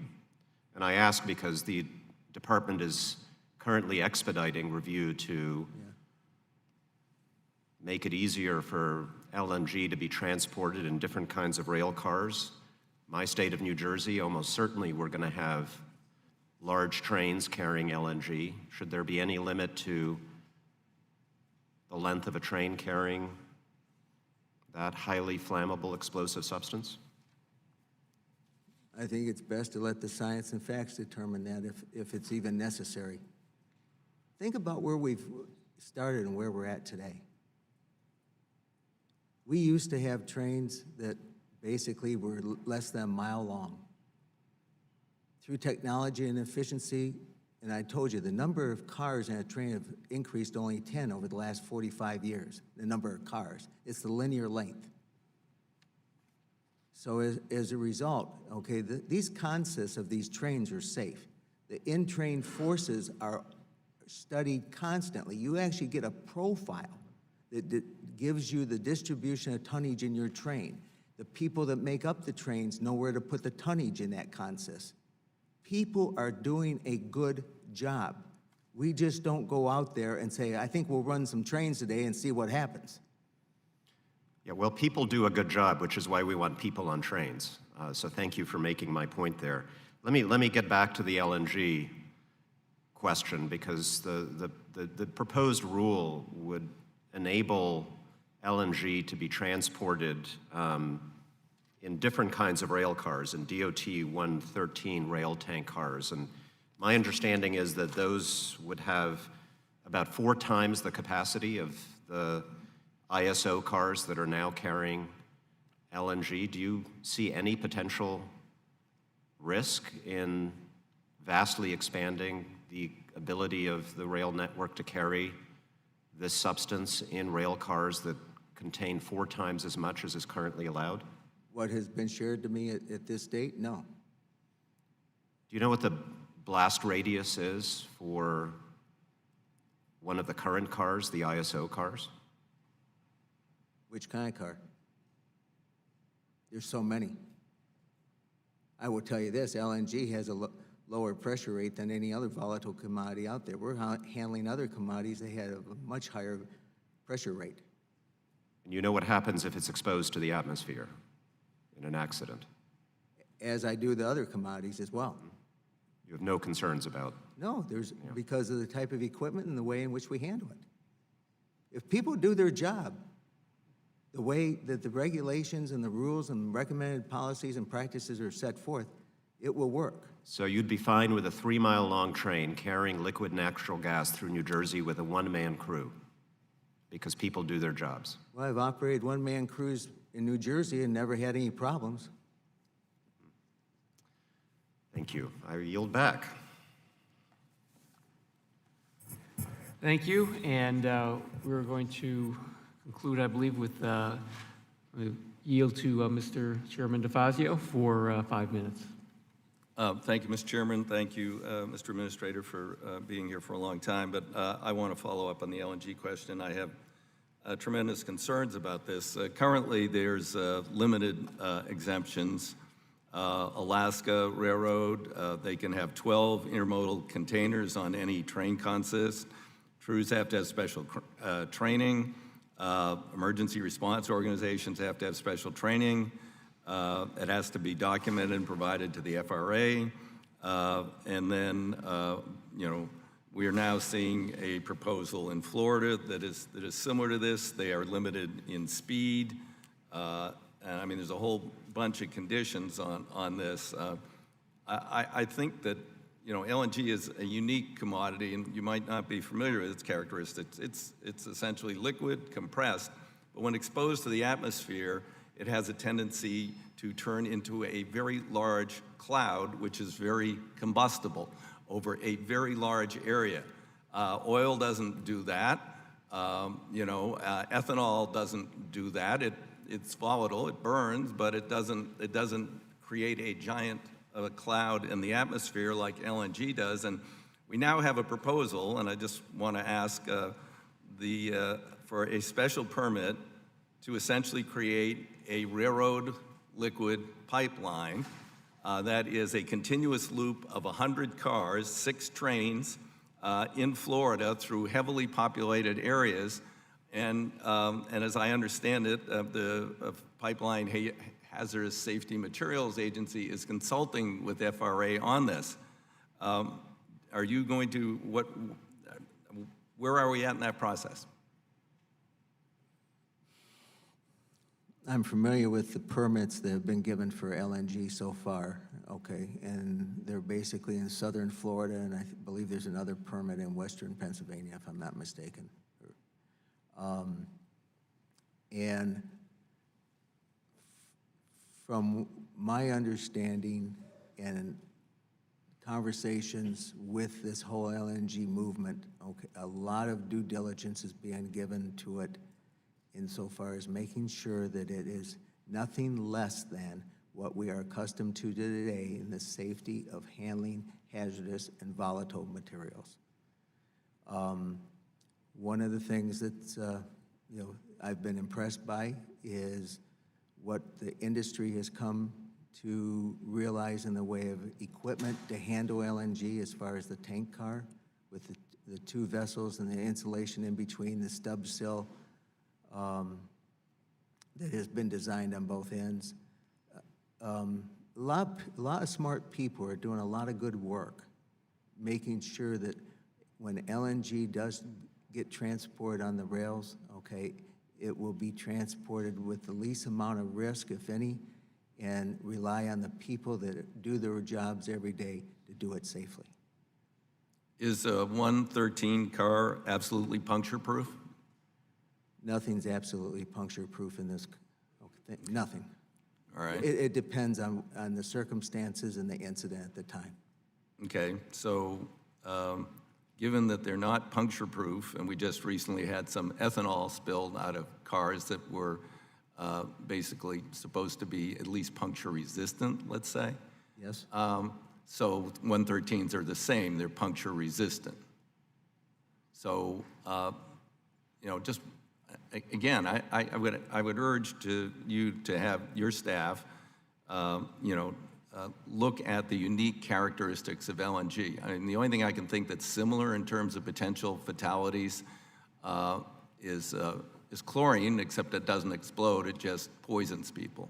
And I ask because the department is currently expediting review to make it easier for LNG to be transported in different kinds of rail cars. My state of New Jersey, almost certainly we're going to have large trains carrying LNG. Should there be any limit to the length of a train carrying that highly flammable explosive substance? I think it's best to let the science and facts determine that if it's even necessary. Think about where we've started and where we're at today. We used to have trains that basically were less than a mile long. Through technology and efficiency, and I told you, the number of cars in a train have increased only 10 over the last 45 years, the number of cars. It's the linear length. So as a result, okay, these concepts of these trains are safe. The in-train forces are studied constantly. You actually get a profile that gives you the distribution of tonnage in your train. The people that make up the trains know where to put the tonnage in that consist. People are doing a good job. We just don't go out there and say, I think we'll run some trains today and see what happens. Yeah, well, people do a good job, which is why we want people on trains. So thank you for making my point there. Let me get back to the LNG question, because the proposed rule would enable LNG to be transported in different kinds of rail cars, in DOT 113 rail tank cars. And my understanding is that those would have about 4 times the capacity of the ISO cars that are now carrying LNG. Do you see any potential risk in vastly expanding the ability of the rail network to carry this substance in rail cars that contain 4 times as much as is currently allowed? What has been shared to me at this date? No. Do you know what the blast radius is for one of the current cars, the ISO cars? Which kind of car? There's so many. I will tell you this, LNG has a lower pressure rate than any other volatile commodity out there. We're handling other commodities that have a much higher pressure rate. And you know what happens if it's exposed to the atmosphere in an accident? As I do the other commodities as well. You have no concerns about? No, because of the type of equipment and the way in which we handle it. If people do their job, the way that the regulations and the rules and recommended policies and practices are set forth, it will work. So you'd be fine with a 3-mile-long train carrying liquid natural gas through New Jersey with a 1-man crew, because people do their jobs? Well, I've operated 1-man crews in New Jersey and never had any problems. Thank you. I yield back. Thank you, and we're going to conclude, I believe, with yield to Mr. Chairman DeFazio for 5 minutes. Thank you, Mr. Chairman. Thank you, Mr. Administrator, for being here for a long time. But I want to follow up on the LNG question. I have tremendous concerns about this. Currently, there's limited exemptions. Alaska Railroad, they can have 12 intermodal containers on any train consist. Crews have to have special training. Emergency response organizations have to have special training. It has to be documented and provided to the FRA. And then, we are now seeing a proposal in Florida that is similar to this. They are limited in speed. And I mean, there's a whole bunch of conditions on this. I think that, LNG is a unique commodity, and you might not be familiar with its characteristics. It's essentially liquid, compressed, but when exposed to the atmosphere, it has a tendency to turn into a very large cloud, which is very combustible over a very large area. Oil doesn't do that. Ethanol doesn't do that. It's volatile, it burns, but it doesn't create a giant cloud in the atmosphere like LNG does. And we now have a proposal, and I just want to ask for a special permit to essentially create a railroad liquid pipeline that is a continuous loop of 100 cars, 6 trains in Florida through heavily populated areas. And as I understand it, the Pipeline Hazardous Safety Materials Agency is consulting with FRA on this. Are you going to, where are we at in that process? I'm familiar with the permits that have been given for LNG so far, okay, and they're basically in southern Florida, and I believe there's another permit in western Pennsylvania, if I'm not mistaken. And from my understanding and conversations with this whole LNG movement, okay, a lot of due diligence is being given to it insofar as making sure that it is nothing less than what we are accustomed to today in the safety of handling hazardous and volatile materials. One of the things that I've been impressed by is what the industry has come to realize in the way of equipment to handle LNG as far as the tank car with the two vessels and the insulation in between, the stub sill that has been designed on both ends. A lot of smart people are doing a lot of good work, making sure that when LNG does get transported on the rails, okay, it will be transported with the least amount of risk, if any, and rely on the people that do their jobs every day to do it safely. Is a 113 car absolutely puncture-proof? Nothing's absolutely puncture-proof in this, nothing. All right. It depends on the circumstances and the incident at the time. Okay, so given that they're not puncture-proof, and we just recently had some ethanol spilled out of cars that were basically supposed to be at least puncture-resistant, let's say. Yes. So 113s are the same, they're puncture-resistant. So, just, again, I would urge you to have your staff, look at the unique characteristics of LNG. I mean, the only thing I can think that's similar in terms of potential fatalities is chlorine, except it doesn't explode, it just poisons people.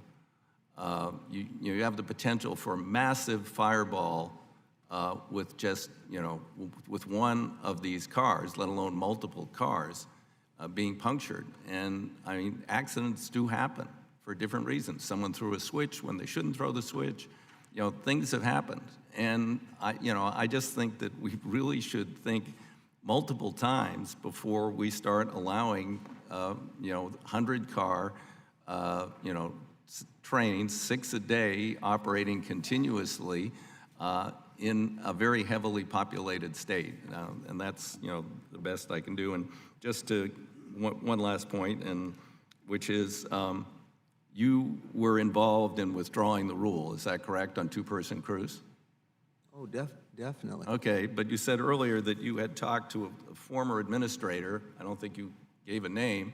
You have the potential for a massive fireball with just, with one of these cars, let alone multiple cars, being punctured. And I mean, accidents do happen for different reasons. Someone threw a switch when they shouldn't throw the switch. Things have happened. And I just think that we really should think multiple times before we start allowing, 100-car, trains, 6 a day, operating continuously in a very heavily populated state. And that's, the best I can do. And just to, one last point, and which is, you were involved in withdrawing the rule, is that correct, on two-person crews? Oh, definitely. Okay, but you said earlier that you had talked to a former administrator, I don't think you gave a name,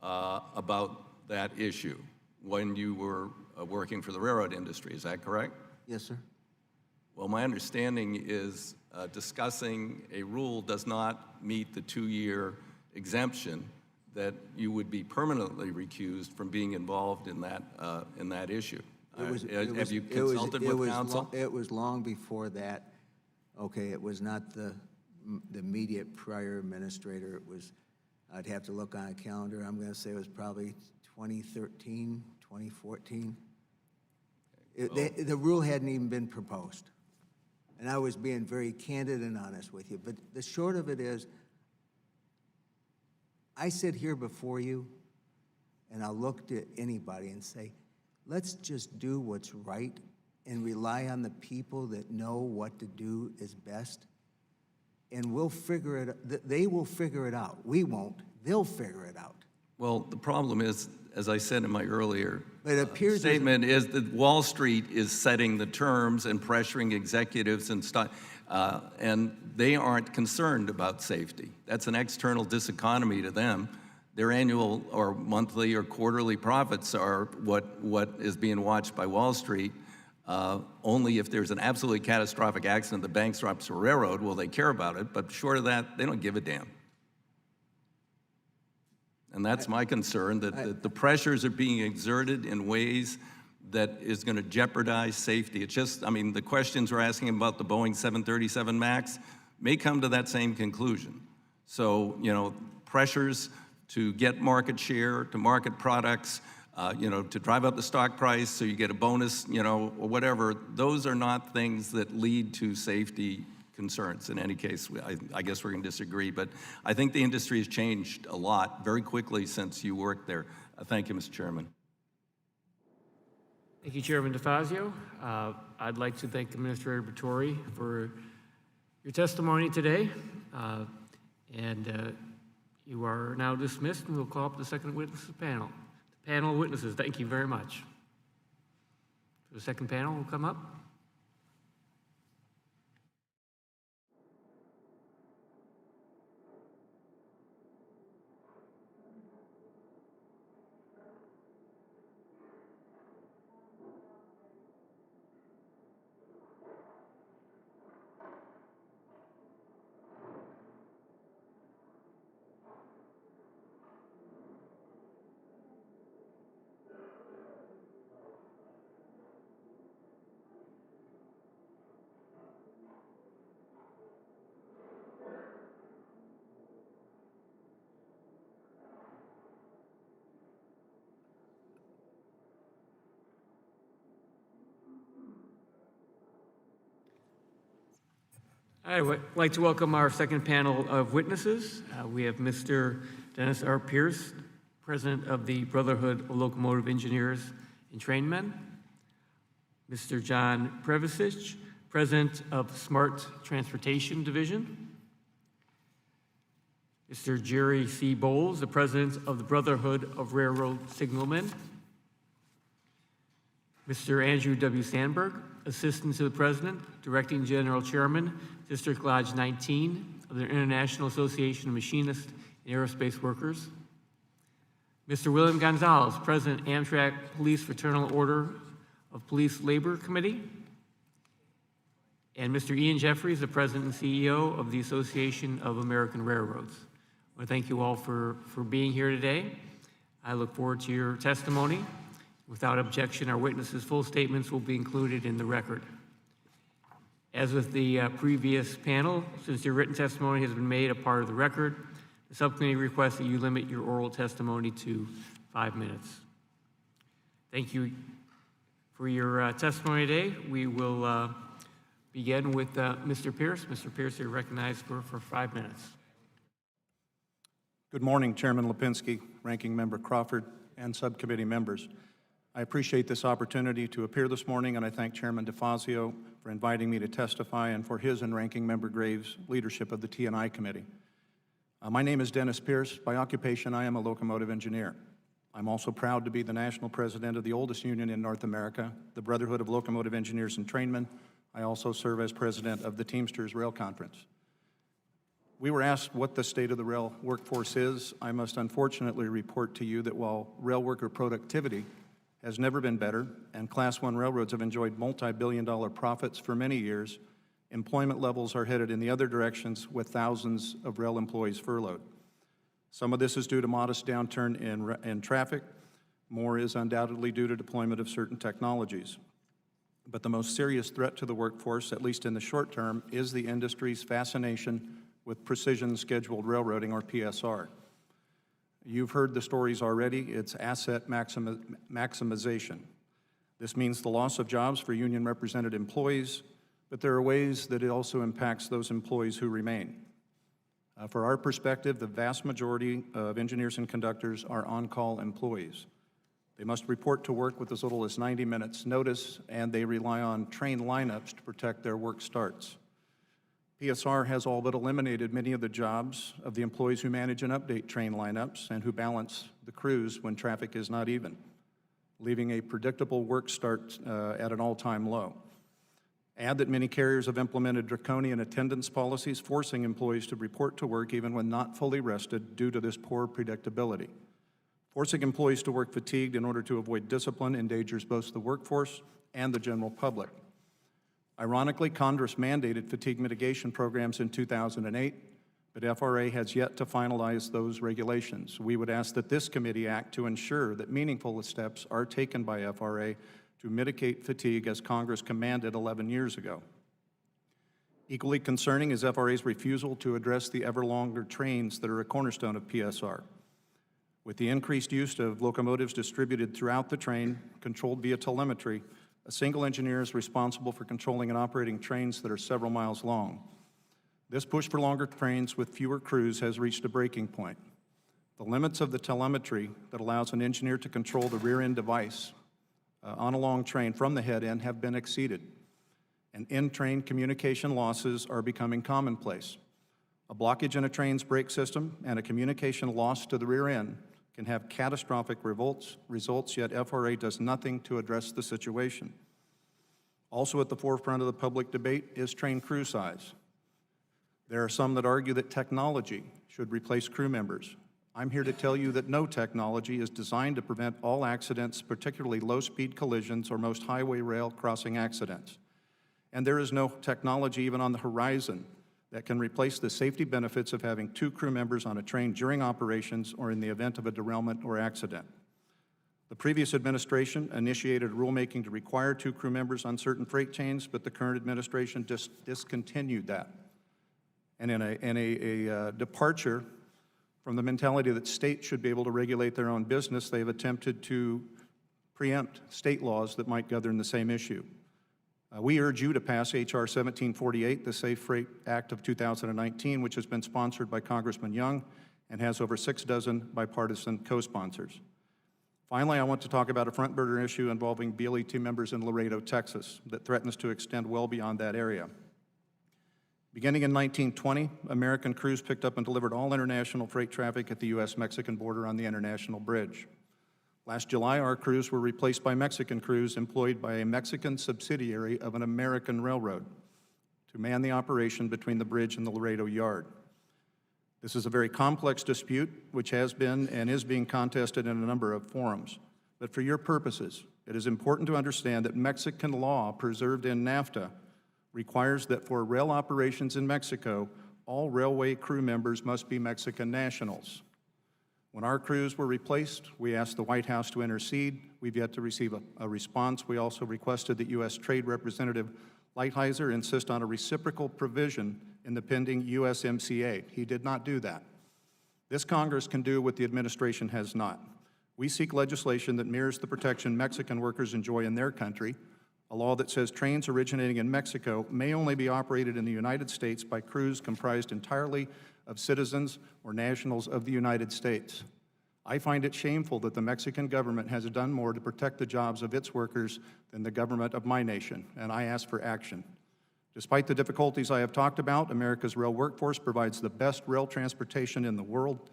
about that issue when you were working for the railroad industry, is that correct? Yes, sir. Well, my understanding is discussing a rule does not meet the 2-year exemption, that you would be permanently recused from being involved in that issue. Have you consulted with counsel? It was long before that. Okay, it was not the immediate prior administrator. It was, I'd have to look on a calendar. I'm going to say it was probably 2013, 2014. The rule hadn't even been proposed. And I was being very candid and honest with you. But the short of it is, I sit here before you, and I'll look to anybody and say, let's just do what's right and rely on the people that know what to do is best. And we'll figure it, they will figure it out. We won't, they'll figure it out. Well, the problem is, as I said in my earlier statement, is that Wall Street is setting the terms and pressuring executives and they aren't concerned about safety. That's an external diseconomy to them. Their annual or monthly or quarterly profits are what is being watched by Wall Street. Only if there's an absolutely catastrophic accident, the bank stops a railroad, will they care about it, but short of that, they don't give a damn. And that's my concern, that the pressures are being exerted in ways that is going to jeopardize safety. It's just, I mean, the questions we're asking about the Boeing 737 MAX may come to that same conclusion. So, pressures to get market share, to market products, to drive up the stock price so you get a bonus, or whatever, those are not things that lead to safety concerns. In any case, I guess we're going to disagree, but I think the industry has changed a lot very quickly since you worked there. Thank you, Mr. Chairman. Thank you, Chairman DeFazio. I'd like to thank Administrator Batory for your testimony today. You are now dismissed, and we'll call up the second witness panel. The panel of witnesses, thank you very much. The second panel will come up. I would like to welcome our second panel of witnesses. We have Mr. Dennis R. Pierce, President of the Brotherhood of Locomotive Engineers and Trainmen, Mr. John Prevasic, President of Smart Transportation Division, Mr. Jerry C. Bowles, the President of the Brotherhood of Railroad Signalmen, Mr. Andrew W. Sandberg, Assistant to the President, Directing General Chairman, District Lodge 19 of the International Association of Machinists and Aerospace Workers, Mr. William Gonzalez, President, Amtrak Police Fraternal Order of Police Labor Committee, and Mr. Ian Jeffries, the President and CEO of the Association of American Railroads. I want to thank you all for being here today. I look forward to your testimony. Without objection, our witnesses' full statements will be included in the record. As with the previous panel, since your written testimony has been made a part of the record, the subcommittee requests that you limit your oral testimony to 5 minutes. Thank you for your testimony today. We will begin with Mr. Pierce. Mr. Pierce, you're recognized for 5 minutes. Good morning, Chairman Lipinski, Ranking Member Crawford, and subcommittee members. I appreciate this opportunity to appear this morning, and I thank Chairman DeFazio for inviting me to testify and for his and Ranking Member Graves' leadership of the T&I Committee. My name is Dennis Pierce. By occupation, I am a locomotive engineer. I'm also proud to be the national president of the oldest union in North America, the Brotherhood of Locomotive Engineers and Trainmen. I also serve as president of the Teamsters Rail Conference. We were asked what the state of the rail workforce is. I must unfortunately report to you that while rail worker productivity has never been better, and Class 1 railroads have enjoyed multi-billion-dollar profits for many years, employment levels are headed in the other directions with thousands of rail employees furloughed. Some of this is due to modest downturn in traffic. More is undoubtedly due to deployment of certain technologies. But the most serious threat to the workforce, at least in the short term, is the industry's fascination with precision scheduled railroading, or PSR. You've heard the stories already. It's asset maximization. This means the loss of jobs for union-represented employees, but there are ways that it also impacts those employees who remain. For our perspective, the vast majority of engineers and conductors are on-call employees. They must report to work with as little as 90 minutes notice, and they rely on train lineups to protect their work starts. PSR has all but eliminated many of the jobs of the employees who manage and update train lineups and who balance the crews when traffic is not even, leaving a predictable work start at an all-time low. Add that many carriers have implemented draconian attendance policies, forcing employees to report to work even when not fully rested due to this poor predictability. Forcing employees to work fatigued in order to avoid discipline endangers both the workforce and the general public. Ironically, Congress mandated fatigue mitigation programs in 2008, but FRA has yet to finalize those regulations. We would ask that this committee act to ensure that meaningful steps are taken by FRA to mitigate fatigue as Congress commanded 11 years ago. Equally concerning is FRA's refusal to address the ever longer trains that are a cornerstone of PSR. With the increased use of locomotives distributed throughout the train, controlled via telemetry, a single engineer is responsible for controlling and operating trains that are several miles long. This push for longer trains with fewer crews has reached a breaking point. The limits of the telemetry that allows an engineer to control the rear-end device on a long train from the head end have been exceeded, and in-train communication losses are becoming commonplace. A blockage in a train's brake system and a communication loss to the rear end can have catastrophic results, yet FRA does nothing to address the situation. Also at the forefront of the public debate is train crew size. There are some that argue that technology should replace crew members. I'm here to tell you that no technology is designed to prevent all accidents, particularly low-speed collisions or most highway rail crossing accidents. And there is no technology even on the horizon that can replace the safety benefits of having 2 crew members on a train during operations or in the event of a derailment or accident. The previous administration initiated rulemaking to require 2 crew members on certain freight chains, but the current administration just discontinued that. And in a departure from the mentality that states should be able to regulate their own business, they have attempted to preempt state laws that might govern the same issue. We urge you to pass H.R. 1748, the Safe Freight Act of 2019, which has been sponsored by Congressman Young and has over 6 dozen bipartisan co-sponsors. Finally, I want to talk about a front burner issue involving BLET members in Laredo, Texas, that threatens to extend well beyond that area. Beginning in 1920, American crews picked up and delivered all international freight traffic at the U.S.-Mexican border on the International Bridge. Last July, our crews were replaced by Mexican crews employed by a Mexican subsidiary of an American railroad to man the operation between the bridge and the Laredo yard. This is a very complex dispute, which has been and is being contested in a number of forums. But for your purposes, it is important to understand that Mexican law preserved in NAFTA requires that for rail operations in Mexico, all railway crew members must be Mexican nationals. When our crews were replaced, we asked the White House to intercede. We've yet to receive a response. We also requested that U.S. Trade Representative Lighthizer insist on a reciprocal provision in the pending USMCA. He did not do that. This Congress can do what the administration has not. We seek legislation that mirrors the protection Mexican workers enjoy in their country, a law that says trains originating in Mexico may only be operated in the United States by crews comprised entirely of citizens or nationals of the United States. I find it shameful that the Mexican government has done more to protect the jobs of its workers than the government of my nation, and I ask for action. Despite the difficulties I have talked about, America's rail workforce provides the best rail transportation in the world.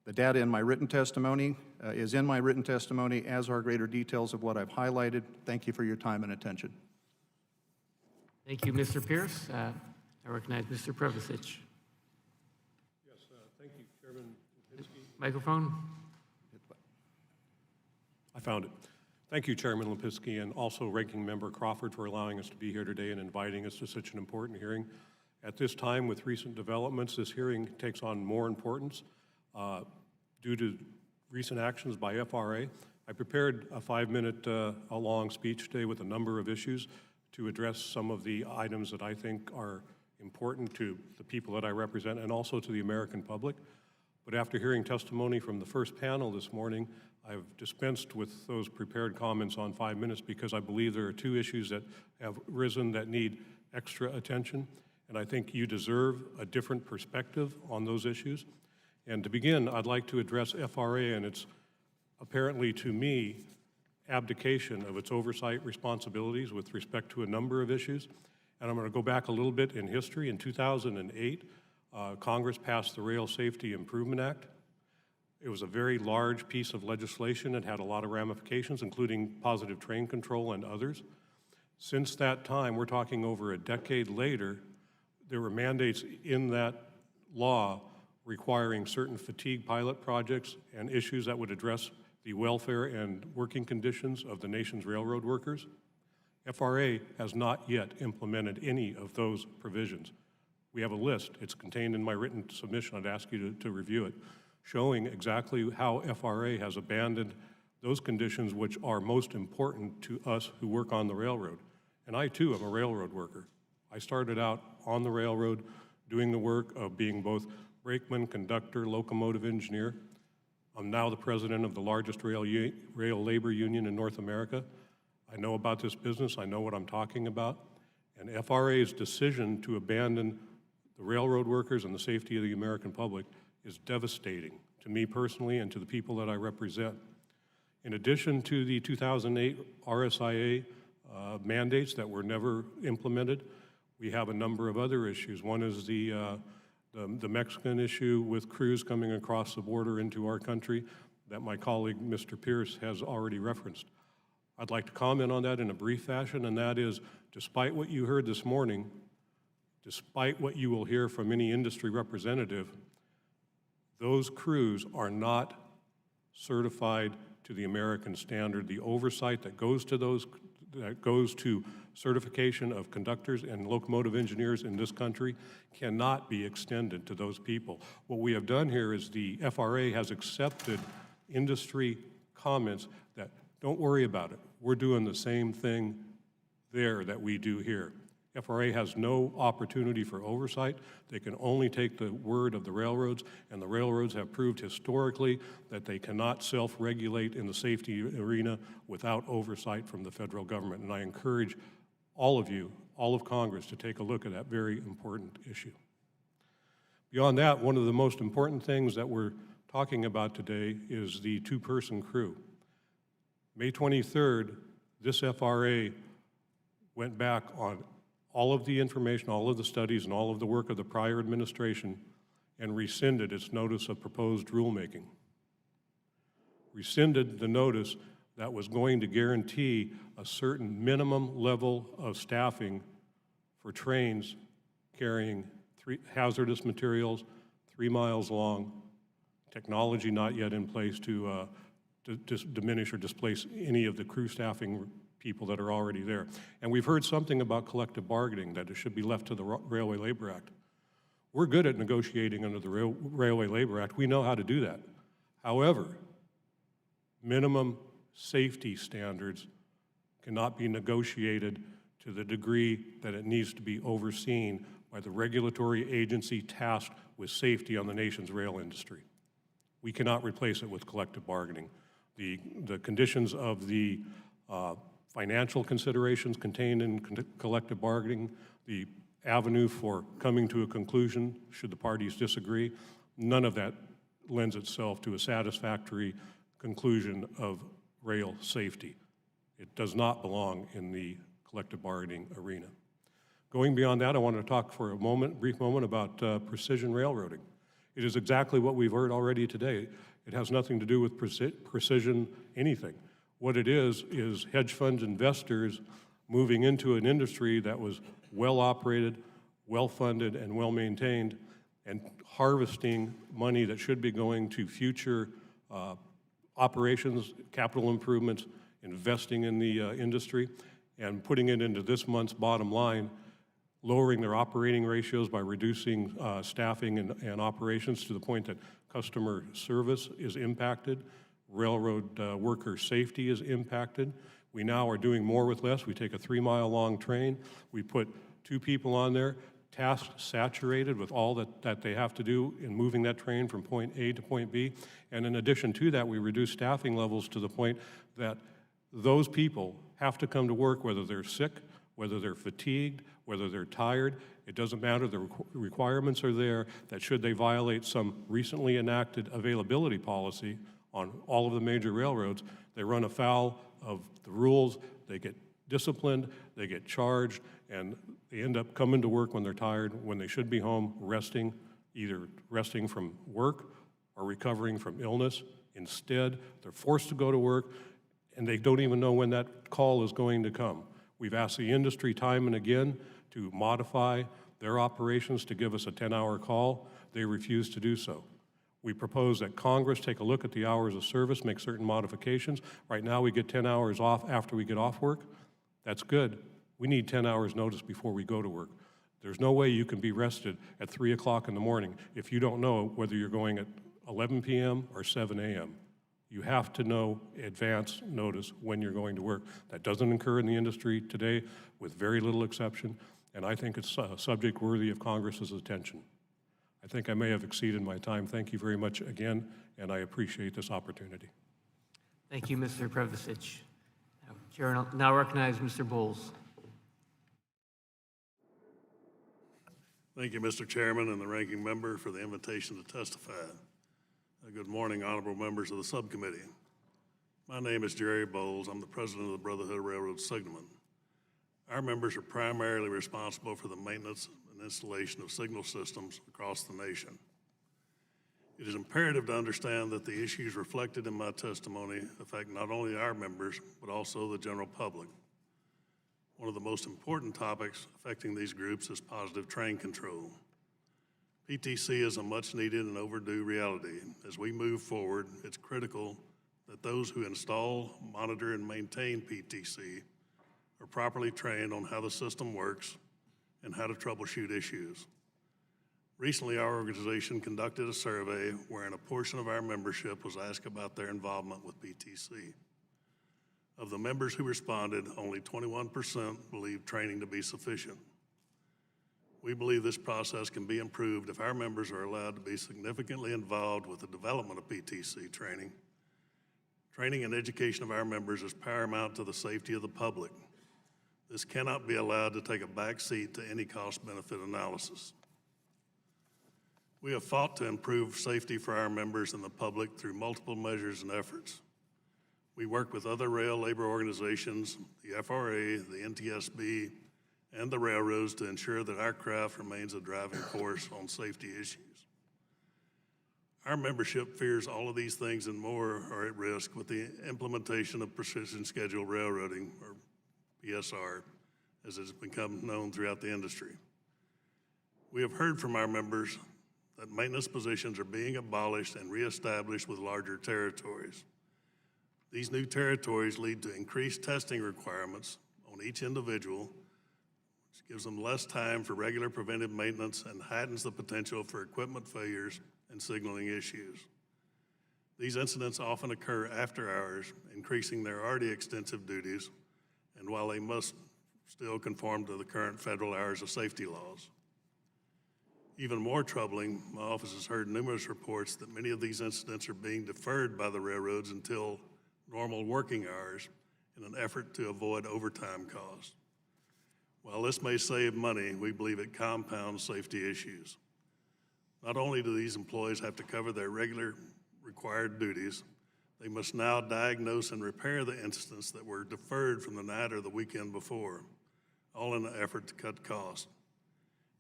The data in my written testimony is in my written testimony, as are greater details of what I've highlighted. Thank you for your time and attention. Thank you, Mr. Pierce. I recognize Mr. Prevasic. Thank you, Chairman Lipinski. Microphone. I found it. Thank you, Chairman Lipinski, and also Ranking Member Crawford for allowing us to be here today and inviting us to such an important hearing. At this time, with recent developments, this hearing takes on more importance due to recent actions by FRA. I prepared a 5-minute long speech today with a number of issues to address some of the items that I think are important to the people that I represent and also to the American public. But after hearing testimony from the first panel this morning, I've dispensed with those prepared comments on 5 minutes because I believe there are 2 issues that have risen that need extra attention, and I think you deserve a different perspective on those issues. And to begin, I'd like to address FRA and its, apparently to me, abdication of its oversight responsibilities with respect to a number of issues. And I'm going to go back a little bit in history. In 2008, Congress passed the Rail Safety Improvement Act. It was a very large piece of legislation. It had a lot of ramifications, including positive train control and others. Since that time, we're talking over a decade later, there were mandates in that law requiring certain fatigue pilot projects and issues that would address the welfare and working conditions of the nation's railroad workers. FRA has not yet implemented any of those provisions. We have a list, it's contained in my written submission, I'd ask you to review it, showing exactly how FRA has abandoned those conditions which are most important to us who work on the railroad. And I too am a railroad worker. I started out on the railroad doing the work of being both brakeman, conductor, locomotive engineer. I'm now the president of the largest rail labor union in North America. I know about this business, I know what I'm talking about. And FRA's decision to abandon the railroad workers and the safety of the American public is devastating to me personally and to the people that I represent. In addition to the 2008 RSIA mandates that were never implemented, we have a number of other issues. One is the Mexican issue with crews coming across the border into our country that my colleague, Mr. Pierce, has already referenced. I'd like to comment on that in a brief fashion, and that is, despite what you heard this morning, despite what you will hear from any industry representative, those crews are not certified to the American standard. The oversight that goes to certification of conductors and locomotive engineers in this country cannot be extended to those people. What we have done here is the FRA has accepted industry comments that don't worry about it. We're doing the same thing there that we do here. FRA has no opportunity for oversight. They can only take the word of the railroads, and the railroads have proved historically that they cannot self-regulate in the safety arena without oversight from the federal government. And I encourage all of you, all of Congress, to take a look at that very important issue. Beyond that, one of the most important things that we're talking about today is the two-person crew. May 23rd, this FRA went back on all of the information, all of the studies, and all of the work of the prior administration and rescinded its notice of proposed rulemaking. Rescinded the notice that was going to guarantee a certain minimum level of staffing for trains carrying hazardous materials 3 miles long, technology not yet in place to diminish or displace any of the crew staffing people that are already there. And we've heard something about collective bargaining, that it should be left to the Railway Labor Act. We're good at negotiating under the Railway Labor Act. We know how to do that. However, minimum safety standards cannot be negotiated to the degree that it needs to be overseen by the regulatory agency tasked with safety on the nation's rail industry. We cannot replace it with collective bargaining. The conditions of the financial considerations contained in collective bargaining, the avenue for coming to a conclusion should the parties disagree, none of that lends itself to a satisfactory conclusion of rail safety. It does not belong in the collective bargaining arena. Going beyond that, I want to talk for a brief moment about precision railroading. It is exactly what we've heard already today. It has nothing to do with precision anything. What it is hedge fund investors moving into an industry that was well operated, well funded, and well maintained, and harvesting money that should be going to future operations, capital improvements, investing in the industry, and putting it into this month's bottom line, lowering their operating ratios by reducing staffing and operations to the point that customer service is impacted, railroad worker safety is impacted. We now are doing more with less. We take a 3-mile-long train, we put 2 people on there, task saturated with all that they have to do in moving that train from point A to point B. And in addition to that, we reduce staffing levels to the point that those people have to come to work whether they're sick, whether they're fatigued, whether they're tired. It doesn't matter. The requirements are there that should they violate some recently enacted availability policy on all of the major railroads, they run afoul of the rules, they get disciplined, they get charged, and they end up coming to work when they're tired, when they should be home resting, either resting from work or recovering from illness. Instead, they're forced to go to work, and they don't even know when that call is going to come. We've asked the industry time and again to modify their operations to give us a 10-hour call. They refuse to do so. We propose that Congress take a look at the hours of service, make certain modifications. Right now, we get 10 hours off after we get off work. That's good. We need 10 hours notice before we go to work. There's no way you can be rested at 3 o'clock in the morning if you don't know whether you're going at 11 p.m. or 7 a.m. You have to know advance notice when you're going to work. That doesn't occur in the industry today, with very little exception, and I think it's a subject worthy of Congress's attention. I think I may have exceeded my time. Thank you very much again, and I appreciate this opportunity. Thank you, Mr. Prevasic. Chair will now recognize Mr. Bowles. Thank you, Mr. Chairman and the ranking member, for the invitation to testify. Good morning, honorable members of the subcommittee. My name is Jerry Bowles. I'm the president of the Brotherhood of Railroad Signalmen. Our members are primarily responsible for the maintenance and installation of signal systems across the nation. It is imperative to understand that the issues reflected in my testimony affect not only our members, but also the general public. One of the most important topics affecting these groups is positive train control. PTC is a much needed and overdue reality. As we move forward, it's critical that those who install, monitor, and maintain PTC are properly trained on how the system works and how to troubleshoot issues. Recently, our organization conducted a survey wherein a portion of our membership was asked about their involvement with PTC. Of the members who responded, only 21% believe training to be sufficient. We believe this process can be improved if our members are allowed to be significantly involved with the development of PTC training. Training and education of our members is paramount to the safety of the public. This cannot be allowed to take a back seat to any cost-benefit analysis. We have fought to improve safety for our members and the public through multiple measures and efforts. We work with other rail labor organizations, the FRA, the NTSB, and the railroads to ensure that our craft remains a driving force on safety issues. Our membership fears all of these things and more are at risk with the implementation of precision scheduled railroading, or PSR, as it's become known throughout the industry. We have heard from our members that maintenance positions are being abolished and reestablished with larger territories. These new territories lead to increased testing requirements on each individual, which gives them less time for regular preventive maintenance and heightens the potential for equipment failures and signaling issues. These incidents often occur after hours, increasing their already extensive duties, and while they must still conform to the current federal hours of safety laws. Even more troubling, my office has heard numerous reports that many of these incidents are being deferred by the railroads until normal working hours in an effort to avoid overtime costs. While this may save money, we believe it compounds safety issues. Not only do these employees have to cover their regular required duties, they must now diagnose and repair the incidents that were deferred from the night or the weekend before, all in an effort to cut costs.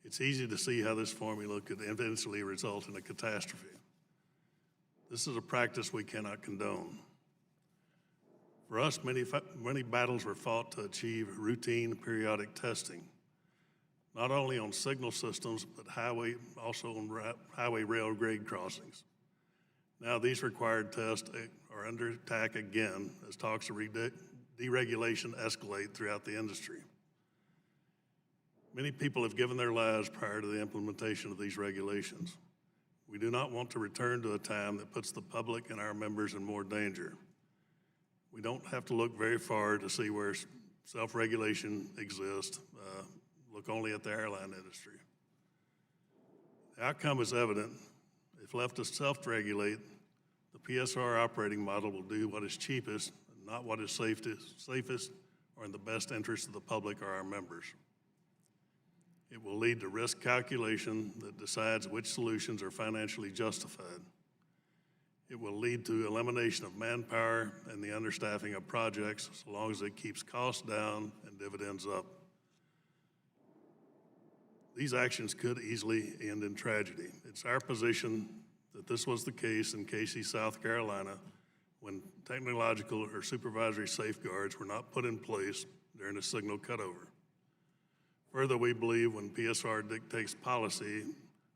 It's easy to see how this formula could eventually result in a catastrophe. This is a practice we cannot condone. For us, many battles were fought to achieve routine periodic testing, not only on signal systems, but also on highway rail grade crossings. Now these required tests are under attack again as talks of deregulation escalate throughout the industry. Many people have given their lives prior to the implementation of these regulations. We do not want to return to a time that puts the public and our members in more danger. We don't have to look very far to see where self-regulation exists. Look only at the airline industry. The outcome is evident. If left to self-regulate, the PSR operating model will do what is cheapest, and not what is safest or in the best interest of the public or our members. It will lead to risk calculation that decides which solutions are financially justified. It will lead to elimination of manpower and the understaffing of projects, so long as it keeps costs down and dividends up. These actions could easily end in tragedy. It's our position that this was the case in Casey, South Carolina, when technological or supervisory safeguards were not put in place during a signal cutover. Further, we believe when PSR dictates policy,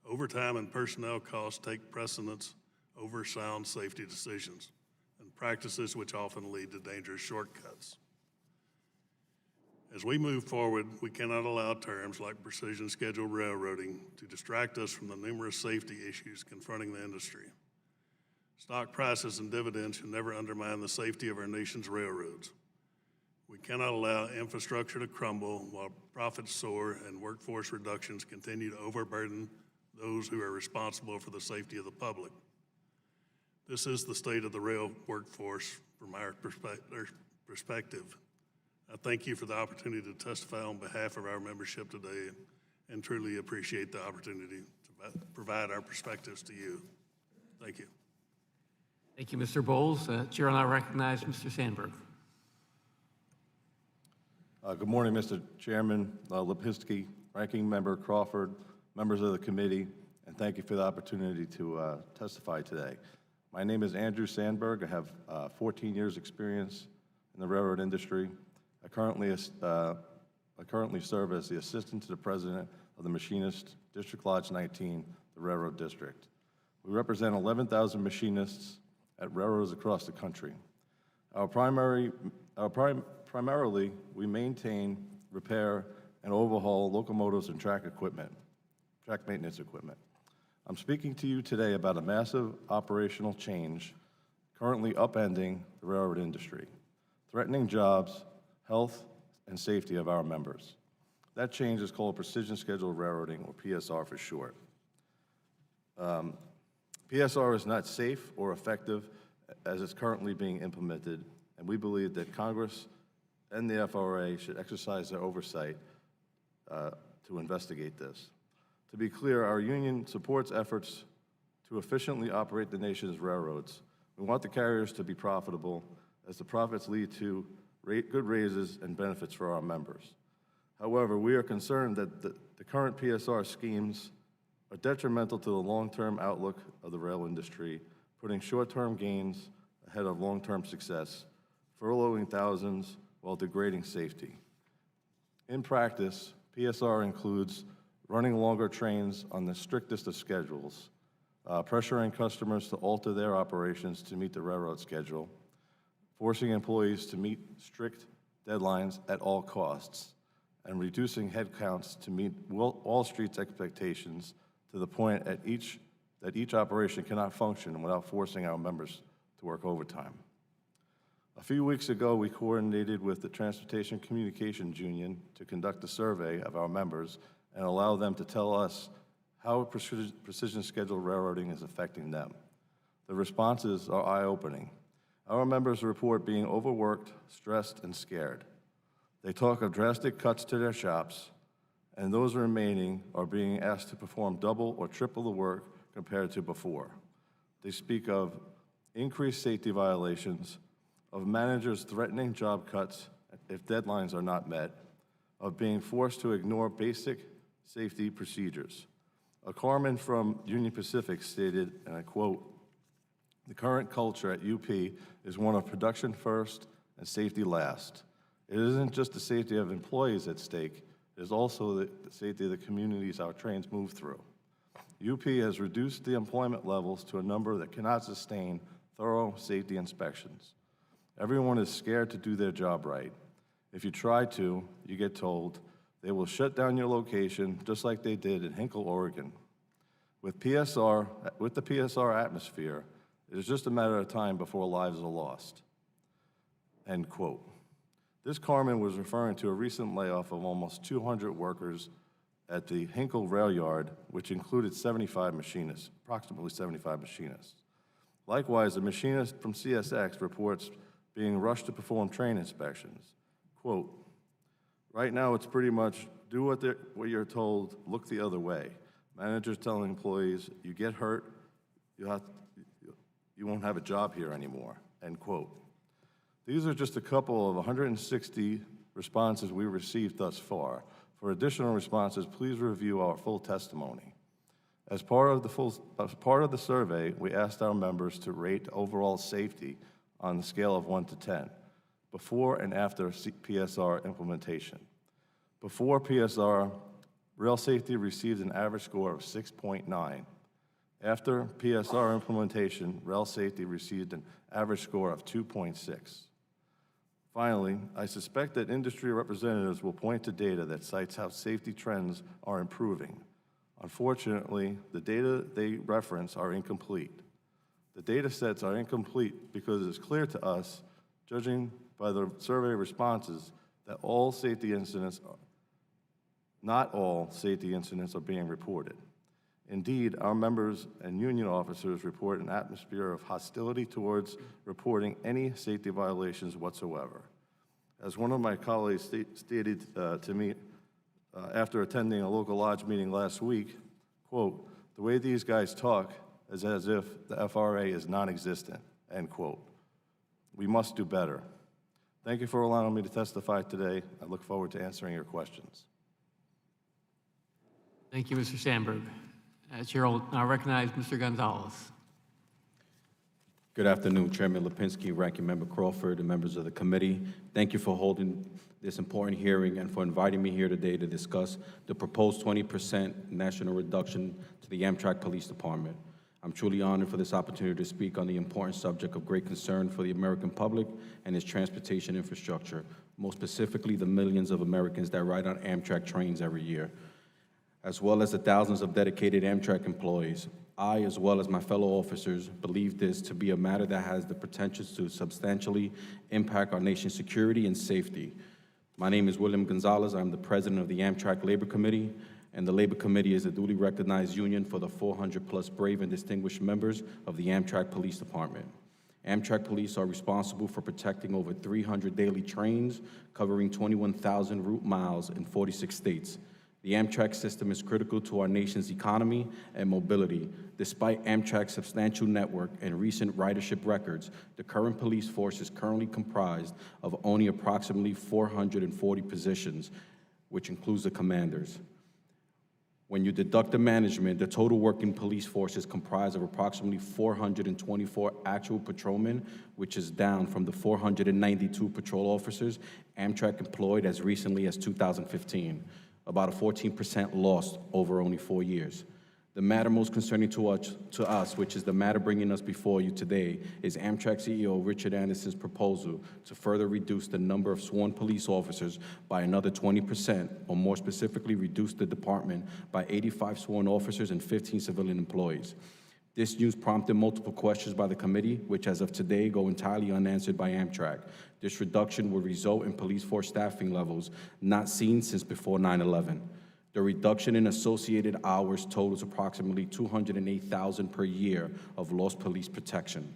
overtime and personnel costs take precedence over sound safety decisions and practices which often lead to dangerous shortcuts. As we move forward, we cannot allow terms like precision scheduled railroading to distract us from the numerous safety issues confronting the industry. Stock prices and dividends should never undermine the safety of our nation's railroads. We cannot allow infrastructure to crumble while profits soar and workforce reductions continue to overburden those who are responsible for the safety of the public. This is the state of the rail workforce from our perspective. I thank you for the opportunity to testify on behalf of our membership today and truly appreciate the opportunity to provide our perspectives to you. Thank you. Thank you, Mr. Bowles. Chair will now recognize Mr. Sandberg. Good morning, Mr. Chairman Lipinski, Ranking Member Crawford, members of the committee, and thank you for the opportunity to testify today. My name is Andrew Sandberg. I have 14 years' experience in the railroad industry. I currently serve as the Assistant to the President of the Machinist District Lodge 19, the Railroad District. We represent 11,000 machinists at railroads across the country. Primarily, we maintain, repair, and overhaul locomotives and track maintenance equipment. I'm speaking to you today about a massive operational change currently upending the railroad industry, threatening jobs, health, and safety of our members. That change is called Precision Scheduled Railroading, or PSR for short. PSR is not safe or effective as it's currently being implemented, and we believe that Congress and the FRA should exercise their oversight to investigate this. To be clear, our union supports efforts to efficiently operate the nation's railroads. We want the carriers to be profitable, as the profits lead to good raises and benefits for our members. However, we are concerned that the current PSR schemes are detrimental to the long-term outlook of the rail industry, putting short-term gains ahead of long-term success, furloughing thousands while degrading safety. In practice, PSR includes running longer trains on the strictest of schedules, pressuring customers to alter their operations to meet the railroad schedule, forcing employees to meet strict deadlines at all costs, and reducing headcounts to meet Wall Street's expectations to the point that each operation cannot function without forcing our members to work overtime. A few weeks ago, we coordinated with the Transportation Communications Union to conduct a survey of our members and allow them to tell us how precision scheduled railroading is affecting them. The responses are eye-opening. Our members report being overworked, stressed, and scared. They talk of drastic cuts to their shops, and those remaining are being asked to perform double or triple the work compared to before. They speak of increased safety violations, of managers threatening job cuts if deadlines are not met, of being forced to ignore basic safety procedures. A carman from Union Pacific stated, and I quote, "The current culture at UP is one of production first and safety last. It isn't just the safety of employees at stake, it is also the safety of the communities our trains move through. UP has reduced the employment levels to a number that cannot sustain thorough safety inspections. Everyone is scared to do their job right. If you try to, you get told, they will shut down your location just like they did in Hinkle, Oregon. With the PSR atmosphere, it is just a matter of time before lives are lost." End quote. This carman was referring to a recent layoff of almost 200 workers at the Hinkle rail yard, which included approximately 75 machinists. Likewise, a machinist from CSX reports being rushed to perform train inspections. Quote, "Right now it's pretty much do what you're told, look the other way. Managers telling employees, you get hurt, you won't have a job here anymore." End quote. These are just a couple of 160 responses we received thus far. For additional responses, please review our full testimony. As part of the survey, we asked our members to rate overall safety on the scale of 1 to 10, before and after PSR implementation. Before PSR, rail safety received an average score of 6.9. After PSR implementation, rail safety received an average score of 2.6. Finally, I suspect that industry representatives will point to data that cites how safety trends are improving. Unfortunately, the data they reference are incomplete. The data sets are incomplete because it's clear to us, judging by the survey responses, that not all safety incidents are being reported. Indeed, our members and union officers report an atmosphere of hostility towards reporting any safety violations whatsoever. As one of my colleagues stated to me after attending a local lodge meeting last week, quote, "The way these guys talk is as if the FRA is non-existent," end quote. We must do better. Thank you for allowing me to testify today. I look forward to answering your questions. Thank you, Mr. Sandberg. Chair will now recognize Mr. Gonzalez. Good afternoon, Chairman Lipinski, Ranking Member Crawford, and members of the committee. Thank you for holding this important hearing and for inviting me here today to discuss the proposed 20% national reduction to the Amtrak Police Department. I'm truly honored for this opportunity to speak on the important subject of great concern for the American public and its transportation infrastructure, most specifically the millions of Americans that ride on Amtrak trains every year, as well as the thousands of dedicated Amtrak employees. I, as well as my fellow officers, believe this to be a matter that has the potential to substantially impact our nation's security and safety. My name is William Gonzalez. I'm the president of the Amtrak Labor Committee, and the Labor Committee is a duly recognized union for the 400-plus brave and distinguished members of the Amtrak Police Department. Amtrak police are responsible for protecting over 300 daily trains, covering 21,000 route miles in 46 states. The Amtrak system is critical to our nation's economy and mobility. Despite Amtrak's substantial network and recent ridership records, the current police force is currently comprised of only approximately 440 positions, which includes the commanders. When you deduct the management, the total working police force is comprised of approximately 424 actual patrolmen, which is down from the 492 patrol officers Amtrak employed as recently as 2015, about a 14% loss over only 4 years. The matter most concerning to us, which is the matter bringing us before you today, is Amtrak CEO Richard Anderson's proposal to further reduce the number of sworn police officers by another 20%, or more specifically, reduce the department by 85 sworn officers and 15 civilian employees. This news prompted multiple questions by the committee, which as of today go entirely unanswered by Amtrak. This reduction will result in police force staffing levels not seen since before 9/11. The reduction in associated hours totals approximately 208,000 per year of lost police protection.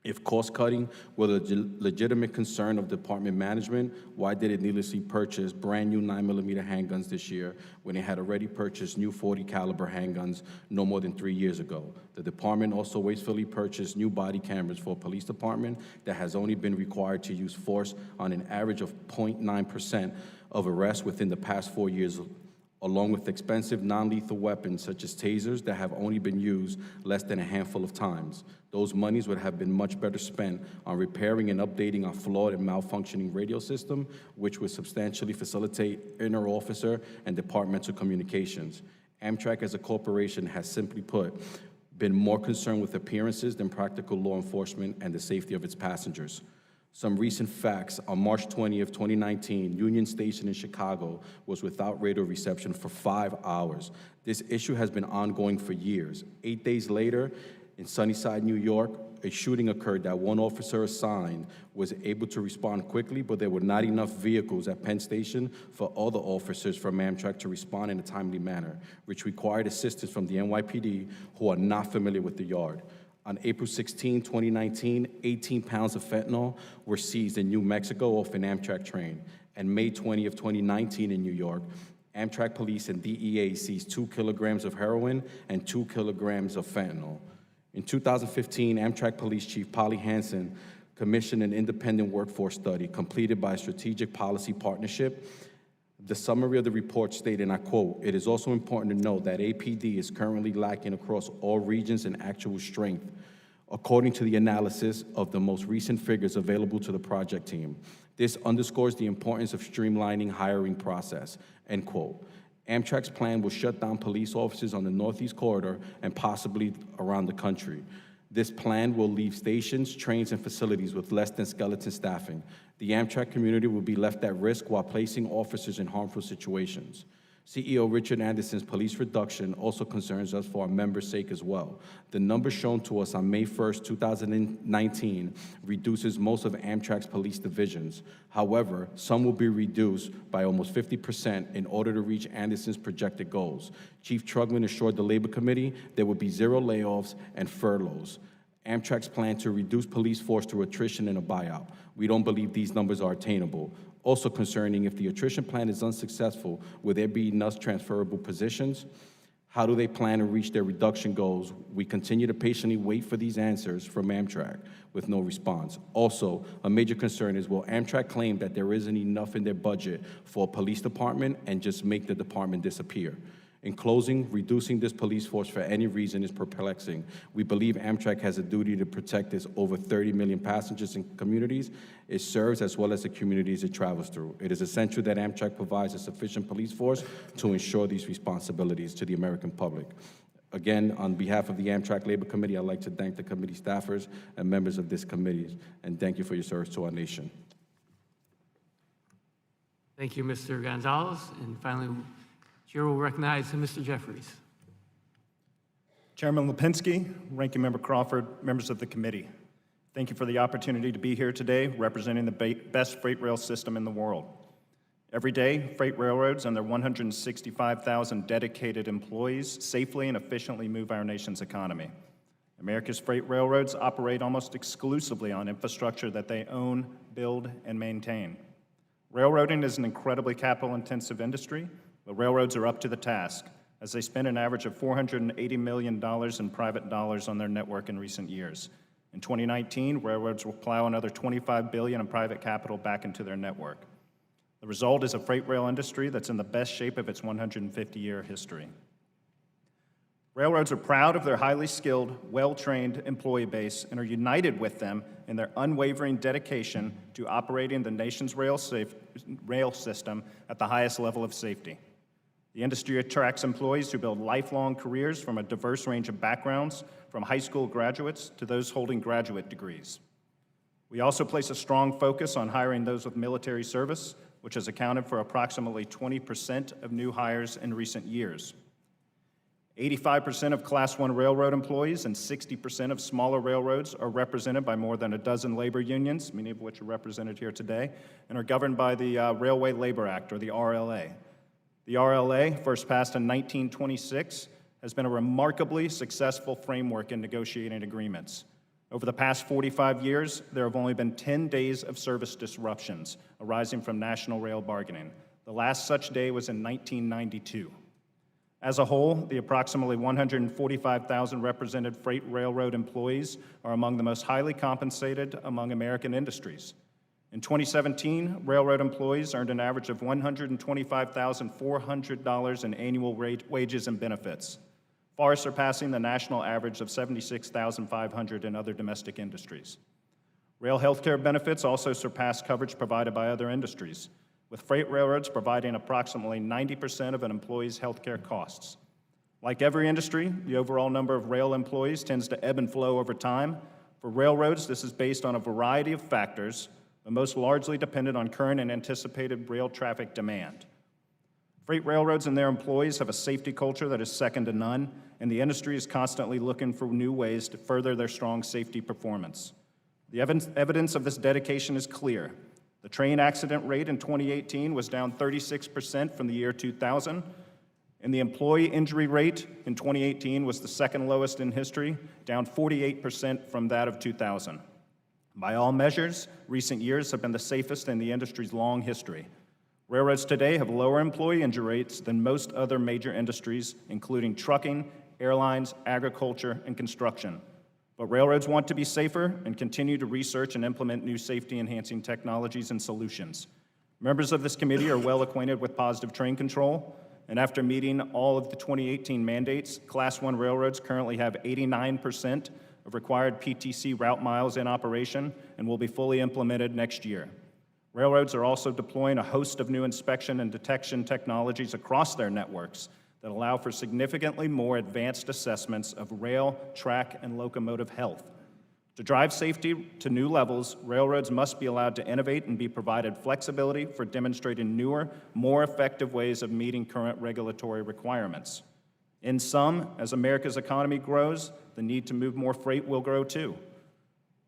If cost-cutting were the legitimate concern of department management, why did it needlessly purchase brand new 9mm handguns this year when it had already purchased new 40 caliber handguns no more than 3 years ago? The department also wastefully purchased new body cameras for a police department that has only been required to use force on an average of 0.9% of arrests within the past 4 years, along with expensive non-lethal weapons such as tasers that have only been used less than a handful of times. Those monies would have been much better spent on repairing and updating our flawed and malfunctioning radio system, which would substantially facilitate inter-officer and departmental communications. Amtrak as a corporation has, simply put, been more concerned with appearances than practical law enforcement and the safety of its passengers. Some recent facts: on March 20th, 2019, Union Station in Chicago was without radio reception for 5 hours. This issue has been ongoing for years. 8 days later, in Sunnyside, New York, a shooting occurred that one officer assigned was able to respond quickly, but there were not enough vehicles at Penn Station for other officers from Amtrak to respond in a timely manner, which required assistance from the NYPD, who are not familiar with the yard. On April 16, 2019, 18 pounds of fentanyl were seized in New Mexico off an Amtrak train. And May 20 of 2019 in New York, Amtrak police and DEA seized 2 kilograms of heroin and 2 kilograms of fentanyl. In 2015, Amtrak Police Chief Polly Hansen commissioned an independent workforce study completed by a strategic policy partnership. The summary of the report stated, and I quote, "It is also important to note that APD is currently lacking across all regions in actual strength, according to the analysis of the most recent figures available to the project team. This underscores the importance of streamlining hiring process," end quote. Amtrak's plan will shut down police offices on the Northeast Corridor and possibly around the country. This plan will leave stations, trains, and facilities with less than skeleton staffing. The Amtrak community will be left at risk while placing officers in harmful situations. CEO Richard Anderson's police reduction also concerns us for our members' sake as well. The number shown to us on May 1st, 2019 reduces most of Amtrak's police divisions. However, some will be reduced by almost 50% in order to reach Anderson's projected goals. Chief Trugman assured the Labor Committee there would be 0 layoffs and furloughs. Amtrak's plan to reduce police force through attrition and a buyout. We don't believe these numbers are attainable. Also concerning, if the attrition plan is unsuccessful, will there be enough transferable positions? How do they plan to reach their reduction goals? We continue to patiently wait for these answers from Amtrak with no response. Also, a major concern is, will Amtrak claim that there isn't enough in their budget for a police department and just make the department disappear? In closing, reducing this police force for any reason is perplexing. We believe Amtrak has a duty to protect its over 30 million passengers and communities it serves, as well as the communities it travels through. It is essential that Amtrak provides a sufficient police force to ensure these responsibilities to the American public. Again, on behalf of the Amtrak Labor Committee, I'd like to thank the committee staffers and members of this committee, and thank you for your service to our nation. Thank you, Mr. Gonzalez. And finally, Chair will recognize Mr. Jeffries. Chairman Lipinski, Ranking Member Crawford, members of the committee, thank you for the opportunity to be here today representing the best freight rail system in the world. Every day, freight railroads and their 165,000 dedicated employees safely and efficiently move our nation's economy. America's freight railroads operate almost exclusively on infrastructure that they own, build, and maintain. Railroading is an incredibly capital-intensive industry, but railroads are up to the task, as they spend an average of $480 million in private dollars on their network in recent years. In 2019, railroads will plow another $25 billion in private capital back into their network. The result is a freight rail industry that's in the best shape of its 150-year history. Railroads are proud of their highly skilled, well-trained employee base and are united with them in their unwavering dedication to operating the nation's rail system at the highest level of safety. The industry attracts employees who build lifelong careers from a diverse range of backgrounds, from high school graduates to those holding graduate degrees. We also place a strong focus on hiring those with military service, which has accounted for approximately 20% of new hires in recent years. 85% of Class I railroad employees and 60% of smaller railroads are represented by more than a dozen labor unions, many of which are represented here today, and are governed by the Railway Labor Act, or the RLA. The RLA, first passed in 1926, has been a remarkably successful framework in negotiating agreements. Over the past 45 years, there have only been 10 days of service disruptions arising from national rail bargaining. The last such day was in 1992. As a whole, the approximately 145,000 represented freight railroad employees are among the most highly compensated among American industries. In 2017, railroad employees earned an average of $125,400 in annual wages and benefits, far surpassing the national average of $76,500 in other domestic industries. Rail healthcare benefits also surpass coverage provided by other industries, with freight railroads providing approximately 90% of an employee's healthcare costs. Like every industry, the overall number of rail employees tends to ebb and flow over time. For railroads, this is based on a variety of factors, but most largely dependent on current and anticipated rail traffic demand. Freight railroads and their employees have a safety culture that is second to none, and the industry is constantly looking for new ways to further their strong safety performance. The evidence of this dedication is clear. The train accident rate in 2018 was down 36% from the year 2000, and the employee injury rate in 2018 was the second lowest in history, down 48% from that of 2000. By all measures, recent years have been the safest in the industry's long history. Railroads today have lower employee injury rates than most other major industries, including trucking, airlines, agriculture, and construction. But railroads want to be safer and continue to research and implement new safety-enhancing technologies and solutions. Members of this committee are well acquainted with positive train control, and after meeting all of the 2018 mandates, Class I railroads currently have 89% of required PTC route miles in operation and will be fully implemented next year. Railroads are also deploying a host of new inspection and detection technologies across their networks that allow for significantly more advanced assessments of rail, track, and locomotive health. To drive safety to new levels, railroads must be allowed to innovate and be provided flexibility for demonstrating newer, more effective ways of meeting current regulatory requirements. In sum, as America's economy grows, the need to move more freight will grow too.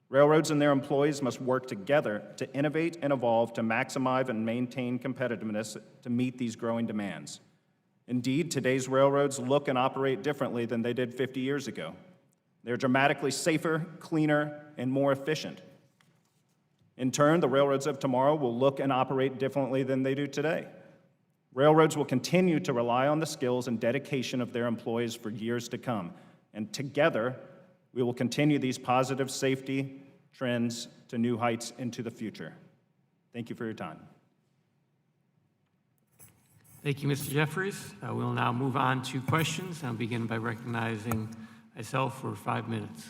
Railroads and their employees must work together to innovate and evolve to maximize and maintain competitiveness to meet these growing demands. Indeed, today's railroads look and operate differently than they did 50 years ago. They're dramatically safer, cleaner, and more efficient. In turn, the railroads of tomorrow will look and operate differently than they do today. Railroads will continue to rely on the skills and dedication of their employees for years to come, and together, we will continue these positive safety trends to new heights into the future. Thank you for your time. Thank you, Mr. Jeffries. We'll now move on to questions. I'll begin by recognizing myself for 5 minutes.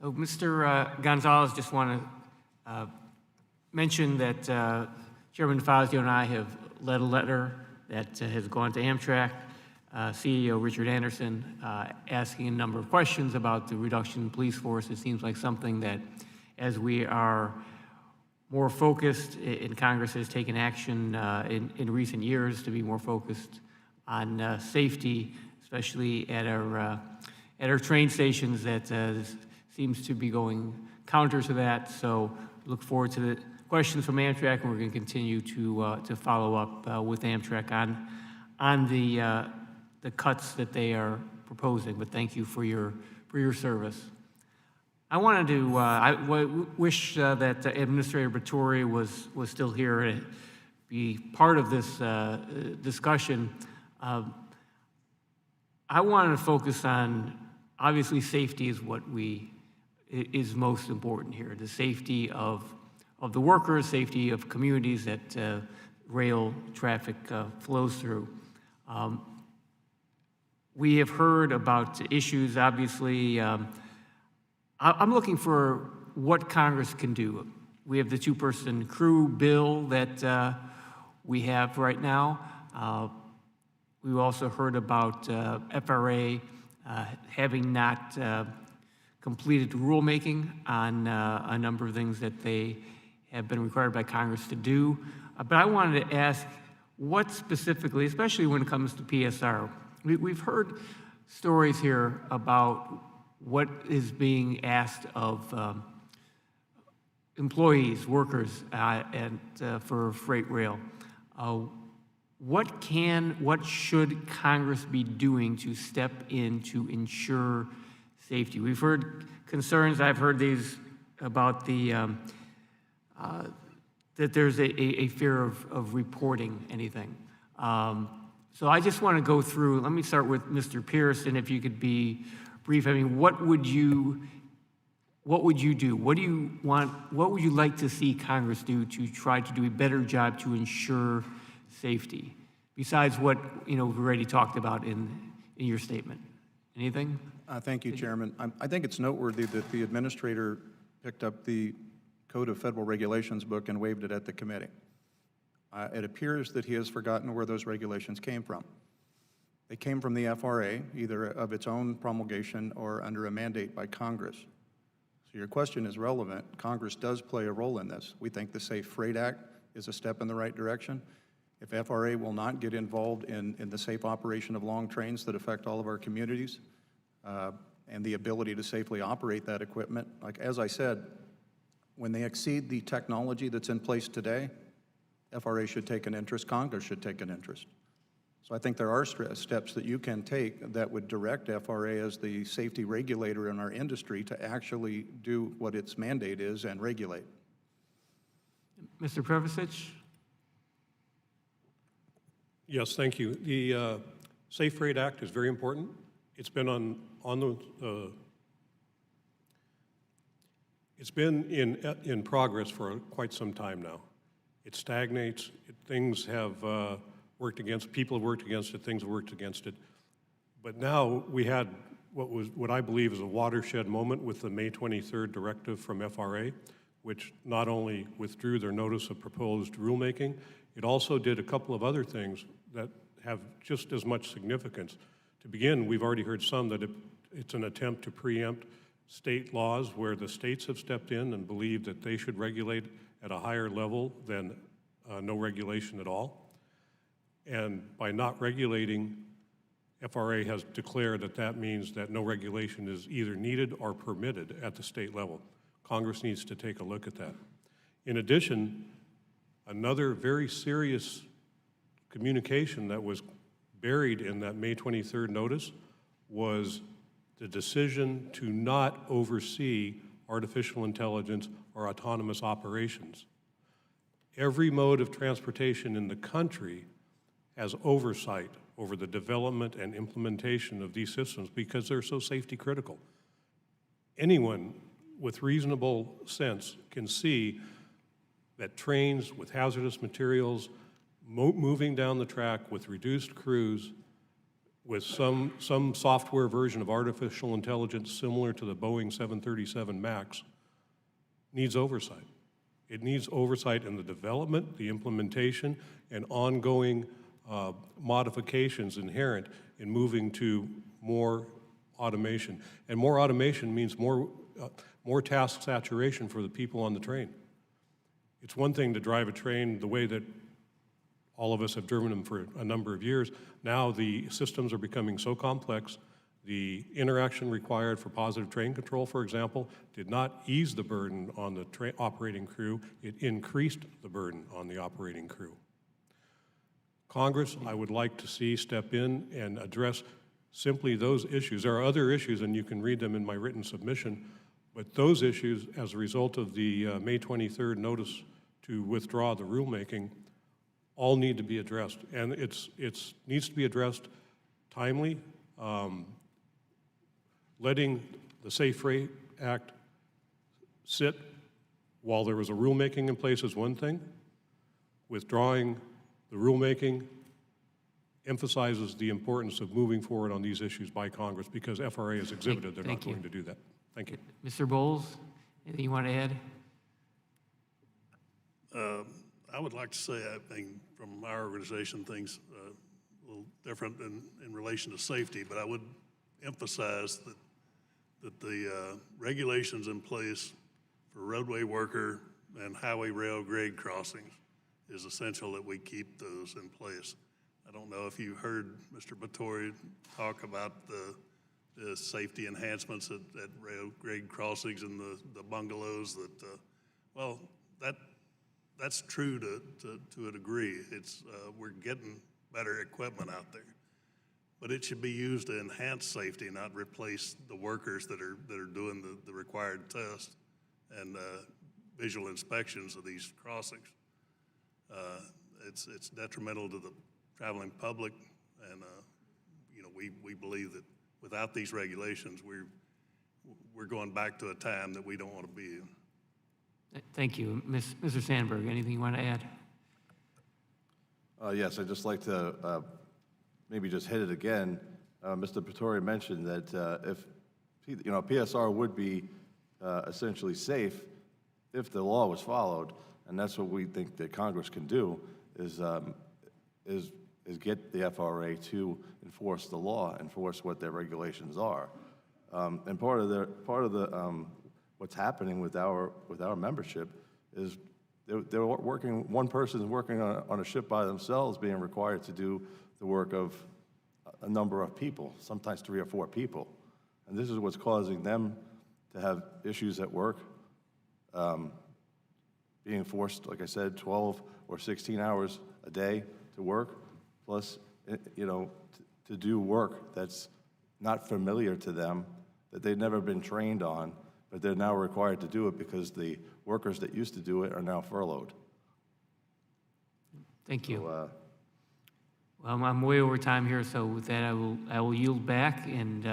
So, Mr. Gonzalez, just want to mention that Chairman Fazio and I have led a letter that has gone to Amtrak, CEO Richard Anderson, asking a number of questions about the reduction in police force. It seems like something that, as we are more focused, and Congress has taken action in recent years to be more focused on safety, especially at our train stations, that seems to be going counter to that. So look forward to the questions from Amtrak, and we're going to continue to follow up with Amtrak on the cuts that they are proposing. But thank you for your your service. I wanted to wish that Administrator Batory was still here to be part of this discussion. I wanted to focus on, obviously, safety is what is most important here. The safety of the workers, safety of communities that rail traffic flows through. We have heard about issues, obviously. I'm looking for what Congress can do. We have the two-person crew bill that we have right now. We also heard about FRA having not completed rulemaking on a number of things that they have been required by Congress to do. But I wanted to ask what specifically, especially when it comes to PSR, we've heard stories here about what is being asked of employees, workers, and for freight rail. What should Congress be doing to step in to ensure safety? We've heard concerns, I've heard these about that there's a fear of reporting anything. So I just want to go through, let me start with Mr. Pierce, and if you could be brief. I mean, what would you do? What would you like to see Congress do to try to do a better job to ensure safety, besides what we've already talked about in your statement? Anything? Thank you, Chairman. I think it's noteworthy that the administrator picked up the Code of Federal Regulations book and waved it at the committee. It appears that he has forgotten where those regulations came from. They came from the FRA, either of its own promulgation or under a mandate by Congress. So your question is relevant. Congress does play a role in this. We think the Safe Freight Act is a step in the right direction. If FRA will not get involved in the safe operation of long trains that affect all of our communities and the ability to safely operate that equipment, like as I said, when they exceed the technology that's in place today, FRA should take an interest, Congress should take an interest. So I think there are steps that you can take that would direct FRA as the safety regulator in our industry to actually do what its mandate is and regulate. Mr. Prevasic? Yes, thank you. The Safe Freight Act is very important. It's been it's been in progress for quite some time now. It stagnates. Things have people have worked against it, things have worked against it. But now we had what I believe is a watershed moment with the May 23rd directive from FRA, which not only withdrew their notice of proposed rulemaking, it also did a couple of other things that have just as much significance. To begin, we've already heard some that it's an attempt to preempt state laws where the states have stepped in and believed that they should regulate at a higher level than no regulation at all. And by not regulating, FRA has declared that that means that no regulation is either needed or permitted at the state level. Congress needs to take a look at that. In addition, another very serious communication that was buried in that May 23rd notice was the decision to not oversee artificial intelligence or autonomous operations. Every mode of transportation in the country has oversight over the development and implementation of these systems because they're so safety critical. Anyone with reasonable sense can see that trains with hazardous materials moving down the track with reduced crews, with some software version of artificial intelligence similar to the Boeing 737 MAX, needs oversight. It needs oversight in the development, the implementation, and ongoing modifications inherent in moving to more automation. And more automation means more task saturation for the people on the train. It's one thing to drive a train the way that all of us have driven them for a number of years. Now the systems are becoming so complex, the interaction required for positive train control, for example, did not ease the burden on the operating crew, it increased the burden on the operating crew. Congress, I would like to see step in and address simply those issues. There are other issues, and you can read them in my written submission, but those issues, as a result of the May 23rd notice to withdraw the rulemaking, all need to be addressed. And it's needs to be addressed timely. Letting the Safe Freight Act sit while there was a rulemaking in place is one thing. Withdrawing the rulemaking emphasizes the importance of moving forward on these issues by Congress, because FRA has exhibited they're not going to do that. Thank you. Mr. Bowles, anything you want to add? I would like to say, I think from our organization, things a little different in relation to safety, but I would emphasize that the regulations in place for roadway worker and highway rail grade crossings is essential that we keep those in place. I don't know if you heard Mr. Batory talk about the safety enhancements at rail grade crossings and the bungalows that, well, that's true to a degree. It's, we're getting better equipment out there, but it should be used to enhance safety, not replace the workers that are doing the required tests and visual inspections of these crossings. It's detrimental to the traveling public, and you know, we believe that without these regulations, we're going back to a time that we don't want to be in. Thank you. Mr. Sandberg, anything you want to add? Yes, I'd just like to maybe just hit it again. Mr. Pretori mentioned that if, you know, PSR would be essentially safe if the law was followed, and that's what we think that Congress can do, is get the FRA to enforce the law, enforce what their regulations are. And part of the what's happening with our membership is they're working. One person is working on a ship by themselves, being required to do the work of a number of people, sometimes 3 or 4 people, and this is what's causing them to have issues at work, being forced, like I said, 12 or 16 hours a day to work, plus, you know, to do work that's not familiar to them, that they've never been trained on, but they're now required to do it because the workers that used to do it are now furloughed. Thank you. So, well, I'm way over time here, so with that, I will yield back, and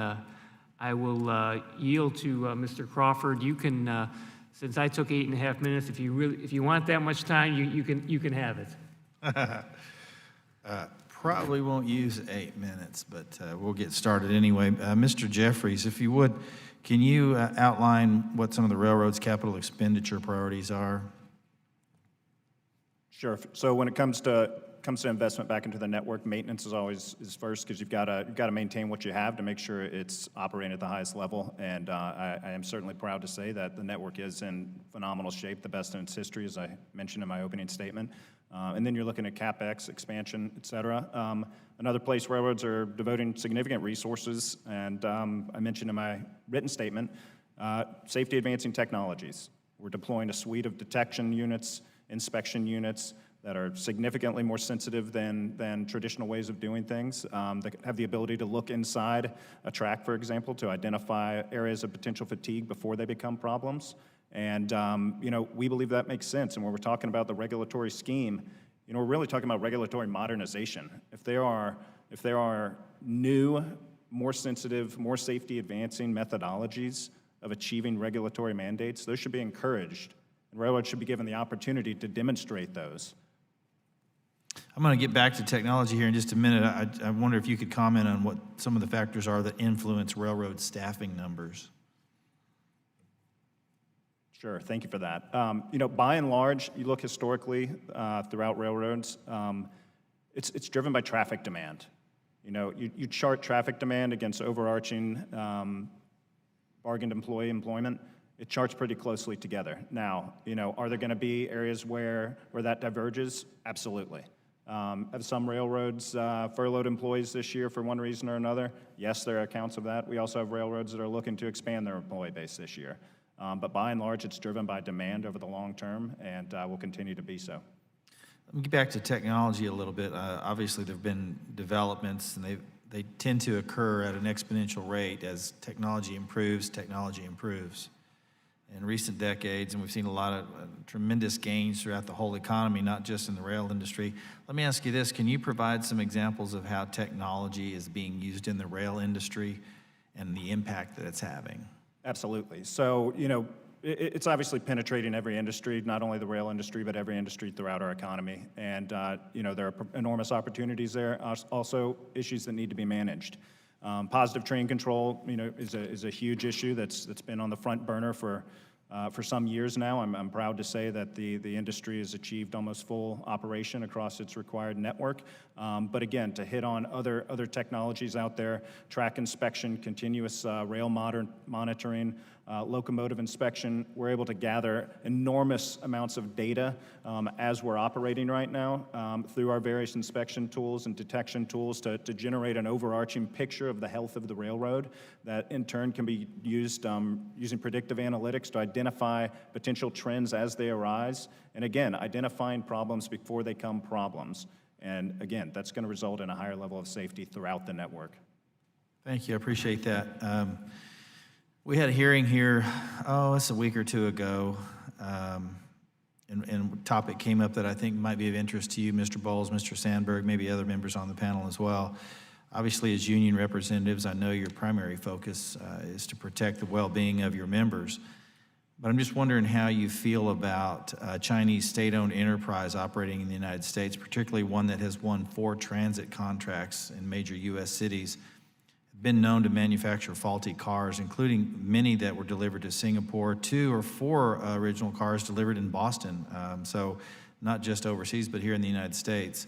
I will yield to Mr. Crawford. You can, since I took 8.5 minutes, if you want that much time, you can have it. Probably won't use 8 minutes, but we'll get started anyway. Mr. Jeffries, if you would, can you outline what some of the railroad's capital expenditure priorities are? Sure. So when it comes to investment back into the network, maintenance is always first, because you've got to maintain what you have to make sure it's operating at the highest level. And I am certainly proud to say that the network is in phenomenal shape, the best in its history, as I mentioned in my opening statement. And then you're looking at CapEx, expansion, et cetera. Another place railroads are devoting significant resources, and I mentioned in my written statement, safety advancing technologies. We're deploying a suite of detection units, inspection units that are significantly more sensitive than traditional ways of doing things, that have the ability to look inside a track, for example, to identify areas of potential fatigue before they become problems. And you know, we believe that makes sense. And when we're talking about the regulatory scheme, you know, we're really talking about regulatory modernization. If there are new, more sensitive, more safety advancing methodologies of achieving regulatory mandates, those should be encouraged. And railroads should be given the opportunity to demonstrate those. I'm going to get back to technology here in just a minute. I wonder if you could comment on what some of the factors are that influence railroad staffing numbers. Sure, thank you for that. You know, by and large, you look historically throughout railroads, it's driven by traffic demand. You know, you chart traffic demand against overarching bargained employee employment. It charts pretty closely together. Now, you know, are there going to be areas where that diverges? Absolutely. Have some railroads furloughed employees this year for one reason or another? Yes, there are accounts of that. We also have railroads that are looking to expand their employee base this year. But by and large, it's driven by demand over the long term, and will continue to be so. Let me get back to technology a little bit. Obviously, there have been developments, and they tend to occur at an exponential rate as technology improves. In recent decades, and we've seen a lot of tremendous gains throughout the whole economy, not just in the rail industry. Let me ask you this, can you provide some examples of how technology is being used in the rail industry and the impact that it's having? Absolutely. So, it's obviously penetrating every industry, not only the rail industry, but every industry throughout our economy. And, there are enormous opportunities there, also issues that need to be managed. Positive train control, is a huge issue that's been on the front burner for some years now. I'm proud to say that the industry has achieved almost full operation across its required network. But again, to hit on other technologies out there, track inspection, continuous rail monitoring, locomotive inspection, we're able to gather enormous amounts of data as we're operating right now through our various inspection tools and detection tools to generate an overarching picture of the health of the railroad that in turn can be used using predictive analytics to identify potential trends as they arise, and again, identifying problems before they become problems. And again, that's going to result in a higher level of safety throughout the network. Thank you, I appreciate that. We had a hearing here, it's a week or two ago, and a topic came up that I think might be of interest to you, Mr. Bowles, Mr. Sandberg, maybe other members on the panel as well. Obviously, as union representatives, I know your primary focus is to protect the well-being of your members. But I'm just wondering how you feel about Chinese state-owned enterprise operating in the United States, particularly one that has won 4 transit contracts in major U.S. cities, been known to manufacture faulty cars, including many that were delivered to Singapore, 2 or 4 original cars delivered in Boston, so not just overseas, but here in the United States.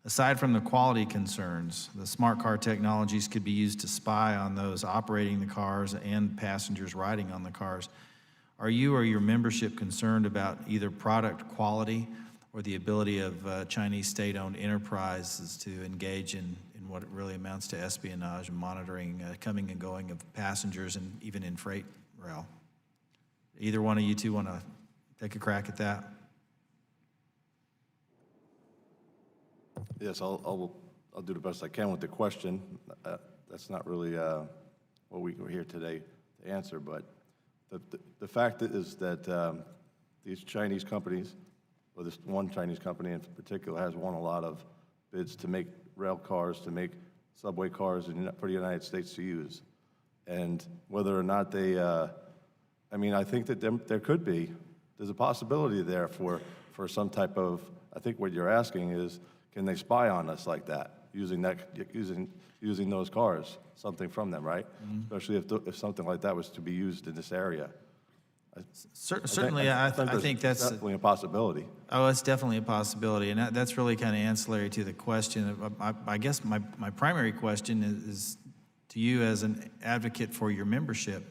Aside from the quality concerns, the smart car technologies could be used to spy on those operating the cars and passengers riding on the cars. Are you or your membership concerned about either product quality or the ability of Chinese state-owned enterprises to engage in what it really amounts to espionage and monitoring coming and going of passengers and even in freight rail? Either one of you two want to take a crack at that? Yes, I'll do the best I can with the question. That's not really what we're here today to answer, but the fact is that these Chinese companies, or this one Chinese company in particular, has won a lot of bids to make rail cars, to make subway cars for the United States to use. And whether or not they, I think that there's a possibility there for some type of, I think what you're asking is, can they spy on us like that, using those cars, something from them, right? Mm-hmm. Especially if something like that was to be used in this area. Certainly, I think that's definitely a possibility. Oh, it's definitely a possibility, and that's really kind of ancillary to the question. I guess my primary question is to you as an advocate for your membership.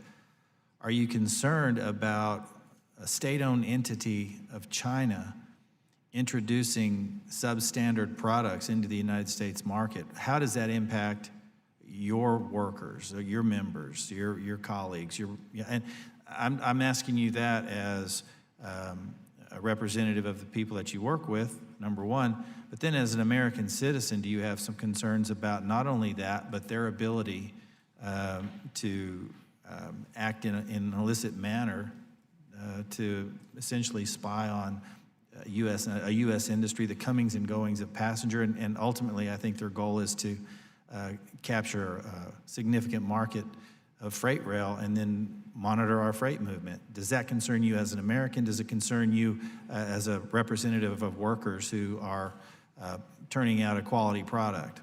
Are you concerned about a state-owned entity of China introducing substandard products into the United States market? How does that impact your workers, or your members, your colleagues? And I'm asking you that as a representative of the people that you work with, number one, but then as an American citizen, do you have some concerns about not only that, but their ability to act in an illicit manner to essentially spy on a U.S. industry, the comings and goings of passenger, and ultimately I think their goal is to capture a significant market of freight rail and then monitor our freight movement. Does that concern you as an American? Does it concern you as a representative of workers who are turning out a quality product?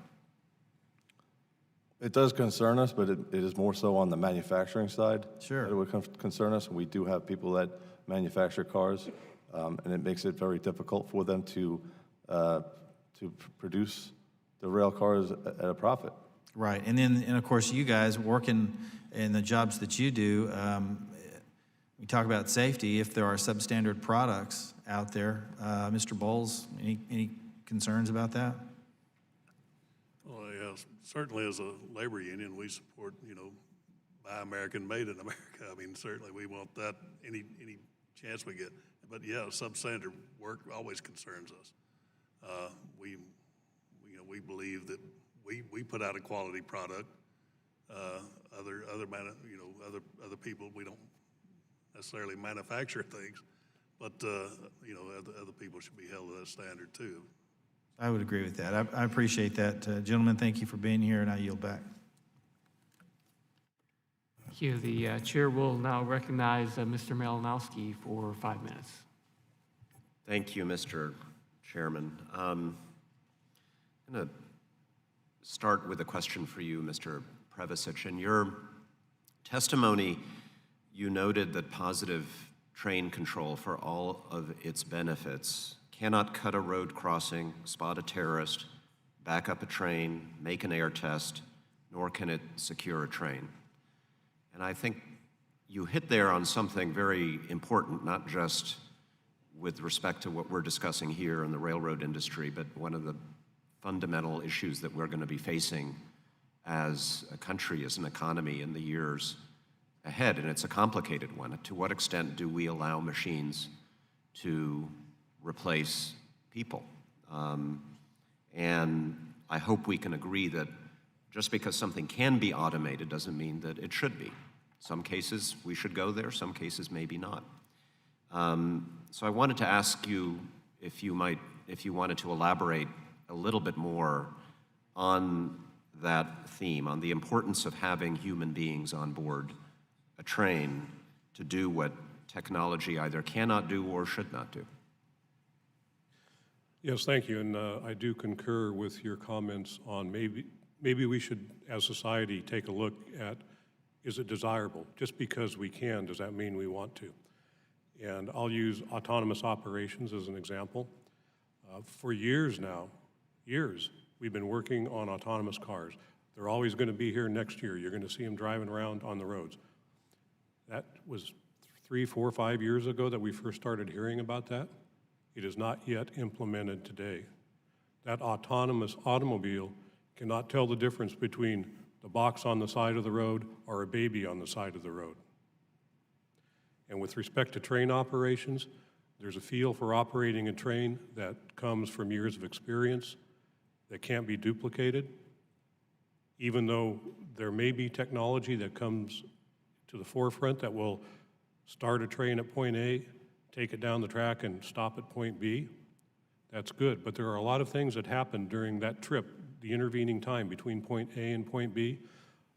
It does concern us, but it is more so on the manufacturing side. Sure. It would concern us. We do have people that manufacture cars, and it makes it very difficult for them to produce the rail cars at a profit. Right, and of course you guys working in the jobs that you do, we talk about safety. If there are substandard products out there, Mr. Bowles, any concerns about that? Well, yes, certainly as a labor union, we support, buy American, made in America. Certainly we want that any chance we get. But yeah, substandard work always concerns us. We believe that we put out a quality product. Other people, we don't necessarily manufacture things, but other people should be held to that standard too. I would agree with that. I appreciate that. Gentlemen, thank you for being here, and I yield back. Thank you. The chair will now recognize Mr. Malinowski for 5 minutes. Thank you, Mr. Chairman. I'm going to start with a question for you, Mr. Prevasic. In your testimony, you noted that positive train control for all of its benefits cannot cut a road crossing, spot a terrorist, back up a train, make an air test, nor can it secure a train. And I think you hit there on something very important, not just with respect to what we're discussing here in the railroad industry, but one of the fundamental issues that we're going to be facing as a country, as an economy in the years ahead, and it's a complicated one. To what extent do we allow machines to replace people? And I hope we can agree that just because something can be automated doesn't mean that it should be. Some cases we should go there, some cases maybe not. So I wanted to ask you if you wanted to elaborate a little bit more on that theme, on the importance of having human beings on board a train to do what technology either cannot do or should not do. Yes, thank you, and I do concur with your comments on maybe we should, as society, take a look at, is it desirable? Just because we can, does that mean we want to? And I'll use autonomous operations as an example. For years now, we've been working on autonomous cars. They're always going to be here next year. You're going to see them driving around on the roads. That was 3, 4, 5 years ago that we first started hearing about that. It is not yet implemented today. That autonomous automobile cannot tell the difference between the box on the side of the road or a baby on the side of the road. And with respect to train operations, there's a feel for operating a train that comes from years of experience that can't be duplicated. Even though there may be technology that comes to the forefront that will start a train at point A, take it down the track and stop at point B, that's good. But there are a lot of things that happen during that trip, the intervening time between point A and point B.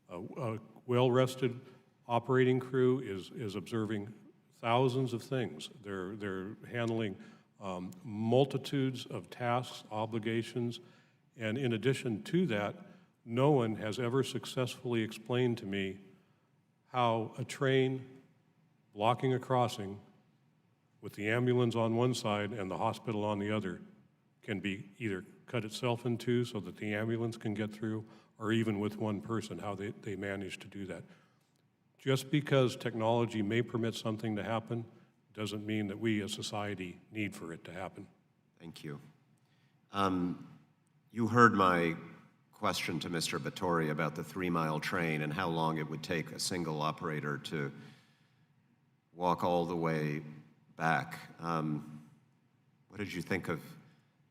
A well-rested operating crew is observing thousands of things. They're handling multitudes of tasks, obligations, and in addition to that, no one has ever successfully explained to me how a train blocking a crossing with the ambulance on one side and the hospital on the other can be either cut itself in two so that the ambulance can get through, or even with one person, how they manage to do that. Just because technology may permit something to happen doesn't mean that we as society need for it to happen. Thank you. You heard my question to Mr. Batory about the 3-mile train and how long it would take a single operator to walk all the way back. What did you think of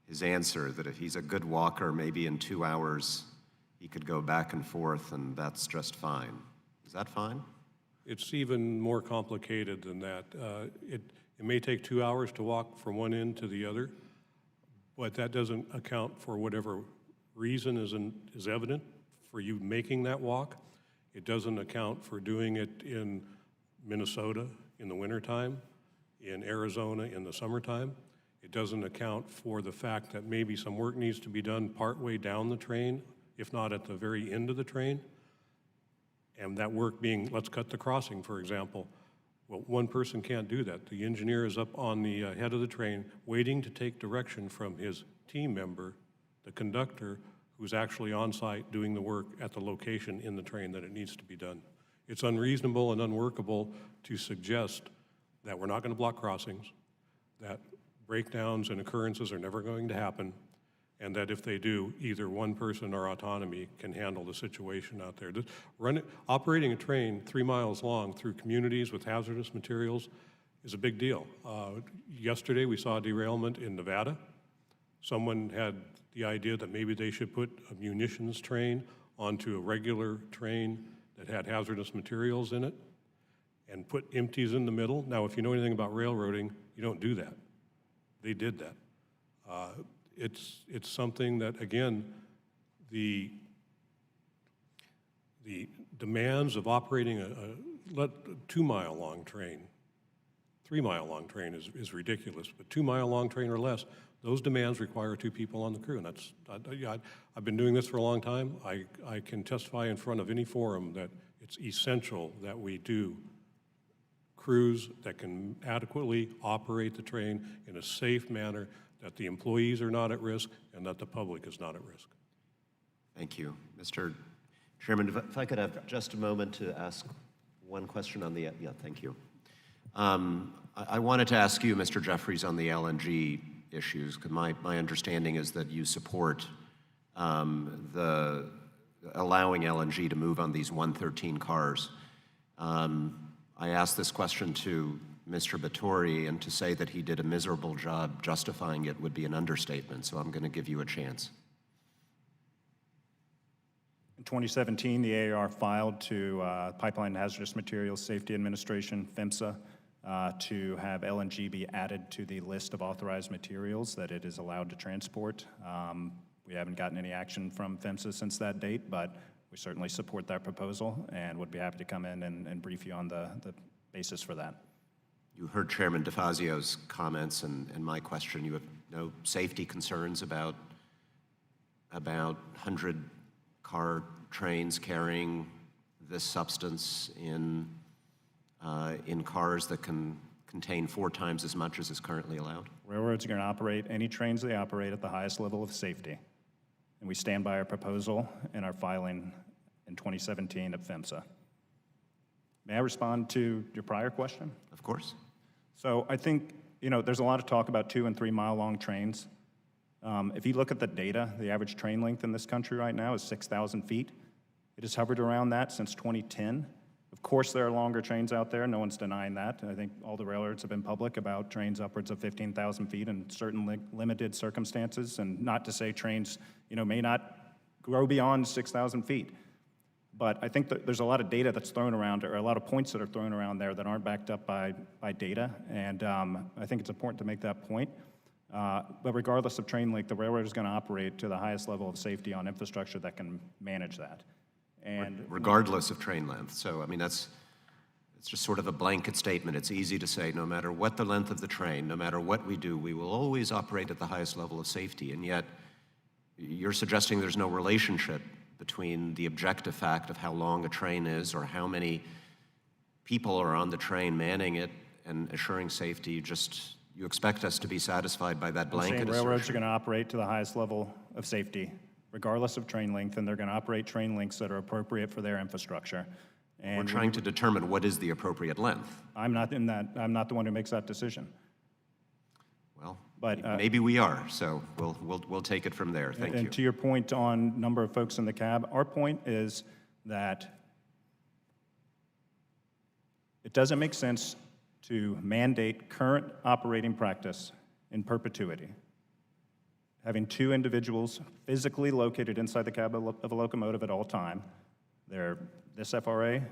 his answer, that if he's a good walker, maybe in 2 hours he could go back and forth and that's just fine? Is that fine? It's even more complicated than that. It may take 2 hours to walk from one end to the other, but that doesn't account for whatever reason is evident for you making that walk. It doesn't account for doing it in Minnesota in the wintertime, in Arizona in the summertime. It doesn't account for the fact that maybe some work needs to be done partway down the train, if not at the very end of the train. And that work being, let's cut the crossing, for example. Well, one person can't do that. The engineer is up on the head of the train waiting to take direction from his team member, the conductor, who's actually on site doing the work at the location in the train that it needs to be done. It's unreasonable and unworkable to suggest that we're not going to block crossings, that breakdowns and occurrences are never going to happen, and that if they do, either one person or autonomy can handle the situation out there. Operating a train 3 miles long through communities with hazardous materials is a big deal. Yesterday we saw a derailment in Nevada. Someone had the idea that maybe they should put a munitions train onto a regular train that had hazardous materials in it and put empties in the middle. Now, if you know anything about railroading, you don't do that. They did that. It's something that, again, the demands of operating a 2-mile long train, 3-mile long train is ridiculous, but 2-mile long train or less, those demands require 2 people on the crew, and I've been doing this for a long time. I can testify in front of any forum that it's essential that we do crews that can adequately operate the train in a safe manner, that the employees are not at risk, and that the public is not at risk. Thank you. Mr. Chairman, if I could have just a moment to ask one question on the, yeah, thank you. I wanted to ask you, Mr. Jeffries, on the LNG issues, because my understanding is that you support the allowing LNG to move on these 113 cars. I asked this question to Mr. Batory, and to say that he did a miserable job justifying it would be an understatement, so I'm going to give you a chance. In 2017, the AAR filed to Pipeline and Hazardous Materials Safety Administration, PHMSA, to have LNG be added to the list of authorized materials that it is allowed to transport. We haven't gotten any action from PHMSA since that date, but we certainly support that proposal and would be happy to come in and brief you on the basis for that. You heard Chairman DeFazio's comments and my question. You have no safety concerns about 100-car trains carrying this substance in cars that can contain 4 times as much as is currently allowed? Railroads are going to operate any trains they operate at the highest level of safety. And we stand by our proposal and our filing in 2017 at PHMSA. May I respond to your prior question? Of course. So I think, there's a lot of talk about 2- and 3-mile long trains. If you look at the data, the average train length in this country right now is 6,000 feet. It has hovered around that since 2010. Of course, there are longer trains out there. No one's denying that. I think all the railroads have been public about trains upwards of 15,000 feet in certain limited circumstances, and not to say trains, may not grow beyond 6,000 feet. But I think that there's a lot of data that's thrown around, or a lot of points that are thrown around there that aren't backed up by data, and I think it's important to make that point. But regardless of train length, the railroad is going to operate to the highest level of safety on infrastructure that can manage that. And regardless of train length. So, I mean, it's just sort of a blanket statement. It's easy to say, no matter what the length of the train, no matter what we do, we will always operate at the highest level of safety. And yet, you're suggesting there's no relationship between the objective fact of how long a train is or how many people are on the train manning it and assuring safety. You expect us to be satisfied by that blanket assertion. Railroads are going to operate to the highest level of safety, regardless of train length, and they're going to operate train lengths that are appropriate for their infrastructure. And we're trying to determine what is the appropriate length. I'm not the one who makes that decision. Well, but maybe we are, so we'll take it from there. Thank you. And to your point on number of folks in the cab, our point is that it doesn't make sense to mandate current operating practice in perpetuity. Having 2 individuals physically located inside the cab of a locomotive at all time. This FRA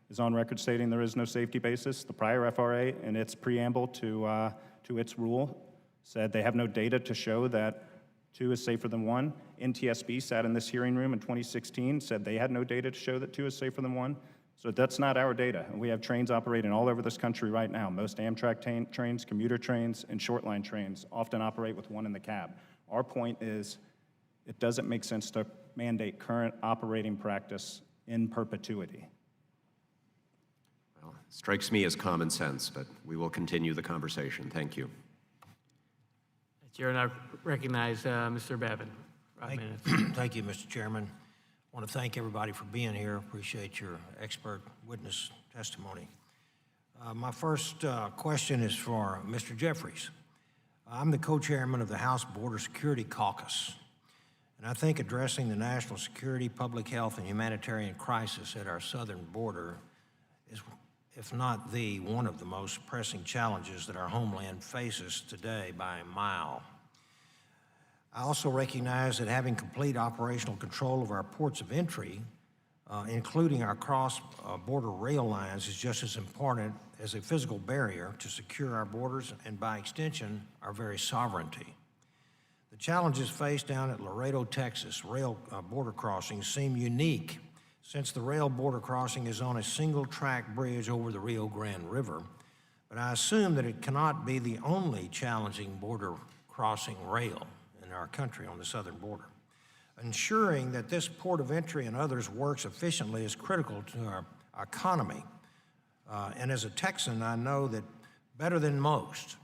is on record stating there is no safety basis. The prior FRA, in its preamble to its rule, said they have no data to show that 2 is safer than 1. NTSB sat in this hearing room in 2016, said they had no data to show that 2 is safer than 1. So that's not our data. And we have trains operating all over this country right now. Most Amtrak trains, commuter trains, and short line trains often operate with 1 in the cab. Our point is it doesn't make sense to mandate current operating practice in perpetuity. Well, strikes me as common sense, but we will continue the conversation. Thank you. Chair, and I recognize Mr. Babin. Thank you, Mr. Chairman. I want to thank everybody for being here. Appreciate your expert witness testimony. My first question is for Mr. Jeffries. I'm the co-chairman of the House Border Security Caucus, and I think addressing the national security, public health, and humanitarian crisis at our southern border is, if not one of the most pressing challenges that our homeland faces today by a mile. I also recognize that having complete operational control of our ports of entry, including our cross-border rail lines, is just as important as a physical barrier to secure our borders and, by extension, our very sovereignty. The challenges faced down at Laredo, Texas, rail border crossings seem unique since the rail border crossing is on a single-track bridge over the Rio Grande River, but I assume that it cannot be the only challenging border crossing rail in our country on the southern border. Ensuring that this port of entry and others works efficiently is critical to our economy. And as a Texan, I know that better than most.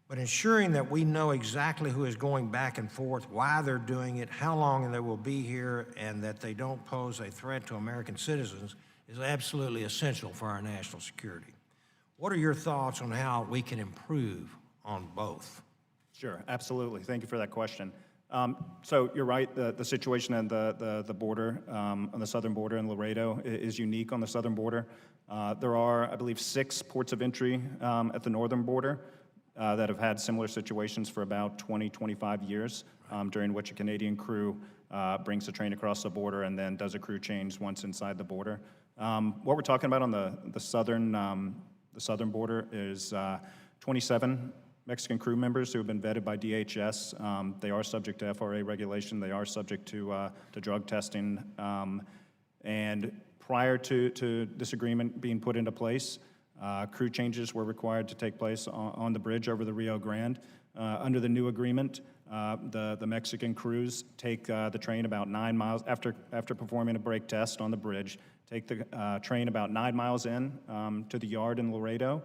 But ensuring that we know exactly who is going back and forth, why they're doing it, how long they will be here, and that they don't pose a threat to American citizens is absolutely essential for our national security. What are your thoughts on how we can improve on both? Sure, absolutely. Thank you for that question. So you're right, the situation at the border, on the southern border in Laredo is unique on the southern border. There are, I believe, 6 ports of entry at the northern border that have had similar situations for about 20, 25 years, during which a Canadian crew brings the train across the border and then does a crew change once inside the border. What we're talking about on the southern border is 27 Mexican crew members who have been vetted by DHS. They are subject to FRA regulation. They are subject to drug testing. And prior to this agreement being put into place, crew changes were required to take place on the bridge over the Rio Grande. Under the new agreement, the Mexican crews take the train about 9 miles, after performing a brake test on the bridge, take the train about 9 miles in to the yard in Laredo,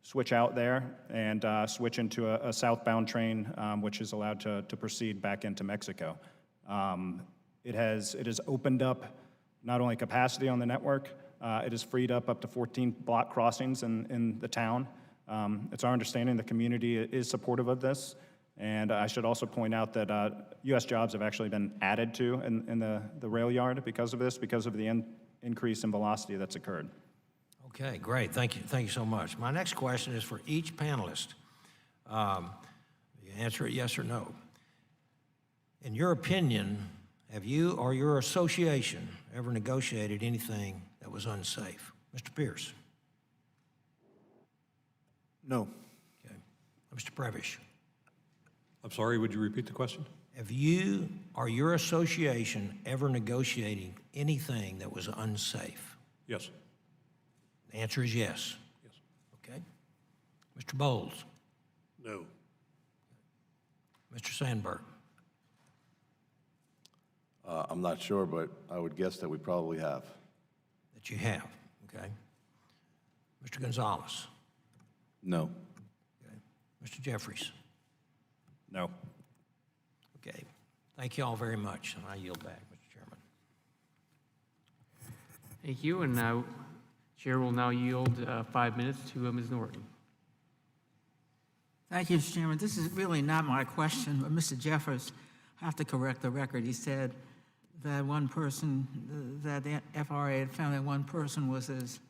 switch out there, and switch into a southbound train, which is allowed to proceed back into Mexico. It has opened up not only capacity on the network, it has freed up to 14 block crossings in the town. It's our understanding the community is supportive of this, and I should also point out that U.S. jobs have actually been added to in the rail yard because of this, because of the increase in velocity that's occurred. Okay, great. Thank you so much. My next question is for each panelist. You answer it yes or no. In your opinion, have you or your association ever negotiated anything that was unsafe? Mr. Pierce? No. Okay. Mr. Prevish? I'm sorry, would you repeat the question? Have you or your association ever negotiated anything that was unsafe? Yes. The answer is yes. Yes. Okay. Mr. Bowles? No. Mr. Sandberg? I'm not sure, but I would guess that we probably have. That you have, okay. Mr. Gonzalez? No. Okay. Mr. Jeffries? No. Okay. Thank you all very much, and I yield back, Mr. Chairman. Thank you, and now Chair will now yield 5 minutes to Ms. Norton. Thank you, Mr. Chairman. This is really not my question, but Mr. Jeffers, I have to correct the record. He said that one person, that the FRA had found that one person was as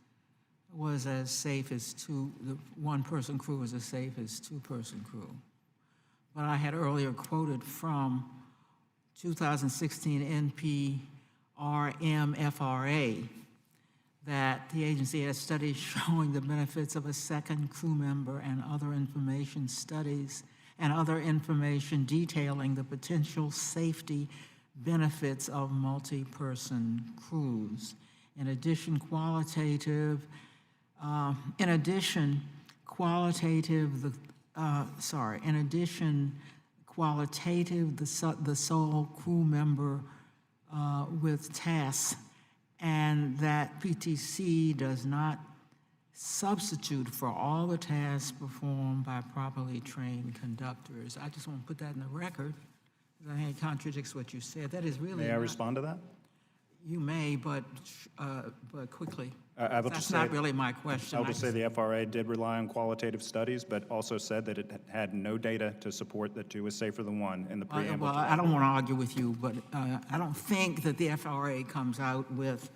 safe as the one-person crew was as safe as two-person crew. But I had earlier quoted from 2016 NPRM FRA that the agency has studies showing the benefits of a second crew member and other information studies and other information detailing the potential safety benefits of multi-person crews. In addition, qualitative, the sole crew member with tasks, and that PTC does not substitute for all the tasks performed by properly trained conductors. I just want to put that in the record, because I think it contradicts what you said. That is really May I respond to that? You may, but quickly. I will That's just not say, really my question. I will just say the FRA did rely on qualitative studies, but also said that it had no data to support that two was safer than one in the preamble. Well, I don't want to argue with you, but I don't think that the FRA comes out with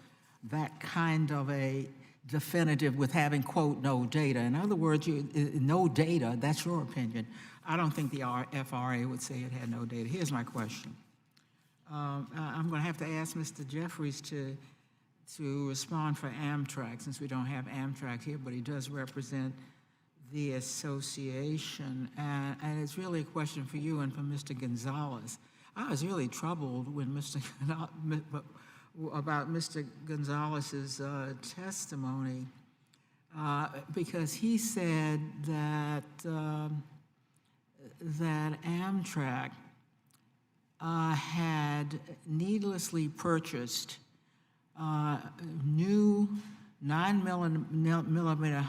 that kind of a definitive with having, quote, no data. In other words, no data, that's your opinion. I don't think the FRA would say it had no data. Here's my question. I'm going to have to ask Mr. Jeffries to respond for Amtrak, since we don't have Amtrak here, but he does represent the association. And it's really a question for you and for Mr. Gonzalez. I was really troubled when about Mr. Gonzalez's testimony, because he said that that Amtrak had needlessly purchased new 9mm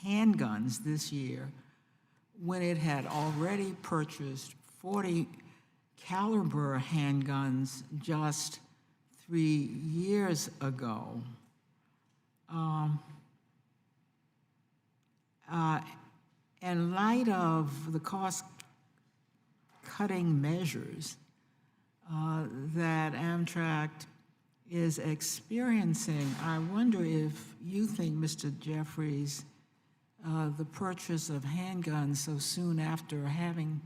handguns this year when it had already purchased 40 caliber handguns just 3 years ago. In light of the cost-cutting measures that Amtrak is experiencing, I wonder if you think, Mr. Jeffries, the purchase of handguns so soon after having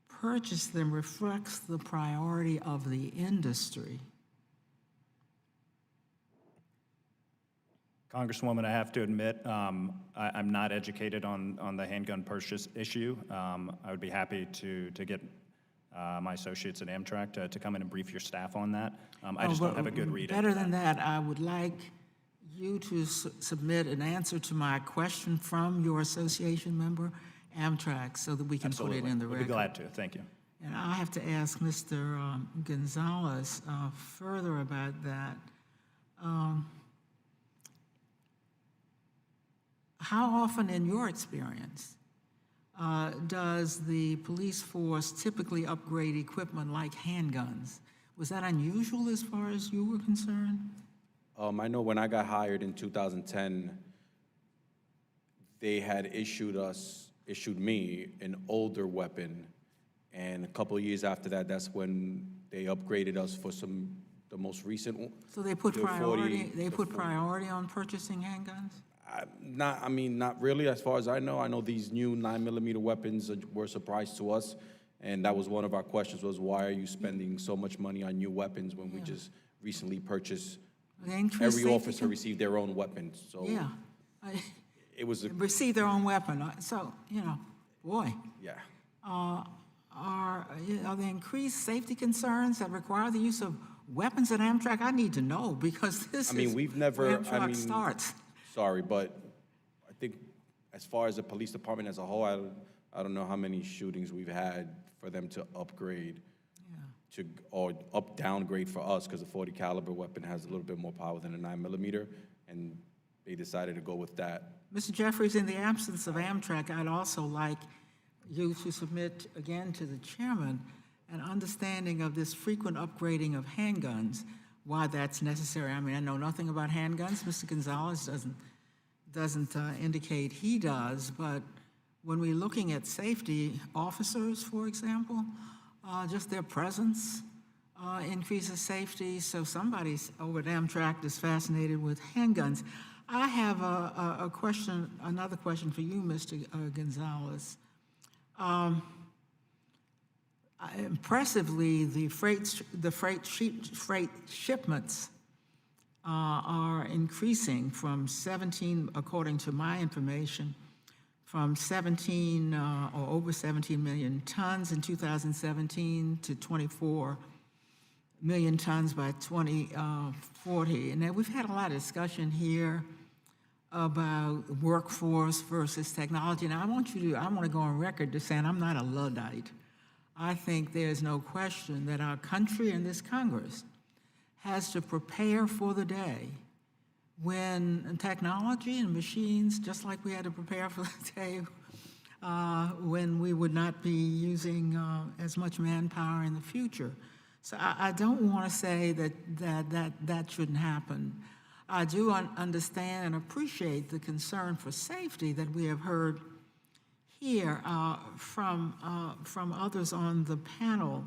purchased them reflects the priority of the industry. Congresswoman, I have to admit, I'm not educated on the handgun purchase issue. I would be happy to get my associates at Amtrak to come in and brief your staff on that. I just don't have a good read. Better than that, I would like you to submit an answer to my question from your association member, Amtrak, so that we can put it in the record. I'd be glad to. Thank you. And I have to ask Mr. Gonzalez further about that. How often, in your experience, does the police force typically upgrade equipment like handguns? Was that unusual as far as you were concerned? I know when I got hired in 2010, they had issued me an older weapon, and a couple of years after that, that's when they upgraded us for the most recent one. So they put priority. They put priority on purchasing handguns. Not really. As far as I know these new 9mm weapons were a surprise to us, and that was one of our questions: was why are you spending so much money on new weapons when we just recently purchased? Every officer received their own weapon. So yeah, it was received their own weapon. So boy. Yeah. Are there increased safety concerns that require the use of weapons at Amtrak? I need to know, because this is we've never. where Amtrak starts. Sorry, but I think as far as the police department as a whole, I don't know how many shootings we've had for them to upgrade or downgrade for us, because the 40 caliber weapon has a little bit more power than a 9mm, and they decided to go with that. Mr. Jeffries, in the absence of Amtrak, I'd also like you to submit again to the chairman an understanding of this frequent upgrading of handguns, why that's necessary. I know nothing about handguns. Mr. Gonzalez doesn't indicate he does, but when we're looking at safety officers, for example, just their presence increases safety. So somebody over at Amtrak is fascinated with handguns. I have another question for you, Mr. Gonzalez. Impressively, the freight shipments are increasing from 17, according to my information, from 17 or over 17 million tons in 2017 to 24 million tons by 2040. And then we've had a lot of discussion here about workforce versus technology. And I want to go on record to saying I'm not a Luddite. I think there's no question that our country and this Congress has to prepare for the day when technology and machines, just like we had to prepare for the day when we would not be using as much manpower in the future. So I don't want to say that shouldn't happen. I do understand and appreciate the concern for safety that we have heard here from others on the panel.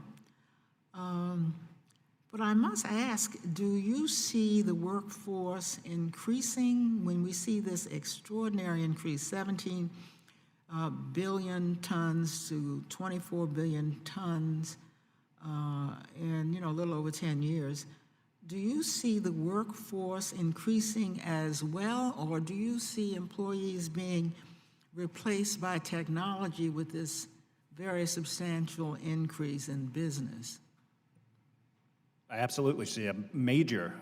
But I must ask, do you see the workforce increasing when we see this extraordinary increase, 17 billion tons to 24 billion tons in, a little over 10 years? Do you see the workforce increasing as well, or do you see employees being replaced by technology with this very substantial increase in business? I absolutely see a major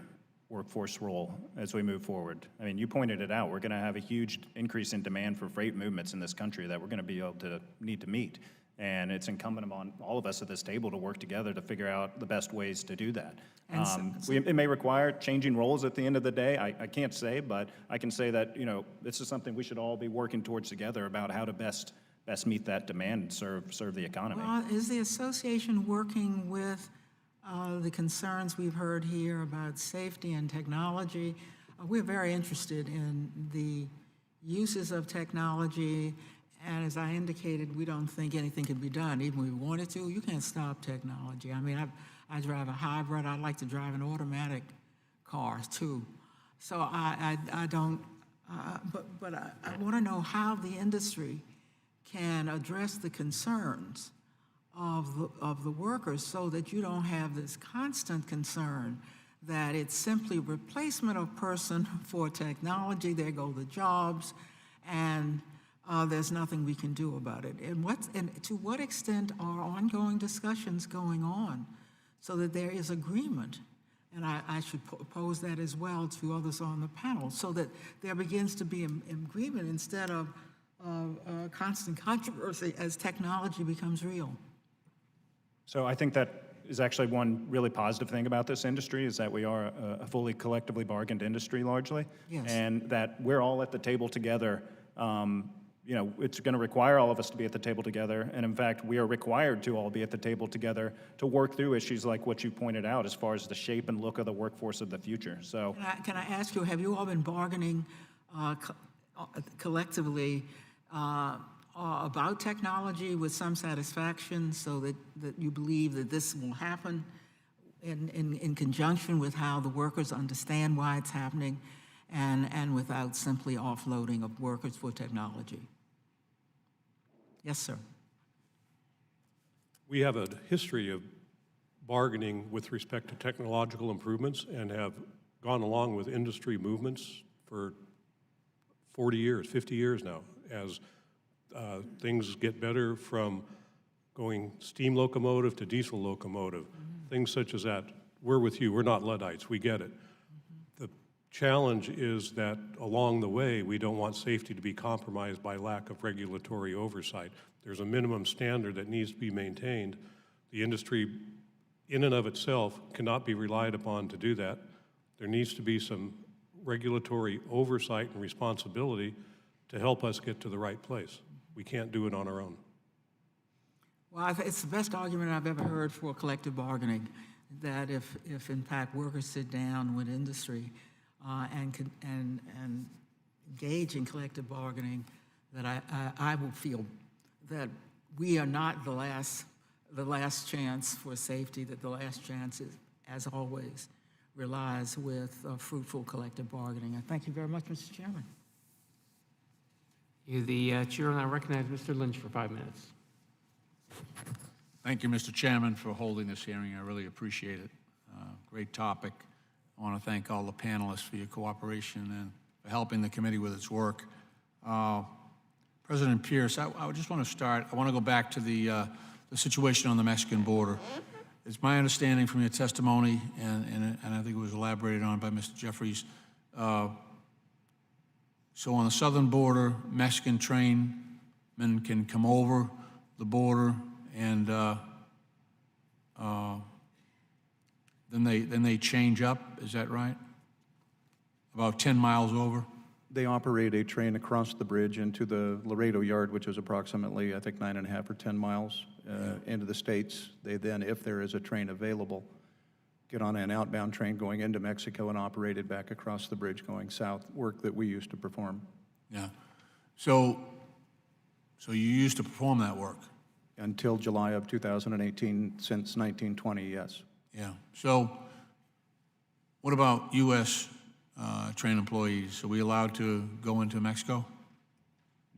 workforce role as we move forward. I mean, you pointed it out. We're going to have a huge increase in demand for freight movements in this country that we're going to be able to need to meet. And it's incumbent upon all of us at this table to work together to figure out the best ways to do that. It may require changing roles at the end of the day. I can't say, but I can say that, this is something we should all be working towards together about how to best meet that demand and serve the economy. Well, is the association working with the concerns we've heard here about safety and technology? We're very interested in the uses of technology, and as I indicated, we don't think anything can be done. Even if we wanted to, you can't stop technology. I mean, I drive a hybrid. I like to drive an automatic car too. So I don't, but I want to know how the industry can address the concerns of the workers so that you don't have this constant concern that it's simply replacement of person for technology. There go the jobs, and there's nothing we can do about it. And to what extent are ongoing discussions going on so that there is agreement? And I should pose that as well to others on the panel, so that there begins to be agreement instead of constant controversy as technology becomes real. So I think that is actually one really positive thing about this industry, is that we are a fully collectively bargained industry largely. Yes. And that we're all at the table together. It's going to require all of us to be at the table together. And in fact, we are required to all be at the table together to work through issues like what you pointed out as far as the shape and look of the workforce of the future. So Can I ask you, have you all been bargaining collectively about technology with some satisfaction, so that you believe that this will happen in conjunction with how the workers understand why it's happening, and without simply offloading of workers for technology? Yes, sir. We have a history of bargaining with respect to technological improvements and have gone along with industry movements for 40 years, 50 years now, as things get better, from going steam locomotive to diesel locomotive, things such as that. We're with you. We're not Luddites. We get it. The challenge is that along the way, we don't want safety to be compromised by lack of regulatory oversight. There's a minimum standard that needs to be maintained. The industry, in and of itself, cannot be relied upon to do that. There needs to be some regulatory oversight and responsibility to help us get to the right place. We can't do it on our own. Well, it's the best argument I've ever heard for collective bargaining, that if in fact workers sit down with industry and engage in collective bargaining, that I will feel that we are not the last chance for safety, that the last chance is, as always, relies with fruitful collective bargaining. I thank you very much, Mr. Chairman. The chair will now recognize Mr. Lynch for 5 minutes. Thank you, Mr. Chairman, for holding this hearing. I really appreciate it. Great topic. I want to thank all the panelists for your cooperation and for helping the committee with its work. President Pierce, I just want to start. I want to go back to the situation on the Mexican border. It's my understanding from your testimony, and I think it was elaborated on by Mr. Jeffries. So on the southern border, Mexican trainmen can come over the border, and then they change up. Is that right? About 10 miles over. They operate a train across the bridge into the Laredo yard, which is approximately, I think, 9.5 or 10 miles into the States. They then, if there is a train available, get on an outbound train going into Mexico and operate it back across the bridge going south, work that we used to perform. Yeah. So you used to perform that work? Until July of 2018, since 1920, yes. Yeah. So what about U.S. Train employees? Are we allowed to go into Mexico?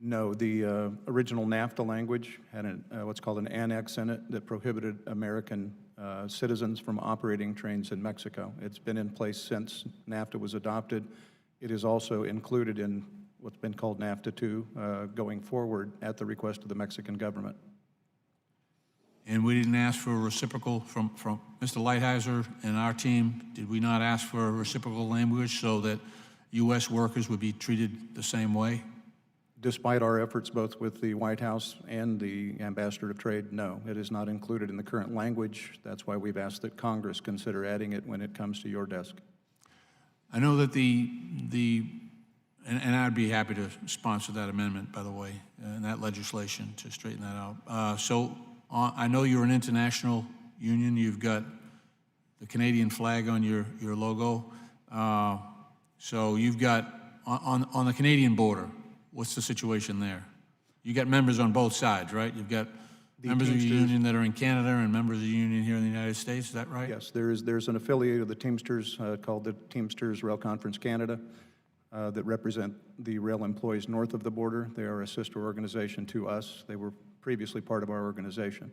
No, the original NAFTA language had what's called an annex in it that prohibited American citizens from operating trains in Mexico. It's been in place since NAFTA was adopted. It is also included in what's been called NAFTA 2 going forward at the request of the Mexican government. And we didn't ask for a reciprocal from Mr. Lighthizer and our team. Did we not ask for a reciprocal language so that U.S. workers would be treated the same way? Despite our efforts both with the White House and the Ambassador of Trade, no, it is not included in the current language. That's why we've asked that Congress consider adding it when it comes to your desk. I know that and I'd be happy to sponsor that amendment, by the way, and that legislation to straighten that out. I know you're an international union. You've got the Canadian flag on your logo. So you've got, on the Canadian border, what's the situation there? You got members on both sides, right? You've got members of your union that are in Canada and members of the union here in the United States, is that right? Yes, there's an affiliate of the Teamsters called the Teamsters Rail Conference Canada that represent the rail employees north of the border. They are a sister organization to us. They were previously part of our organization.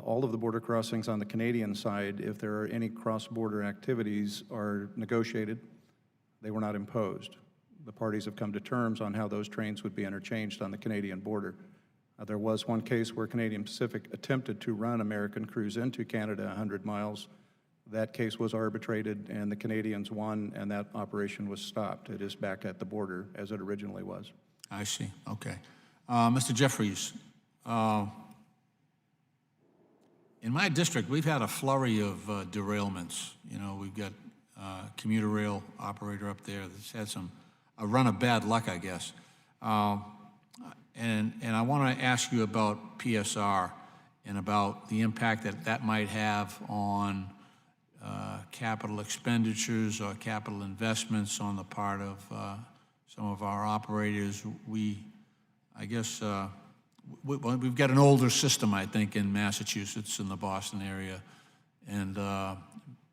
All of the border crossings on the Canadian side, if there are any cross-border activities, are negotiated. They were not imposed. The parties have come to terms on how those trains would be interchanged on the Canadian border. There was one case where Canadian Pacific attempted to run American crews into Canada 100 miles. That case was arbitrated, and the Canadians won, and that operation was stopped. It is back at the border as it originally was. I see, okay. Mr. Jeffries, in my district, we've had a flurry of derailments. You know, we've got commuter rail operator up there that's had a run of bad luck, I guess. And I want to ask you about PSR and about the impact that might have on capital expenditures or capital investments on the part of some of our operators. We've got an older system, I think, in Massachusetts, in the Boston area. And,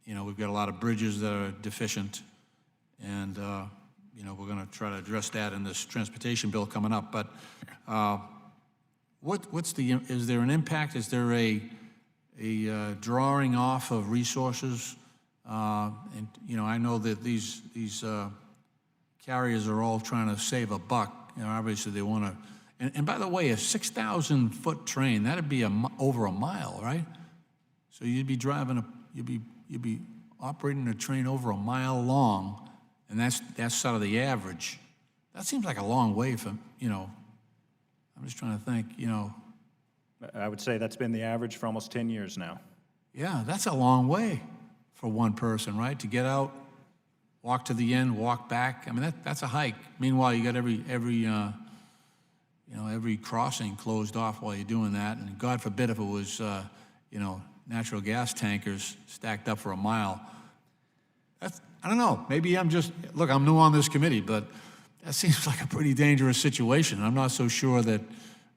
we've got a lot of bridges that are deficient. And, we're going to try to address that in this transportation bill coming up. But is there an impact? Is there a drawing off of resources? And, I know that these carriers are all trying to save a buck. Obviously they want to. And by the way, a 6,000-foot train, that'd be over a mile, right? So you'd be operating a train over a mile long, and that's sort of the average. That seems like a long way from, I'm just trying to think, I would say that's been the average for almost 10 years now. Yeah, that's a long way for one person, right? To get out, walk to the end, walk back. I mean, that's a hike. Meanwhile, you got every crossing closed off while you're doing that. And God forbid if it was, natural gas tankers stacked up for a mile. I don't know. Maybe I'm new on this committee, but that seems like a pretty dangerous situation. I'm not so sure that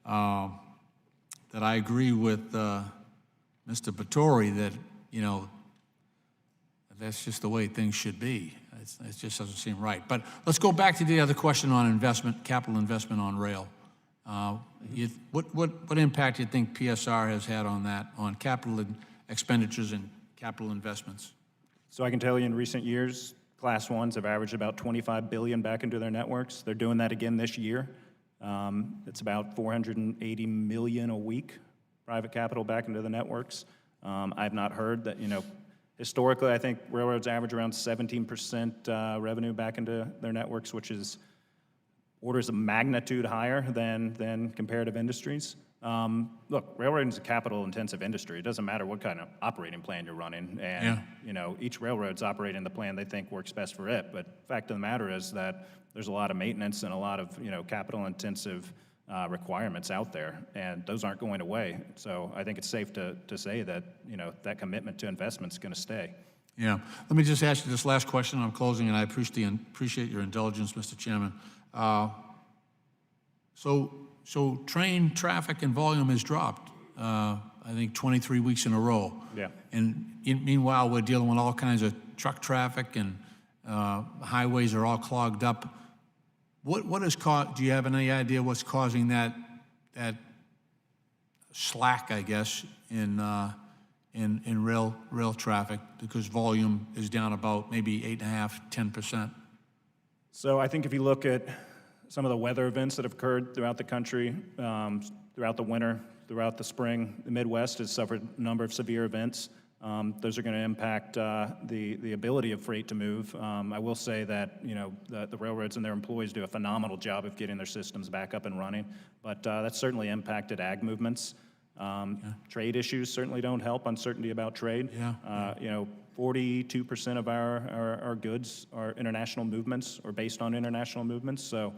that I agree with Mr. Batory that, that's just the way things should be. It just doesn't seem right. But let's go back to the other question on investment, capital investment on rail. What impact do you think PSR has had on that, on capital expenditures and capital investments? So I can tell you in recent years, Class 1s have averaged about $25 billion back into their networks. They're doing that again this year. It's about $480 million a week, private capital back into the networks. I've not heard that, historically, I think railroads average around 17% revenue back into their networks, which is orders of magnitude higher than comparative industries. Look, railroading is a capital-intensive industry. It doesn't matter what kind of operating plan you're running, and each railroad's operating the plan they think works best for it. But the fact of the matter is that there's a lot of maintenance and a lot of capital-intensive requirements out there, and those aren't going away. So I think it's safe to say that that commitment to investment is going to stay. Yeah. Let me just ask you this last question. I'm closing, and I appreciate your indulgence, Mr. Chairman. So train traffic and volume has dropped. I think, 23 weeks in a row. Yeah. And meanwhile, we're dealing with all kinds of truck traffic, and highways are all clogged up. What is do you have any idea what's causing that slack, I guess, in rail traffic? Because volume is down about maybe 8.5%, 10%. So I think if you look at some of the weather events that have occurred throughout the country, throughout the winter, throughout the spring, the Midwest has suffered a number of severe events. Those are going to impact the ability of freight to move. I will say that, you know, the railroads and their employees do a phenomenal job of getting their systems back up and running, but that's certainly impacted ag movements. Trade issues certainly don't help, uncertainty about trade. You know, 42% of our goods are international movements or based on international movements, so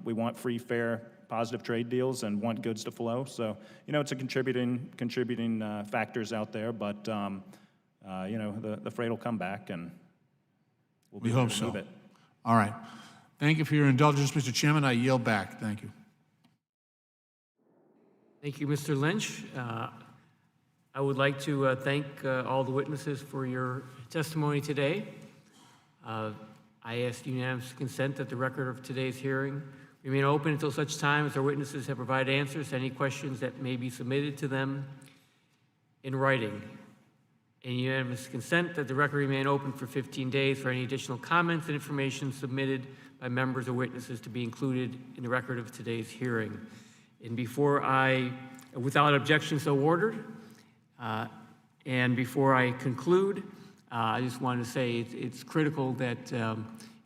we want free, fair, positive trade deals and want goods to flow. So, you know, it's a contributing factors out there, but, you know, the freight will come back and we'll be We able hope to so. move it. All right. Thank you for your indulgence, Mr. Chairman. I yield back. Thank you. Thank you, Mr. Lynch. I would like to thank all the witnesses for your testimony today. I ask unanimous consent that the record of today's hearing remain open until such time as our witnesses have provided answers to any questions that may be submitted to them in writing. And unanimous consent that the record remain open for 15 days for any additional comments and information submitted by members or witnesses to be included in the record of today's hearing. And without objection so ordered, and before I conclude, I just want to say it's critical that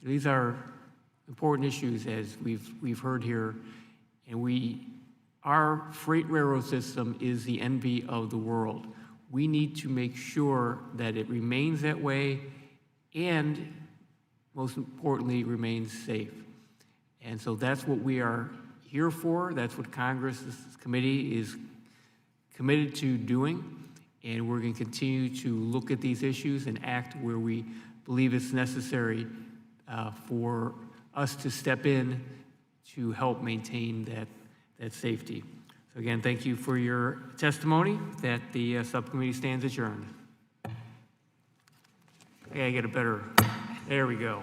these are important issues, as we've heard here, and our freight railroad system is the envy of the world. We need to make sure that it remains that way, and most importantly, remains safe. And so that's what we are here for. That's what Congress's committee is committed to doing, and we're going to continue to look at these issues and act where we believe it's necessary for us to step in to help maintain that safety. So again, thank you for your testimony. That the subcommittee stands adjourned. I gotta get a better, there we go.